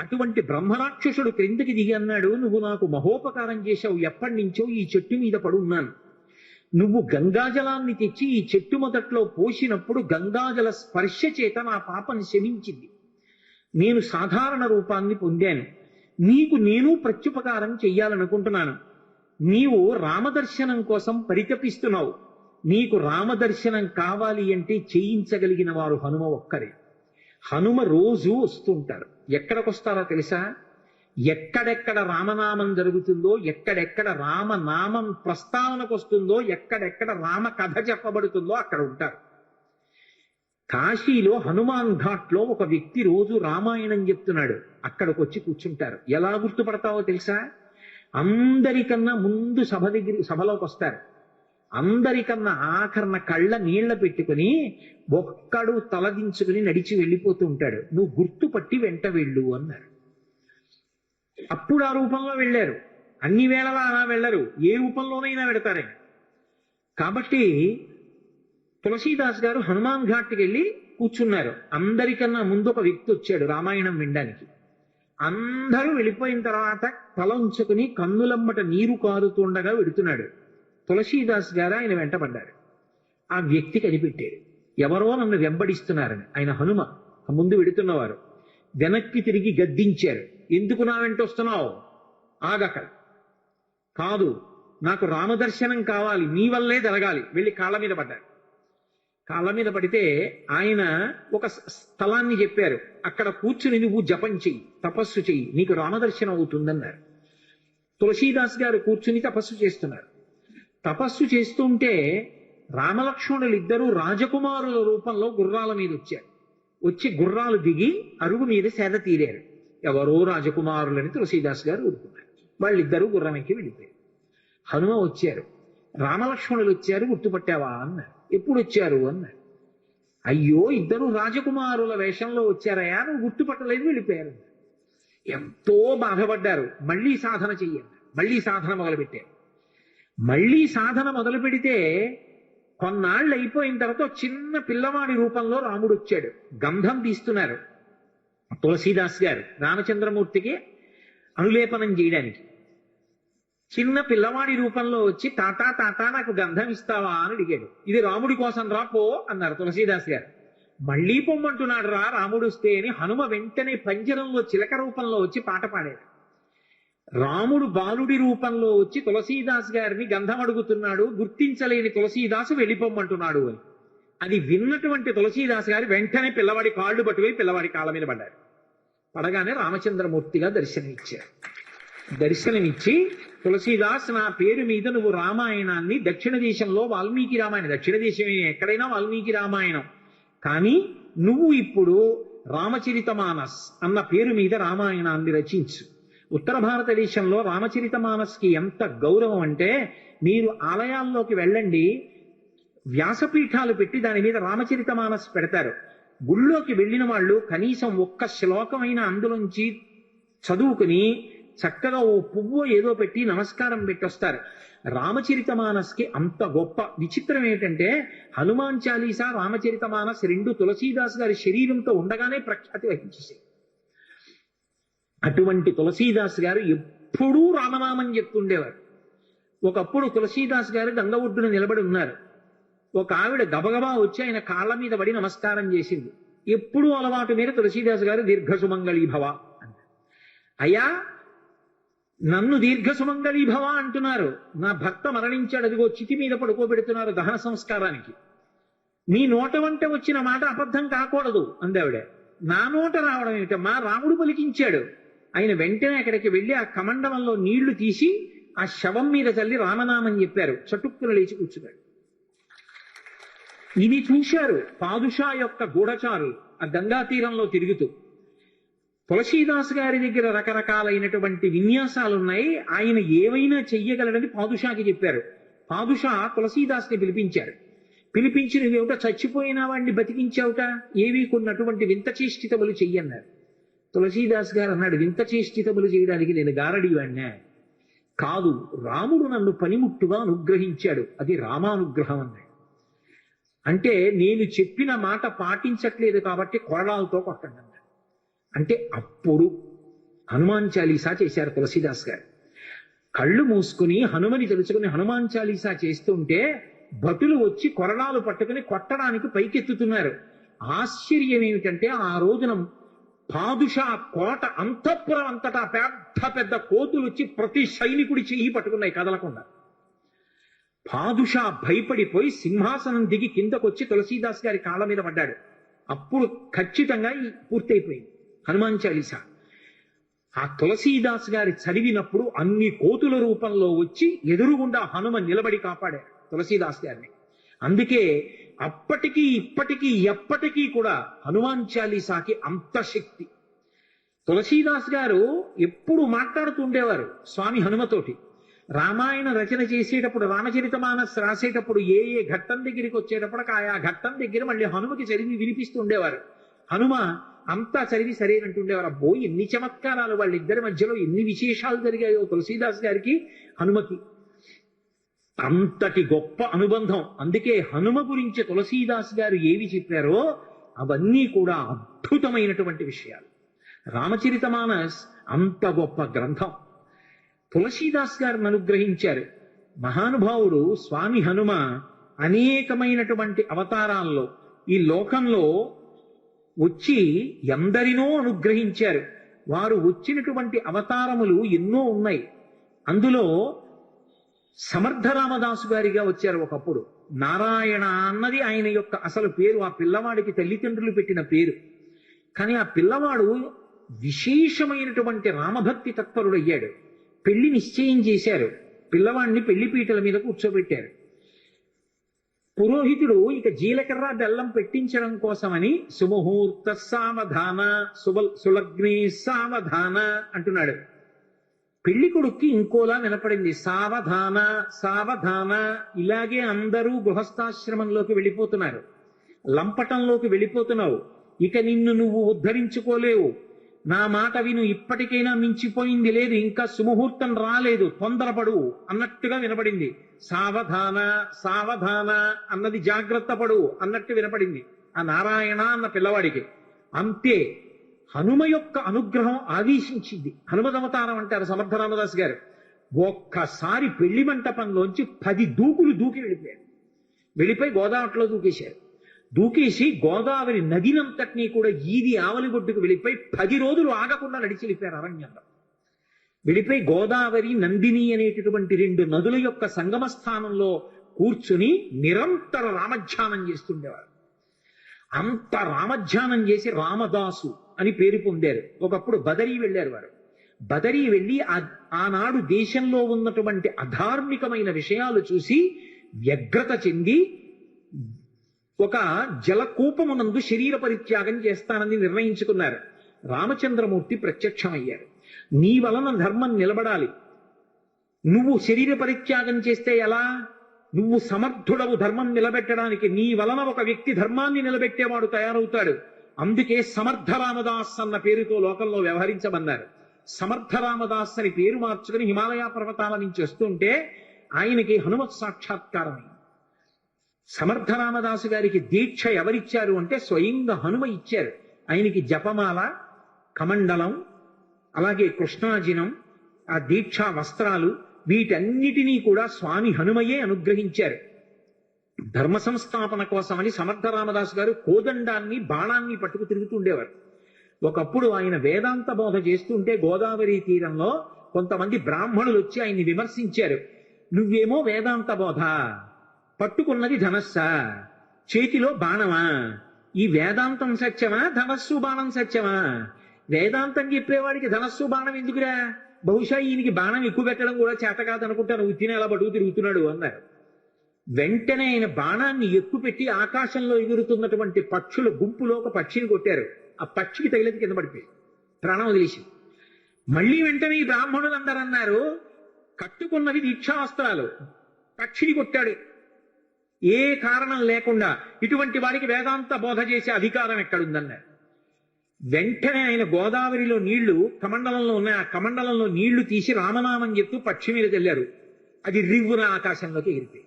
Speaker 1: అటువంటి బ్రహ్మరాక్షసుడు క్రిందకి దిగి అన్నాడు, నువ్వు నాకు మహోపకారం చేశావు. ఎప్పటి నుంచో ఈ చెట్టు మీద పడున్నాను. నువ్వు గంగాజలాన్ని తెచ్చి ఈ చెట్టు మొదట్లో పోసినప్పుడు గంగాజల స్పర్శ చేత నా పాపం శమించింది. నేను సాధారణ రూపాన్ని పొందాను. నీకు నేను ప్రత్యుపకారం చెయ్యాలనుకుంటున్నాను. నీవు రామదర్శనం కోసం పరితపిస్తున్నావు. నీకు రామదర్శనం కావాలి అంటే చేయించగలిగిన వారు హనుమ ఒక్కరే. హనుమ రోజు వస్తుంటారు. ఎక్కడికొస్తారో తెలుసా? ఎక్కడెక్కడ రామనామం జరుగుతుందో, ఎక్కడెక్కడ రామనామం ప్రస్తావనకు వస్తుందో, ఎక్కడెక్కడ రామ కథ చెప్పబడుతుందో అక్కడ ఉంటారు. కాశీలో హనుమాన్ ఘాట్లో ఒక వ్యక్తి రోజు రామాయణం చెప్తున్నాడు. అక్కడికి వచ్చి కూర్చుంటారు. ఎలా గుర్తుపడతావో తెలుసా? అందరికన్నా ముందు సభలోకి వస్తారు. అందరికన్నా ఆఖరణ కళ్ళ నీళ్ల పెట్టుకుని ఒక్కడు తలదించుకుని నడిచి వెళ్ళిపోతూ ఉంటాడు. నువ్వు గుర్తుపట్టి వెంట వెళ్ళు అన్నారు. అప్పుడు ఆ రూపంలో వెళ్ళారు. అన్ని వేళలా అలా వెళ్ళరు, ఏ రూపంలోనైనా వెడతారే. కాబట్టి తులసీదాస్ గారు హనుమాన్ ఘాట్కి వెళ్ళి కూర్చున్నారు. అందరికన్నా ముందు ఒక వ్యక్తి వచ్చాడు రామాయణం వినడానికి. అందరూ వెళ్ళిపోయిన తర్వాత తల ఉంచుకుని కన్నులమ్మట నీరు కారుతుండగా వెడుతున్నాడు. తులసీదాస్ గారు ఆయన వెంటబడ్డారు. ఆ వ్యక్తి కనిపెట్టాడు, ఎవరో నన్ను వెంబడిస్తున్నారని. ఆయన హనుమ, ముందు వెడుతున్నవారు. వెనక్కి తిరిగి గద్దించారు, ఎందుకు నా వెంట వస్తున్నావు, ఆగక. కాదు, నాకు రామదర్శనం కావాలి, నీ వల్లే జరగాలి. వెళ్ళి కాళ్ళ మీద పడ్డారు. కాళ్ళ మీద పడితే ఆయన ఒక స్థలాన్ని చెప్పారు, అక్కడ కూర్చుని నువ్వు జపం చెయ్యి, తపస్సు చెయ్యి, నీకు రామదర్శనం అవుతుందన్నారు. తులసీదాస్ గారు కూర్చుని తపస్సు చేస్తున్నారు. తపస్సు చేస్తుంటే రామలక్ష్మణులు ఇద్దరూ రాజకుమారుల రూపంలో గుర్రాల మీద వచ్చారు. వచ్చి గుర్రాలు దిగి అరుగు మీద సేద తీరారు. ఎవరో రాజకుమారులని తులసీదాస్ గారు ఊరుకున్నారు. వాళ్ళిద్దరూ గుర్రం ఎక్కి వెళ్ళిపోయారు. హనుమ వచ్చారు, రామలక్ష్మణులు వచ్చారు, గుర్తుపట్టావా అన్నారు. ఎప్పుడు వచ్చారు అన్నారు. అయ్యో, ఇద్దరు రాజకుమారుల వేషంలో వచ్చారయా, నువ్వు గుర్తుపట్టలేదు, వెళ్ళిపోయారు. ఎంతో బాధపడ్డారు. మళ్ళీ సాధన చెయ్యండి. మళ్ళీ సాధన మొదలుపెట్టారు. మళ్ళీ సాధన మొదలు పెడితే కొన్నాళ్ళు అయిపోయిన తర్వాత చిన్న పిల్లవాడి రూపంలో రాముడు వచ్చాడు. గంధం తీస్తున్నారు తులసీదాస్ గారు రామచంద్రమూర్తికి అనులేపనం చేయడానికి. చిన్న పిల్లవాడి రూపంలో వచ్చి తాతా తాతా నాకు గంధం ఇస్తావా అని అడిగాడు. ఇది రాముడి కోసం రా, పో అన్నారు తులసీదాస్ గారు. మళ్ళీ పొమ్మంటున్నాడు రా రాముడు వస్తే అని హనుమ వెంటనే పంజరంలో చిలక రూపంలో వచ్చి పాట పాడాడు. రాముడు బాలుడి రూపంలో వచ్చి తులసీదాస్ గారిని గంధం అడుగుతున్నాడు, గుర్తించలేని తులసీదాసు వెళ్ళిపోమ్మంటున్నాడు అని. అది విన్నటువంటి తులసీదాస్ గారు వెంటనే పిల్లవాడి కాళ్ళు పట్టుకుని పిల్లవాడి కాళ్ళ మీద పడ్డారు. పడగానే రామచంద్రమూర్తిగా దర్శనమిచ్చారు. దర్శనమిచ్చి, తులసీదాస్, నా పేరు మీద నువ్వు రామాయణాన్ని, దక్షిణ దేశంలో వాల్మీకి రామాయణం, దక్షిణ దేశం ఎక్కడైనా వాల్మీకి రామాయణం, కానీ నువ్వు ఇప్పుడు రామచరితమానస్ అన్న పేరు మీద రామాయణాన్ని రచించు. ఉత్తర భారతదేశంలో రామచరితమానస్కి ఎంత గౌరవం అంటే, మీరు ఆలయాల్లోకి వెళ్ళండి, వ్యాసపీఠాలు పెట్టి దాని మీద రామచరితమానస్ పెడతారు. గుళ్ళోకి వెళ్ళిన వాళ్ళు కనీసం ఒక్క శ్లోకమైన అందులోంచి చదువుకుని చక్కగా ఓ పువ్వు ఏదో పెట్టి నమస్కారం పెట్టొస్తారు. రామచరితమానస్కి అంత గొప్ప. విచిత్రం ఏంటంటే హనుమాన్ చాలీసా, రామచరితమానస్ రెండు తులసీదాస్ గారి శరీరంతో ఉండగానే ప్రఖ్యాతి వహించేసాయి. అటువంటి తులసీదాస్ గారు ఎప్పుడూ రామనామం చెప్తుండేవారు. ఒకప్పుడు తులసీదాస్ గారు గంగ ఒడ్డున నిలబడి ఉన్నారు. ఒక ఆవిడ గబగబా వచ్చి ఆయన కాళ్ళ మీద పడి నమస్కారం చేసింది. ఎప్పుడూ అలవాటు మీద తులసీదాస్ గారు దీర్ఘసుమంగళీభవ అన్నారు. అయ్యా, నన్ను దీర్ఘసుమంగళీభవ అంటున్నారు, నా భర్త మరణించాడు, అదిగో చితి మీద పడుకోబెడుతున్నారు దహన సంస్కారానికి, మీ నోట వంట వచ్చిన మాట అబద్ధం కాకూడదు అందావిడ. నా నోట రావడం ఏమిటమ్మా, రాముడు పలికించాడు. ఆయన వెంటనే అక్కడికి వెళ్ళి ఆ కమండలంలో నీళ్లు తీసి ఆ శవం మీద చల్లి రామనామం చెప్పారు. చటుక్కున లేచి కూర్చున్నాడు. ఇది చూశారు పాదుషా యొక్క గూఢచారులు ఆ గంగా తీరంలో తిరుగుతూ. తులసీదాస్ గారి దగ్గర రకరకాలైనటువంటి విన్యాసాలున్నాయి, ఆయన ఏవైనా చెయ్యగలడని పాదుషాకి చెప్పారు. పాదుషా తులసీదాస్ని పిలిపించారు. పిలిపించి, నువ్వేమిటో చచ్చిపోయిన వాడిని బతికించావుట, ఏవి కొన్నటువంటి వింత చేష్టితములు చెయ్యన్నారు. తులసీదాస్ గారు అన్నాడు, వింత చేష్టితములు చేయడానికి నేను గారడీవాణ్ణా? కాదు, రాముడు నన్ను పనిముట్టుగా అనుగ్రహించాడు, అది రామానుగ్రహం అన్నాడు. అంటే నేను చెప్పిన మాట పాటించట్లేదు కాబట్టి కొరడాలతో కొట్టండి అన్నాడు. అంటే అప్పుడు హనుమాన్ చాలీసా చేశారు తులసీదాస్ గారు. కళ్ళు మూసుకుని హనుమని తెలుసుకుని హనుమాన్ చాలీసా చేస్తుంటే భటులు వచ్చి కొరడాలు పట్టుకుని కొట్టడానికి పైకెత్తుతున్నారు. ఆశ్చర్యం ఏమిటంటే ఆ రోజున పాదుషా కోట అంతఃపురం అంతటా పెద్ద పెద్ద కోతులు వచ్చి ప్రతి సైనికుడి చెయ్యి పట్టుకున్నాయి కదలకుండా. పాదుషా భయపడిపోయి సింహాసనం దిగి కిందకొచ్చి తులసీదాస్ గారి కాళ్ళ మీద పడ్డాడు. అప్పుడు ఖచ్చితంగా పూర్తయిపోయింది హనుమాన్ చాలీసా. ఆ తులసీదాస్ గారి చదివినప్పుడు అన్ని కోతుల రూపంలో వచ్చి ఎదురుగుండా హనుమ నిలబడి కాపాడారు తులసీదాస్ గారిని. అందుకే అప్పటికీ ఇప్పటికీ ఎప్పటికీ కూడా హనుమాన్ చాలీసాకి అంత శక్తి. తులసీదాస్ గారు ఎప్పుడు మాట్లాడుతూ ఉండేవారు స్వామి హనుమతోటి. రామాయణ రచన చేసేటప్పుడు, రామచరితమానస్ రాసేటప్పుడు ఏ ఏ ఘట్టం దగ్గరికి వచ్చేటప్పుడు ఆయా ఘట్టం దగ్గర మళ్ళీ హనుమకి చదివి వినిపిస్తూ ఉండేవారు. హనుమ అంతా చదివి సరేనంటుండేవారు. అబ్బో ఎన్ని చమత్కారాలు, వాళ్ళిద్దరి మధ్యలో ఎన్ని విశేషాలు జరిగాయో తులసీదాస్ గారికి హనుమకి. అంతటి గొప్ప అనుబంధం. అందుకే హనుమ గురించి తులసీదాస్ గారు ఏవి చెప్పారో అవన్నీ కూడా అద్భుతమైనటువంటి విషయాలు. రామచరితమానస్ అంత గొప్ప గ్రంథం. తులసీదాస్ గారిని అనుగ్రహించారు మహానుభావుడు స్వామి హనుమ. అనేకమైనటువంటి అవతారాల్లో ఈ లోకంలో వచ్చి ఎందరినో అనుగ్రహించారు. వారు వచ్చినటువంటి అవతారములు ఎన్నో ఉన్నాయి. అందులో సమర్థ రామదాసు గారిగా వచ్చారు ఒకప్పుడు. నారాయణ అన్నది ఆయన యొక్క అసలు పేరు. ఆ పిల్లవాడికి తల్లిదండ్రులు పెట్టిన పేరు. కానీ ఆ పిల్లవాడు విశేషమైనటువంటి రామభక్తి తత్పరుడయ్యాడు. పెళ్లి నిశ్చయం చేశారు. పిల్లవాడిని పెళ్లిపీటల మీద కూర్చోబెట్టారు. పురోహితుడు ఇక జీలకర్ర బెల్లం పెట్టించడం కోసమని సుముహూర్త సావధాన సులగ్నే సావధాన అంటున్నాడు. పెళ్లి కొడుక్కి ఇంకోలా వినపడింది, సావధాన సావధాన. ఇలాగే అందరూ గృహస్థాశ్రమంలోకి వెళ్ళిపోతున్నారు, లంపటంలోకి వెళ్ళిపోతున్నావు. ఇక నిన్ను నువ్వు ఉద్ధరించుకోలేవు. నా మాట విను, ఇప్పటికైనా మించిపోయింది లేదు, ఇంకా సుముహూర్తం రాలేదు, తొందరపడు అన్నట్టుగా వినపడింది. సావధాన సావధాన అన్నది జాగ్రత్త పడు అన్నట్టు వినపడింది ఆ నారాయణ అన్న పిల్లవాడికి. అంతే హనుమ యొక్క అనుగ్రహం ఆదేశించింది. హనుమదవతారం అంటారు సమర్థ రామదాస్ గారు. ఒక్కసారి పెళ్లి మంటపంలోంచి 10 దూకులు దూకి వెళ్ళిపోయారు. వెళ్ళిపోయి గోదావరిలో దూకేశారు. దూకేసి గోదావరి నదినంతటినీ కూడా ఈది ఆవలిగొడ్డుకు వెళ్ళిపోయి 10 రోజులు ఆగకుండా నడిచి వెళ్ళిపోయారు అరణ్యంలో. వెళ్ళిపోయి గోదావరి నందిని అనేటటువంటి 2 నదుల యొక్క సంగమ స్థానంలో కూర్చుని నిరంతర రామధ్యానం చేస్తుండేవారు. అంత రామధ్యానం చేసి రామదాసు అని పేరు పొందారు. ఒకప్పుడు బదరీ వెళ్ళారు వారు. బదరీ వెళ్ళి ఆనాడు దేశంలో ఉన్నటువంటి అధార్మికమైన విషయాలు చూసి వ్యగ్రత చెంది ఒక జలకూపమునందు శరీర పరిత్యాగం చేస్తానని నిర్ణయించుకున్నారు. రామచంద్రమూర్తి ప్రత్యక్షమయ్యారు. నీ వలన ధర్మం నిలబడాలి, నువ్వు శరీర పరిత్యాగం చేస్తే ఎలా? నువ్వు సమర్థుడవు ధర్మం నిలబెట్టడానికి. నీ వలన ఒక వ్యక్తి ధర్మాన్ని నిలబెట్టేవాడు తయారవుతాడు. అందుకే సమర్థ రామదాస్ అన్న పేరుతో లోకంలో వ్యవహరించమన్నారు. సమర్థ రామదాస్ అని పేరు మార్చుకుని హిమాలయ పర్వతాల నుంచి వస్తుంటే ఆయనకి హనుమత్ సాక్షాత్కారమైంది. సమర్థ రామదాసు గారికి దీక్ష ఎవరిచ్చారు అంటే స్వయంగా హనుమ ఇచ్చారు. ఆయనకి జపమాల, కమండలం, అలాగే కృష్ణాజినం, ఆ దీక్షా వస్త్రాలు, వీటన్నిటినీ కూడా స్వామి హనుమయే అనుగ్రహించారు. ధర్మ సంస్థాపన కోసమని సమర్థ రామదాసు గారు కోదండాన్ని, బాణాన్ని పట్టుకు తిరుగుతుండేవారు. ఒకప్పుడు ఆయన వేదాంత బోధ చేస్తుంటే గోదావరి తీరంలో కొంతమంది బ్రాహ్మణులు వచ్చి ఆయన్ని విమర్శించారు. నువ్వేమో వేదాంత బోధ, పట్టుకున్నది ధనస్సా, చేతిలో బాణమా, ఈ వేదాంతం సత్యమా, ధనస్సు బాణం సత్యమా? వేదాంతం చెప్పేవాడికి ధనస్సు బాణం ఎందుకురా? బహుశా ఈయనకి బాణం ఎక్కువ పెట్టడం కూడా చేత కాదనుకుంటాను, ఉత్తిన అలా బడుగు తిరుగుతున్నాడు అన్నారు. వెంటనే ఆయన బాణాన్ని ఎక్కుపెట్టి ఆకాశంలో ఎగురుతున్నటువంటి పక్షుల గుంపులో ఒక పక్షిని కొట్టారు. ఆ పక్షికి తగిలింది, కింద పడిపోయి ప్రాణం వదిలేసి. మళ్ళీ వెంటనే ఈ బ్రాహ్మణులు అందరూ అన్నారు, కట్టుకున్నవి దీక్షావస్త్రాలు, పక్షిని కొట్టాడు ఏ కారణం లేకుండా, ఇటువంటి వాడికి వేదాంత బోధ చేసే అధికారం ఎక్కడుందన్నారు. వెంటనే ఆయన గోదావరిలో నీళ్లు కమండలంలో ఉన్నాయి, ఆ కమండలంలో నీళ్లు తీసి రామనామం చెప్తూ పక్షి మీద చల్లారు. అది రివ్వున ఆకాశంలోకి ఎగిరిపోయి.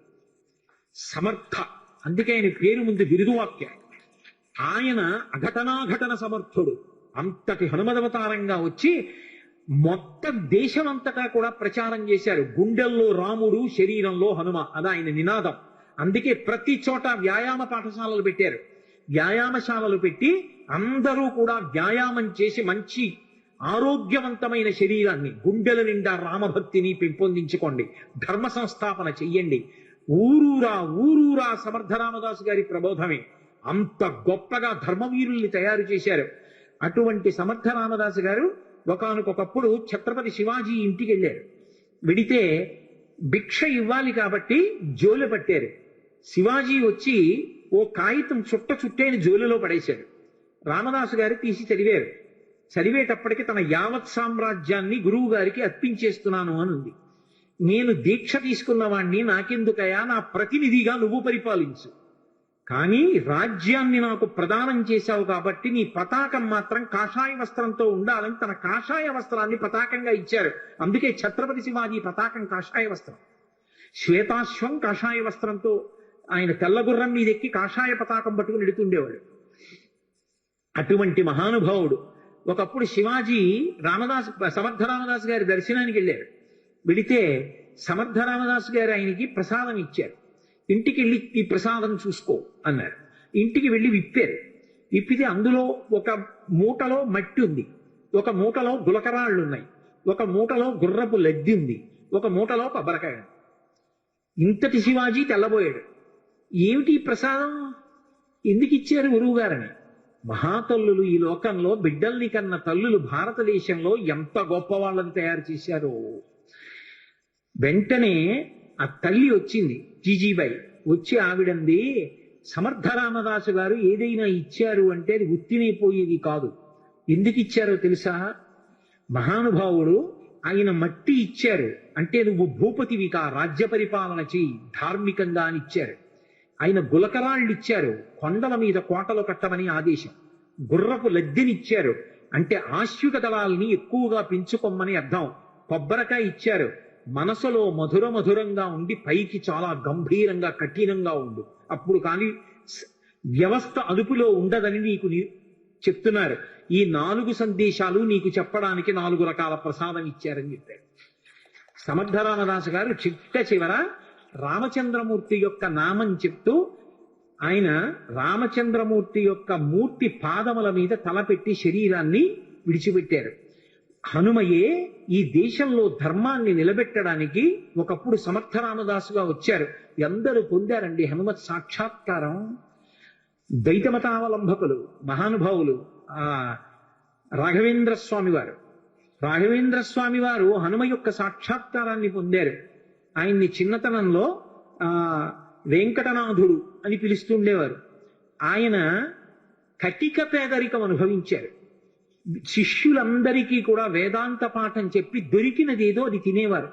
Speaker 1: సమర్థ, అందుకే ఆయన పేరు ముందు బిరుదువాక్యం. ఆయన అఘటనాఘటన సమర్థుడు. అంతటి హనుమదవతారంగా వచ్చి మొత్తం దేశమంతటా కూడా ప్రచారం చేశారు. గుండెల్లో రాముడు, శరీరంలో హనుమ, అది ఆయన నినాదం. అందుకే ప్రతి చోట వ్యాయామ పాఠశాలలు పెట్టారు. వ్యాయామశాలలు పెట్టి అందరూ కూడా వ్యాయామం చేసి మంచి ఆరోగ్యవంతమైన శరీరాన్ని, గుండెల నిండా రామభక్తిని పెంపొందించుకోండి, ధర్మ సంస్థాపన చెయ్యండి. ఊరూరా సమర్థ రామదాసు గారి ప్రబోధమే. అంత గొప్పగా ధర్మవీరుల్ని తయారు చేశారు. అటువంటి సమర్థ రామదాసు గారు ఒకానొకప్పుడు ఛత్రపతి శివాజీ ఇంటికి వెళ్ళారు. వెడితే భిక్ష ఇవ్వాలి కాబట్టి జోలె పట్టారు. శివాజీ వచ్చి ఓ కాగితం చుట్టేని జోలెలో పడేశాడు. రామదాసు గారు తీసి చదివారు. చదివేటప్పటికి తన యావత్ సామ్రాజ్యాన్ని గురువు గారికి అర్పించేస్తున్నాను అని ఉంది. నేను దీక్ష తీసుకున్న వాణ్ణి, నాకెందుకయా, నా ప్రతినిధిగా నువ్వు పరిపాలించు, కానీ రాజ్యాన్ని నాకు ప్రదానం చేశావు కాబట్టి నీ పతాకం మాత్రం కాషాయ వస్త్రంతో ఉండాలని తన కాషాయ వస్త్రాన్ని పతాకంగా ఇచ్చారు. అందుకే ఛత్రపతి శివాజీ పతాకం కాషాయ వస్త్రం. శ్వేతాశ్వం కాషాయ వస్త్రంతో, ఆయన తెల్లగుర్రం మీద ఎక్కి కాషాయ పతాకం పట్టుకుని ఎడుతుండేవాడు. అటువంటి మహానుభావుడు. ఒకప్పుడు శివాజీ సమర్థ రామదాస్ గారి దర్శనానికి వెళ్ళారు. వెళితే సమర్థ రామదాస్ గారు ఆయనకి ప్రసాదం ఇచ్చారు. ఇంటికి వెళ్ళి ఈ ప్రసాదం చూసుకో అన్నారు. ఇంటికి వెళ్ళి విప్పారు. విప్పితే అందులో ఒక మూటలో మట్టి ఉంది, ఒక మూటలో గులకరాళ్ళు ఉన్నాయి, ఒక మూటలో గుర్రపు లడ్డి ఉంది, ఒక మూటలో కొబ్బరికాయ. ఇంతటి శివాజీ తెల్లబోయాడు. ఏమిటి ప్రసాదం, ఎందుకు ఇచ్చారు గురువు గారని. మహాతల్లులు ఈ లోకంలో బిడ్డల్ని కన్న తల్లులు భారతదేశంలో ఎంత గొప్ప వాళ్ళని తయారు చేశారో. వెంటనే ఆ తల్లి వచ్చింది, జీజీబాయి వచ్చి ఆవిడంది, సమర్థ రామదాసు గారు ఏదైనా ఇచ్చారు అంటే అది ఉత్తినైపోయేది కాదు. ఎందుకు ఇచ్చారో తెలుసా? మహానుభావుడు ఆయన మట్టి ఇచ్చారు అంటే నువ్వు భూపతివికా, రాజ్య పరిపాలన చెయ్యి ధార్మికంగా అని ఇచ్చారు. ఆయన గులకరాళ్ళు ఇచ్చారు, కొండల మీద కోటలు కట్టమని ఆదేశం. గుర్రపు లద్దెనిచ్చారు అంటే ఆశ్విక దళాల్ని ఎక్కువగా పెంచుకోమని అర్థం. కొబ్బరికాయ ఇచ్చారు, మనసులో మధుర మధురంగా ఉండి పైకి చాలా గంభీరంగా కఠినంగా ఉండు, అప్పుడు కానీ వ్యవస్థ అదుపులో ఉండదని నీకు చెప్తున్నారు. ఈ 4 సందేశాలు నీకు చెప్పడానికి 4 రకాల ప్రసాదం ఇచ్చారని చెప్పారు. సమర్థ రామదాసు గారు చిట్ట చివర రామచంద్రమూర్తి యొక్క నామం చెప్తూ ఆయన రామచంద్రమూర్తి యొక్క మూర్తి పాదముల మీద తలపెట్టి శరీరాన్ని విడిచిపెట్టారు. హనుమయే ఈ దేశంలో ధర్మాన్ని నిలబెట్టడానికి ఒకప్పుడు సమర్థ రామదాసుగా వచ్చారు. ఎందరూ పొందారండి హనుమత్ సాక్షాత్కారం. ద్వైతమతావలంబకులు మహానుభావులు. రాఘవేంద్ర స్వామి వారు హనుమ యొక్క సాక్షాత్కారాన్ని పొందారు. ఆయన్ని చిన్నతనంలో వెంకటనాథుడు అని పిలుస్తుండేవారు. ఆయన కటిక పేదరికం అనుభవించారు. శిష్యులందరికీ కూడా వేదాంత పాఠం చెప్పి దొరికినదేదో అది తినేవారు.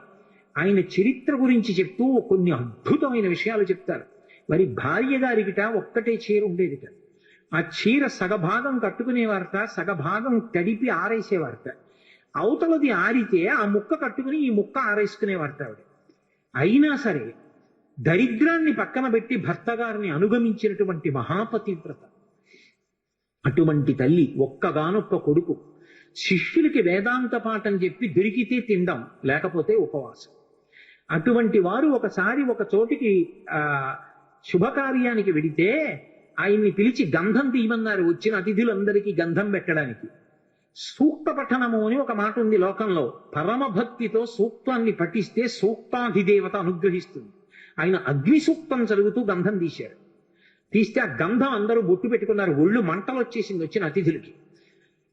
Speaker 1: ఆయన చరిత్ర గురించి చెప్తూ కొన్ని అద్భుతమైన విషయాలు చెప్తారు. వారి భార్య గారికిట ఒక్కటే చీర ఉండేదిట. ఆ చీర సగభాగం కట్టుకునేవారట, సగభాగం తడిపి ఆరేసేవారట. అవతలది ఆరితే ఆ ముక్క కట్టుకుని ఈ ముక్క ఆరేసుకునేవారట ఆవిడ. అయినా సరే దరిద్రాన్ని పక్కన పెట్టి భర్త గారిని అనుగమించినటువంటి మహాపతివ్రత. అటువంటి తల్లి, ఒక్కగానొక్క కొడుకు. శిష్యులకి వేదాంత పాఠం చెప్పి దొరికితే తినడం, లేకపోతే ఉపవాసం. అటువంటి వారు ఒకసారి ఒక చోటికి శుభకార్యానికి వెడితే ఆయన్ని పిలిచి గంధం తీయమన్నారు వచ్చిన అతిథులందరికీ గంధం పెట్టడానికి. సూక్త పఠనము అని ఒక మాట ఉంది లోకంలో. పరమభక్తితో సూక్తాన్ని పఠిస్తే సూక్తాధిదేవత అనుగ్రహిస్తుంది. ఆయన అగ్ని సూక్తం చదువుతూ గంధం తీశారు. తీస్తే ఆ గంధం అందరూ బొట్టు పెట్టుకున్నారు. ఒళ్ళు మంటలు వచ్చేసింది వచ్చిన అతిథులకి.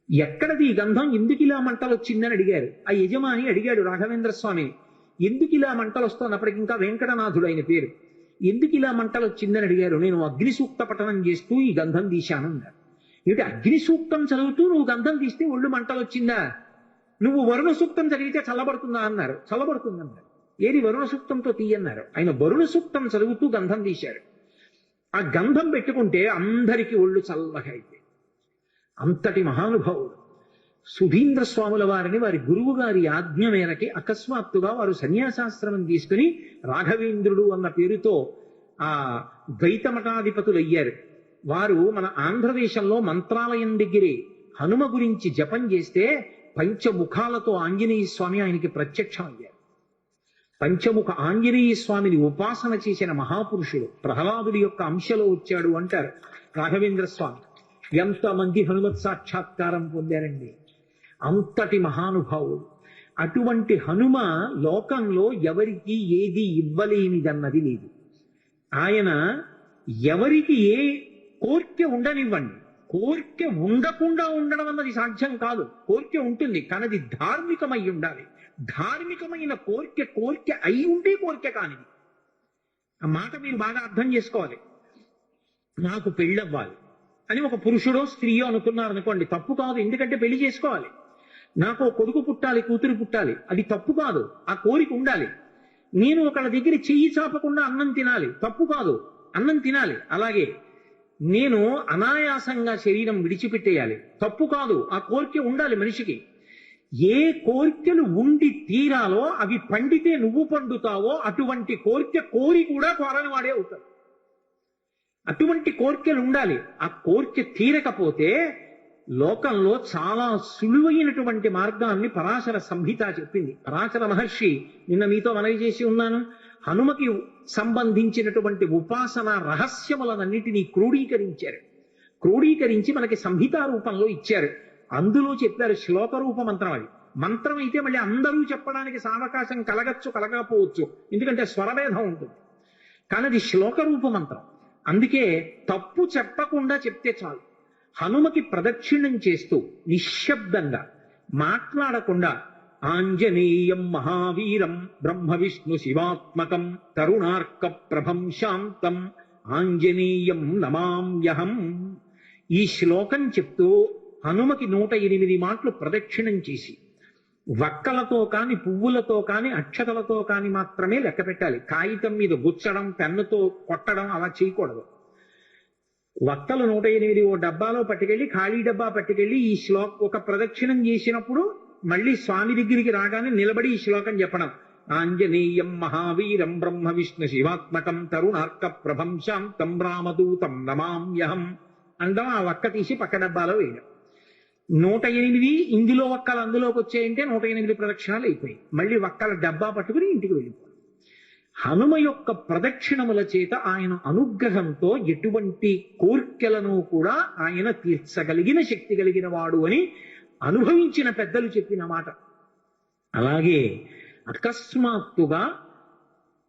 Speaker 1: ఎక్కడది ఈ గంధం, ఎందుకు ఇలా మంటలు వచ్చిందని అడిగారు. ఆ యజమాని అడిగాడు రాఘవేంద్ర స్వామిని, ఎందుకు ఇలా మంటలు వస్తున్నప్పటికి ఇంకా వెంకటనాథుడు ఆయన పేరు, ఎందుకు ఇలా మంటలు వచ్చిందని అడిగారు. నేను అగ్ని సూక్త పఠనం చేస్తూ ఈ గంధం తీశాను అన్నారు. ఏమిటి అగ్ని సూక్తం చదువుతూ నువ్వు గంధం తీస్తే ఒళ్ళు మంటలు వచ్చిందా? నువ్వు వరుణ సూక్తం చదివితే చల్లబడుతుందా అన్నారు. చల్లబడుతుందన్నారు. ఏది వరుణ సూక్తంతో తీయన్నారు. ఆయన వరుణ సూక్తం చదువుతూ గంధం తీశారు. ఆ గంధం పెట్టుకుంటే అందరికీ ఒళ్ళు చల్లగా అయితే. అంతటి మహానుభావుడు సుధీంద్ర స్వాముల వారిని వారి గురువు గారి ఆజ్ఞ మేరకి అకస్మాత్తుగా వారు సన్యాసాశ్రమం తీసుకుని రాఘవేంద్రుడు అన్న పేరుతో ఆ ద్వైతమఠాధిపతులు అయ్యారు. వారు మన ఆంధ్రదేశంలో మంత్రాలయం దగ్గరే హనుమ గురించి జపం చేస్తే పంచముఖాలతో ఆంజనేయ స్వామి ఆయనకి ప్రత్యక్షం అయ్యారు. పంచముఖ ఆంజనేయ స్వామిని ఉపాసన చేసిన మహాపురుషుడు, ప్రహ్లాదుడి యొక్క అంశలో వచ్చాడు అంటారు రాఘవేంద్ర స్వామి. ఎంతమంది హనుమత్ సాక్షాత్కారం పొందారండి. అంతటి మహానుభావుడు. అటువంటి హనుమ లోకంలో ఎవరికి ఏది ఇవ్వలేనిదన్నది లేదు. ఆయన ఎవరికి ఏ కోర్కె ఉండనివ్వండి, కోర్కె ఉండకుండా ఉండడం అన్నది సాధ్యం కాదు. కోర్కె ఉంటుంది కానీ అది ధార్మికమై ఉండాలి. ధార్మికమైన కోర్కె అయి ఉంటే కోర్కె కానిది. ఆ మాట మీరు బాగా అర్థం చేసుకోవాలి. నాకు పెళ్ళవ్వాలి అని ఒక పురుషుడో స్త్రీయో అనుకున్నారనుకోండి, తప్పు కాదు. ఎందుకంటే పెళ్లి చేసుకోవాలి. నాకు కొడుకు పుట్టాలి, కూతురు పుట్టాలి, అది తప్పు కాదు. ఆ కోరిక ఉండాలి. నేను ఒకళ్ళ దగ్గర చెయ్యి చాపకుండా అన్నం తినాలి, తప్పు కాదు, అన్నం తినాలి. అలాగే నేను అనాయాసంగా శరీరం విడిచిపెట్టేయాలి, తప్పు కాదు, ఆ కోరిక ఉండాలి మనిషికి. ఏ కోరికలు ఉండి తీరాలో అవి పండితే నువ్వు పండుతావో అటువంటి కోరిక కోరి కూడా కోరని వాడే అవుతాడు. అటువంటి కోరికలు ఉండాలి. ఆ కోరిక తీరకపోతే లోకంలో చాలా సులువైనటువంటి మార్గాన్ని పరాశర సంహిత చెప్పింది. పరాశర మహర్షి నిన్న మీతో మనవి చేసి ఉన్నాను, హనుమకి సంబంధించినటువంటి ఉపాసన రహస్యములనన్నిటినీ క్రోడీకరించారు. క్రోడీకరించి మనకి సంహితా రూపంలో ఇచ్చారు. అందులో చెప్పారు శ్లోక రూప మంత్రం. అది మంత్రం అయితే మళ్ళీ అందరూ చెప్పడానికి సావకాశం కలగచ్చు, కలగకపోవచ్చు, ఎందుకంటే స్వరభేదం ఉంటుంది. కానీ అది శ్లోక రూప మంత్రం. అందుకే తప్పు చెప్పకుండా చెప్తే చాలు. హనుమకి ప్రదక్షిణం చేస్తూ నిశ్శబ్దంగా మాట్లాడకుండా ఆంజనేయం మహావీరం బ్రహ్మ విష్ణు శివాత్మకం తరుణార్క ప్రభం శాంతం ఆంజనేయం నమామ్యహం, ఈ శ్లోకం చెప్తూ హనుమకి 108 మాటలు ప్రదక్షిణం చేసి వక్కలతో కాని పువ్వులతో కాని అక్షతలతో కాని మాత్రమే లెక్క పెట్టాలి. కాగితం మీద గుచ్చడం, పెన్నుతో కొట్టడం అలా చేయకూడదు. వక్కలు 108 ఓ డబ్బాలో పట్టుకెళ్ళి, ఖాళీ డబ్బా పట్టుకెళ్ళి ఈ ఒక ప్రదక్షిణం చేసినప్పుడు మళ్ళీ స్వామి దగ్గరికి రాగానే నిలబడి ఈ శ్లోకం చెప్పడం. ఆంజనేయం మహావీరం బ్రహ్మ విష్ణు శివాత్మకం తరుణార్క ప్రభం శాంతం రామదూతం నమామ్యహం అండం. ఆ వక్క తీసి పక్క డబ్బాలో వేయడం. 108 ఇందులో వక్కలు అందులోకి వచ్చాయంటే 108 ప్రదక్షిణాలు అయిపోయాయి. మళ్ళీ వక్కల డబ్బా పట్టుకుని ఇంటికి వెళ్ళిపోయి హనుమ యొక్క ప్రదక్షిణముల చేత ఆయన అనుగ్రహంతో ఎటువంటి కోర్కెలను కూడా ఆయన తీర్చగలిగిన శక్తి కలిగిన వాడు అని అనుభవించిన పెద్దలు చెప్పిన మాట. అలాగే అకస్మాత్తుగా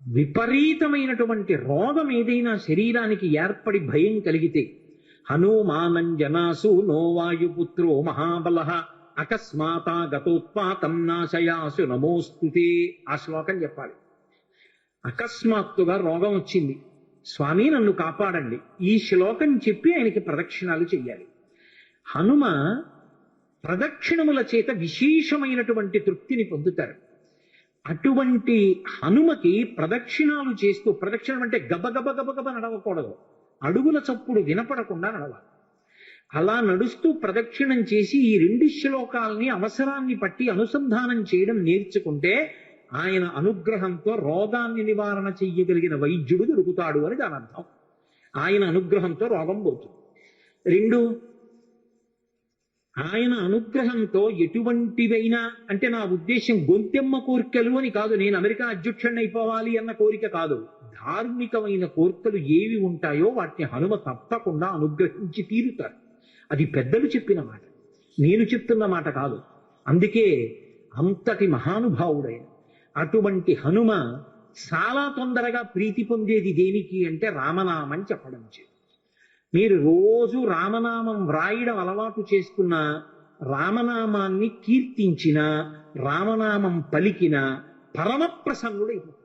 Speaker 1: విపరీతమైనటువంటి రోగం ఏదైనా శరీరానికి ఏర్పడి భయం కలిగితే హనుమానంజనాసు నో వాయుపుత్రో మహాబల అకస్మాతా గతోత్పాతం నాశయాసు నమోస్తుతే, ఆ శ్లోకం చెప్పాలి. అకస్మాత్తుగా రోగం వచ్చింది, స్వామి నన్ను కాపాడండి, ఈ శ్లోకం చెప్పి ఆయనకి ప్రదక్షిణాలు చెయ్యాలి. హనుమ ప్రదక్షిణముల చేత విశేషమైనటువంటి తృప్తిని పొందుతారు. అటువంటి హనుమకి ప్రదక్షిణాలు చేస్తూ, ప్రదక్షిణం అంటే గబగబ గబగబ నడవకూడదు, అడుగుల చప్పుడు వినపడకుండా నడవాలి. అలా నడుస్తూ ప్రదక్షిణం చేసి ఈ 2 శ్లోకాలని అవసరాన్ని పట్టి అనుసంధానం చేయడం నేర్చుకుంటే ఆయన అనుగ్రహంతో రోగాన్ని నివారణ చెయ్యగలిగిన వైద్యుడు దొరుకుతాడు అని దాని అర్థం. ఆయన అనుగ్రహంతో రోగం పోతుంది. 2, ఆయన అనుగ్రహంతో ఎటువంటివైనా, అంటే నా ఉద్దేశం గొంతెమ్మ కోరికలు అని కాదు, నేను అమెరికా అధ్యక్షుడిని అయిపోవాలి అన్న కోరిక కాదు. ధార్మికమైన కోరికలు ఏవి ఉంటాయో వాటిని హనుమ తప్పకుండా అనుగ్రహించి తీరుతారు. అది పెద్దలు చెప్పిన మాట, నేను చెప్తున్న మాట కాదు. అందుకే అంతటి మహానుభావుడైన అటువంటి హనుమ చాలా తొందరగా ప్రీతి పొందేది దేనికి అంటే రామనామం చెప్పడం చేత. మీరు రోజు రామనామం వ్రాయడం అలవాటు చేసుకున్న, రామనామాన్ని కీర్తించిన, రామనామం పలికిన పరమ ప్రసన్నుడైపోతాడు.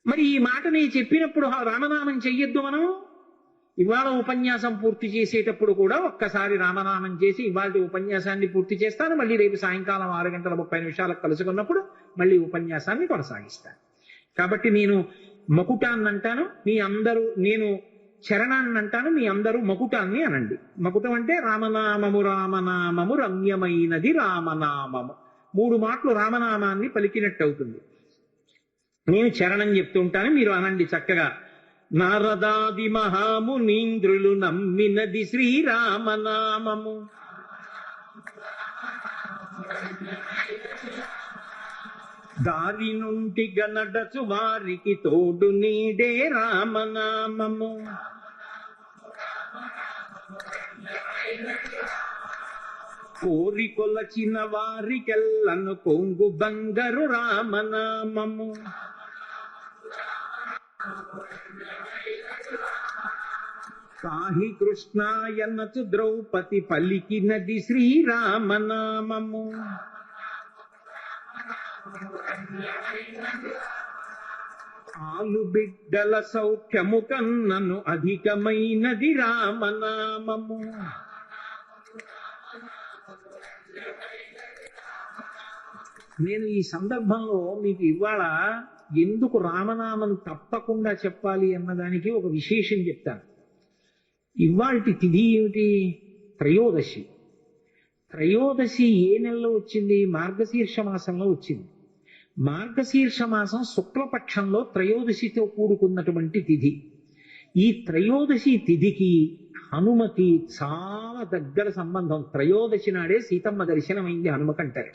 Speaker 1: మరి ఈ మాట నేను చెప్పినప్పుడు రామనామం చెయ్యొద్దు మనం? ఇవాళ ఉపన్యాసం పూర్తి చేసేటప్పుడు కూడా ఒక్కసారి రామనామం చేసి ఇవాళ ఉపన్యాసాన్ని పూర్తి చేస్తాను, మళ్ళీ రేపు సాయంకాలం 6:30 కలుసుకున్నప్పుడు మళ్ళీ ఉపన్యాసాన్ని కొనసాగిస్తాను. కాబట్టి నేను మకుటాన్ని అంటాను, మీ అందరూ, నేను చరణాన్ని అంటాను, మీ అందరూ మకుటాన్ని అనండి. మకుటం అంటే రామనామము రామనామము రమ్యమైనది రామనామము, 3 మాటలు రామనామాన్ని పలికినట్టు అవుతుంది. నేను చరణం చెప్తుంటాను, మీరు అనండి చక్కగా. నారదాది మహామునీంద్రులు నమ్మినది శ్రీరామనామము, దారి నుండి గనడచు వారికి తోడు నీడే రామనామము, కోరి కొలచిన వారికెల్లను కొంగు బంగారు రామనామము, కాహి కృష్ణాయనచు ద్రౌపది పలికినది శ్రీరామనామము, ఆలు బిడ్డల సౌఖ్యము కన్నను అధికమైనది రామనామము, నేను ఈ సందర్భంలో మీకు ఇవాళ ఎందుకు రామనామం తప్పకుండా చెప్పాలి అన్నదానికి ఒక విశేషం చెప్తాను. ఇవాల్టి తిథి ఏమిటి? త్రయోదశి. త్రయోదశి ఏ నెలలో వచ్చింది? మార్గశీర్ష మాసంలో వచ్చింది. మార్గశీర్ష మాసం శుక్లపక్షంలో త్రయోదశితో కూడుకున్నటువంటి తిథి. ఈ త్రయోదశి తిథికి హనుమకి చాలా దగ్గర సంబంధం. త్రయోదశి నాడే సీతమ్మ దర్శనమైంది హనుమకంటారు.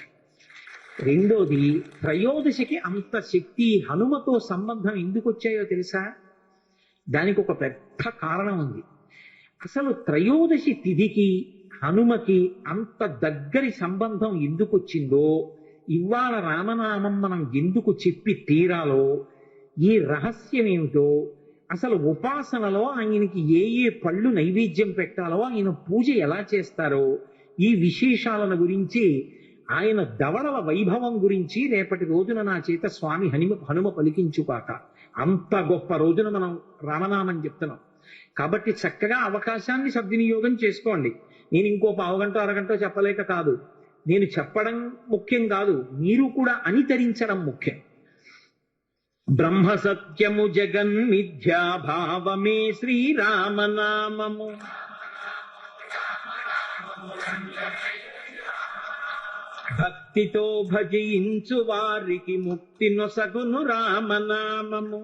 Speaker 1: రెండోది, త్రయోదశికి అంత శక్తి హనుమతో సంబంధం ఎందుకు వచ్చాయో తెలుసా? దానికి ఒక పెద్ద కారణం ఉంది. అసలు త్రయోదశి తిథికి హనుమకి అంత దగ్గరి సంబంధం ఎందుకు వచ్చిందో, ఇవాళ రామనామం మనం ఎందుకు చెప్పి తీరాలో, ఈ రహస్యం ఏమిటో, అసలు ఉపాసనలో ఆయనకి ఏ ఏ పళ్ళు నైవేద్యం పెట్టాలో, ఆయన పూజ ఎలా చేస్తారో, ఈ విశేషాలను గురించి, ఆయన దవడల వైభవం గురించి రేపటి రోజున నా చేత స్వామి హనుమ పలికించుకాక. అంత గొప్ప రోజున మనం రామనామం చెప్తున్నాం కాబట్టి చక్కగా అవకాశాన్ని సద్వినియోగం చేసుకోండి. నేను ఇంకో పావుగంట అరగంట చెప్పలేక కాదు, నేను చెప్పడం ముఖ్యం కాదు, మీరు కూడా అనుసరించడం ముఖ్యం. బ్రహ్మ సత్యము జగన్ మిథ్యాభావమే శ్రీరామనామము, భక్తితో భజించు వారికి ముక్తి నొసగును రామనామము.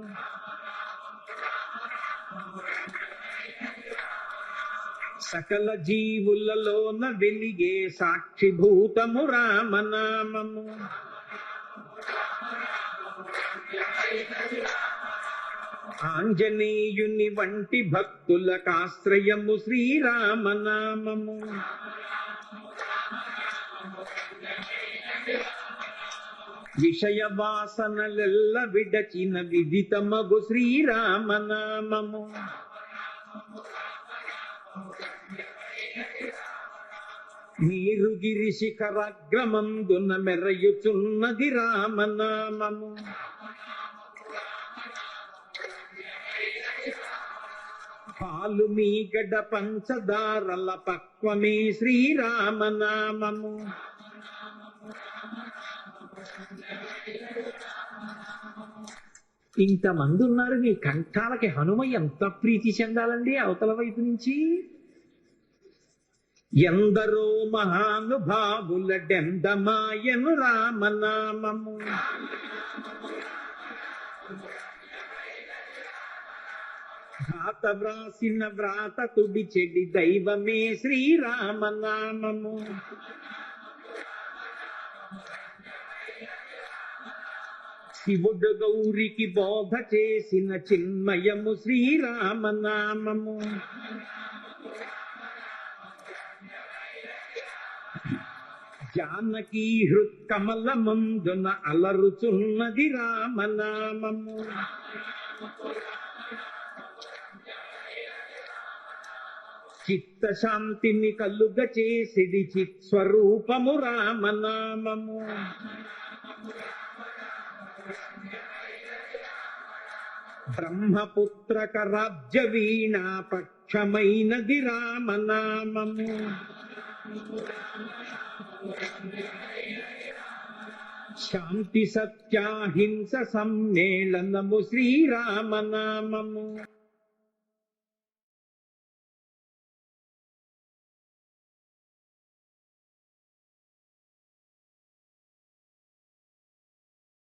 Speaker 1: సకల జీవులలోన వెలిగే సాక్షిభూతము రామనామము. ఆంజనేయుని వంటి భక్తులకాశ్రయము శ్రీరామనామము. విషయ వాసనలెల్ల విడచిన విదితమగు శ్రీరామనామము. నీరుగిరి శిఖరాగ్రమందున మెరయుచున్నది రామనామము. పాలు మీగడ పంచదారల పక్వమే శ్రీరామనామము. ఇంతమంది ఉన్నారు, మీ కంఠాలకి హనుమ ఎంత ప్రీతి చెందాలండి అవతల వైపు నుంచి. ఎందరో మహానుభావుల డెందమాయను రామనామము. వ్రాత వ్రాసిన వ్రాత తుడి చెడి దైవమే శ్రీరామనామము. శివుడు గౌరికి బోధ చేసిన చిన్మయము శ్రీరామనామము. జానకీ హృత్కమల ముందున అలరుచున్నది రామనామము. చిత్తశాంతిని కలుగ చేసిది చిత్స్వరూపము రామనామము. బ్రహ్మపుత్రక రాజ్య వీణా పక్షమైనది రామనామము. శాంతి సత్యాహింస సమ్మేళనము శ్రీరామనామము.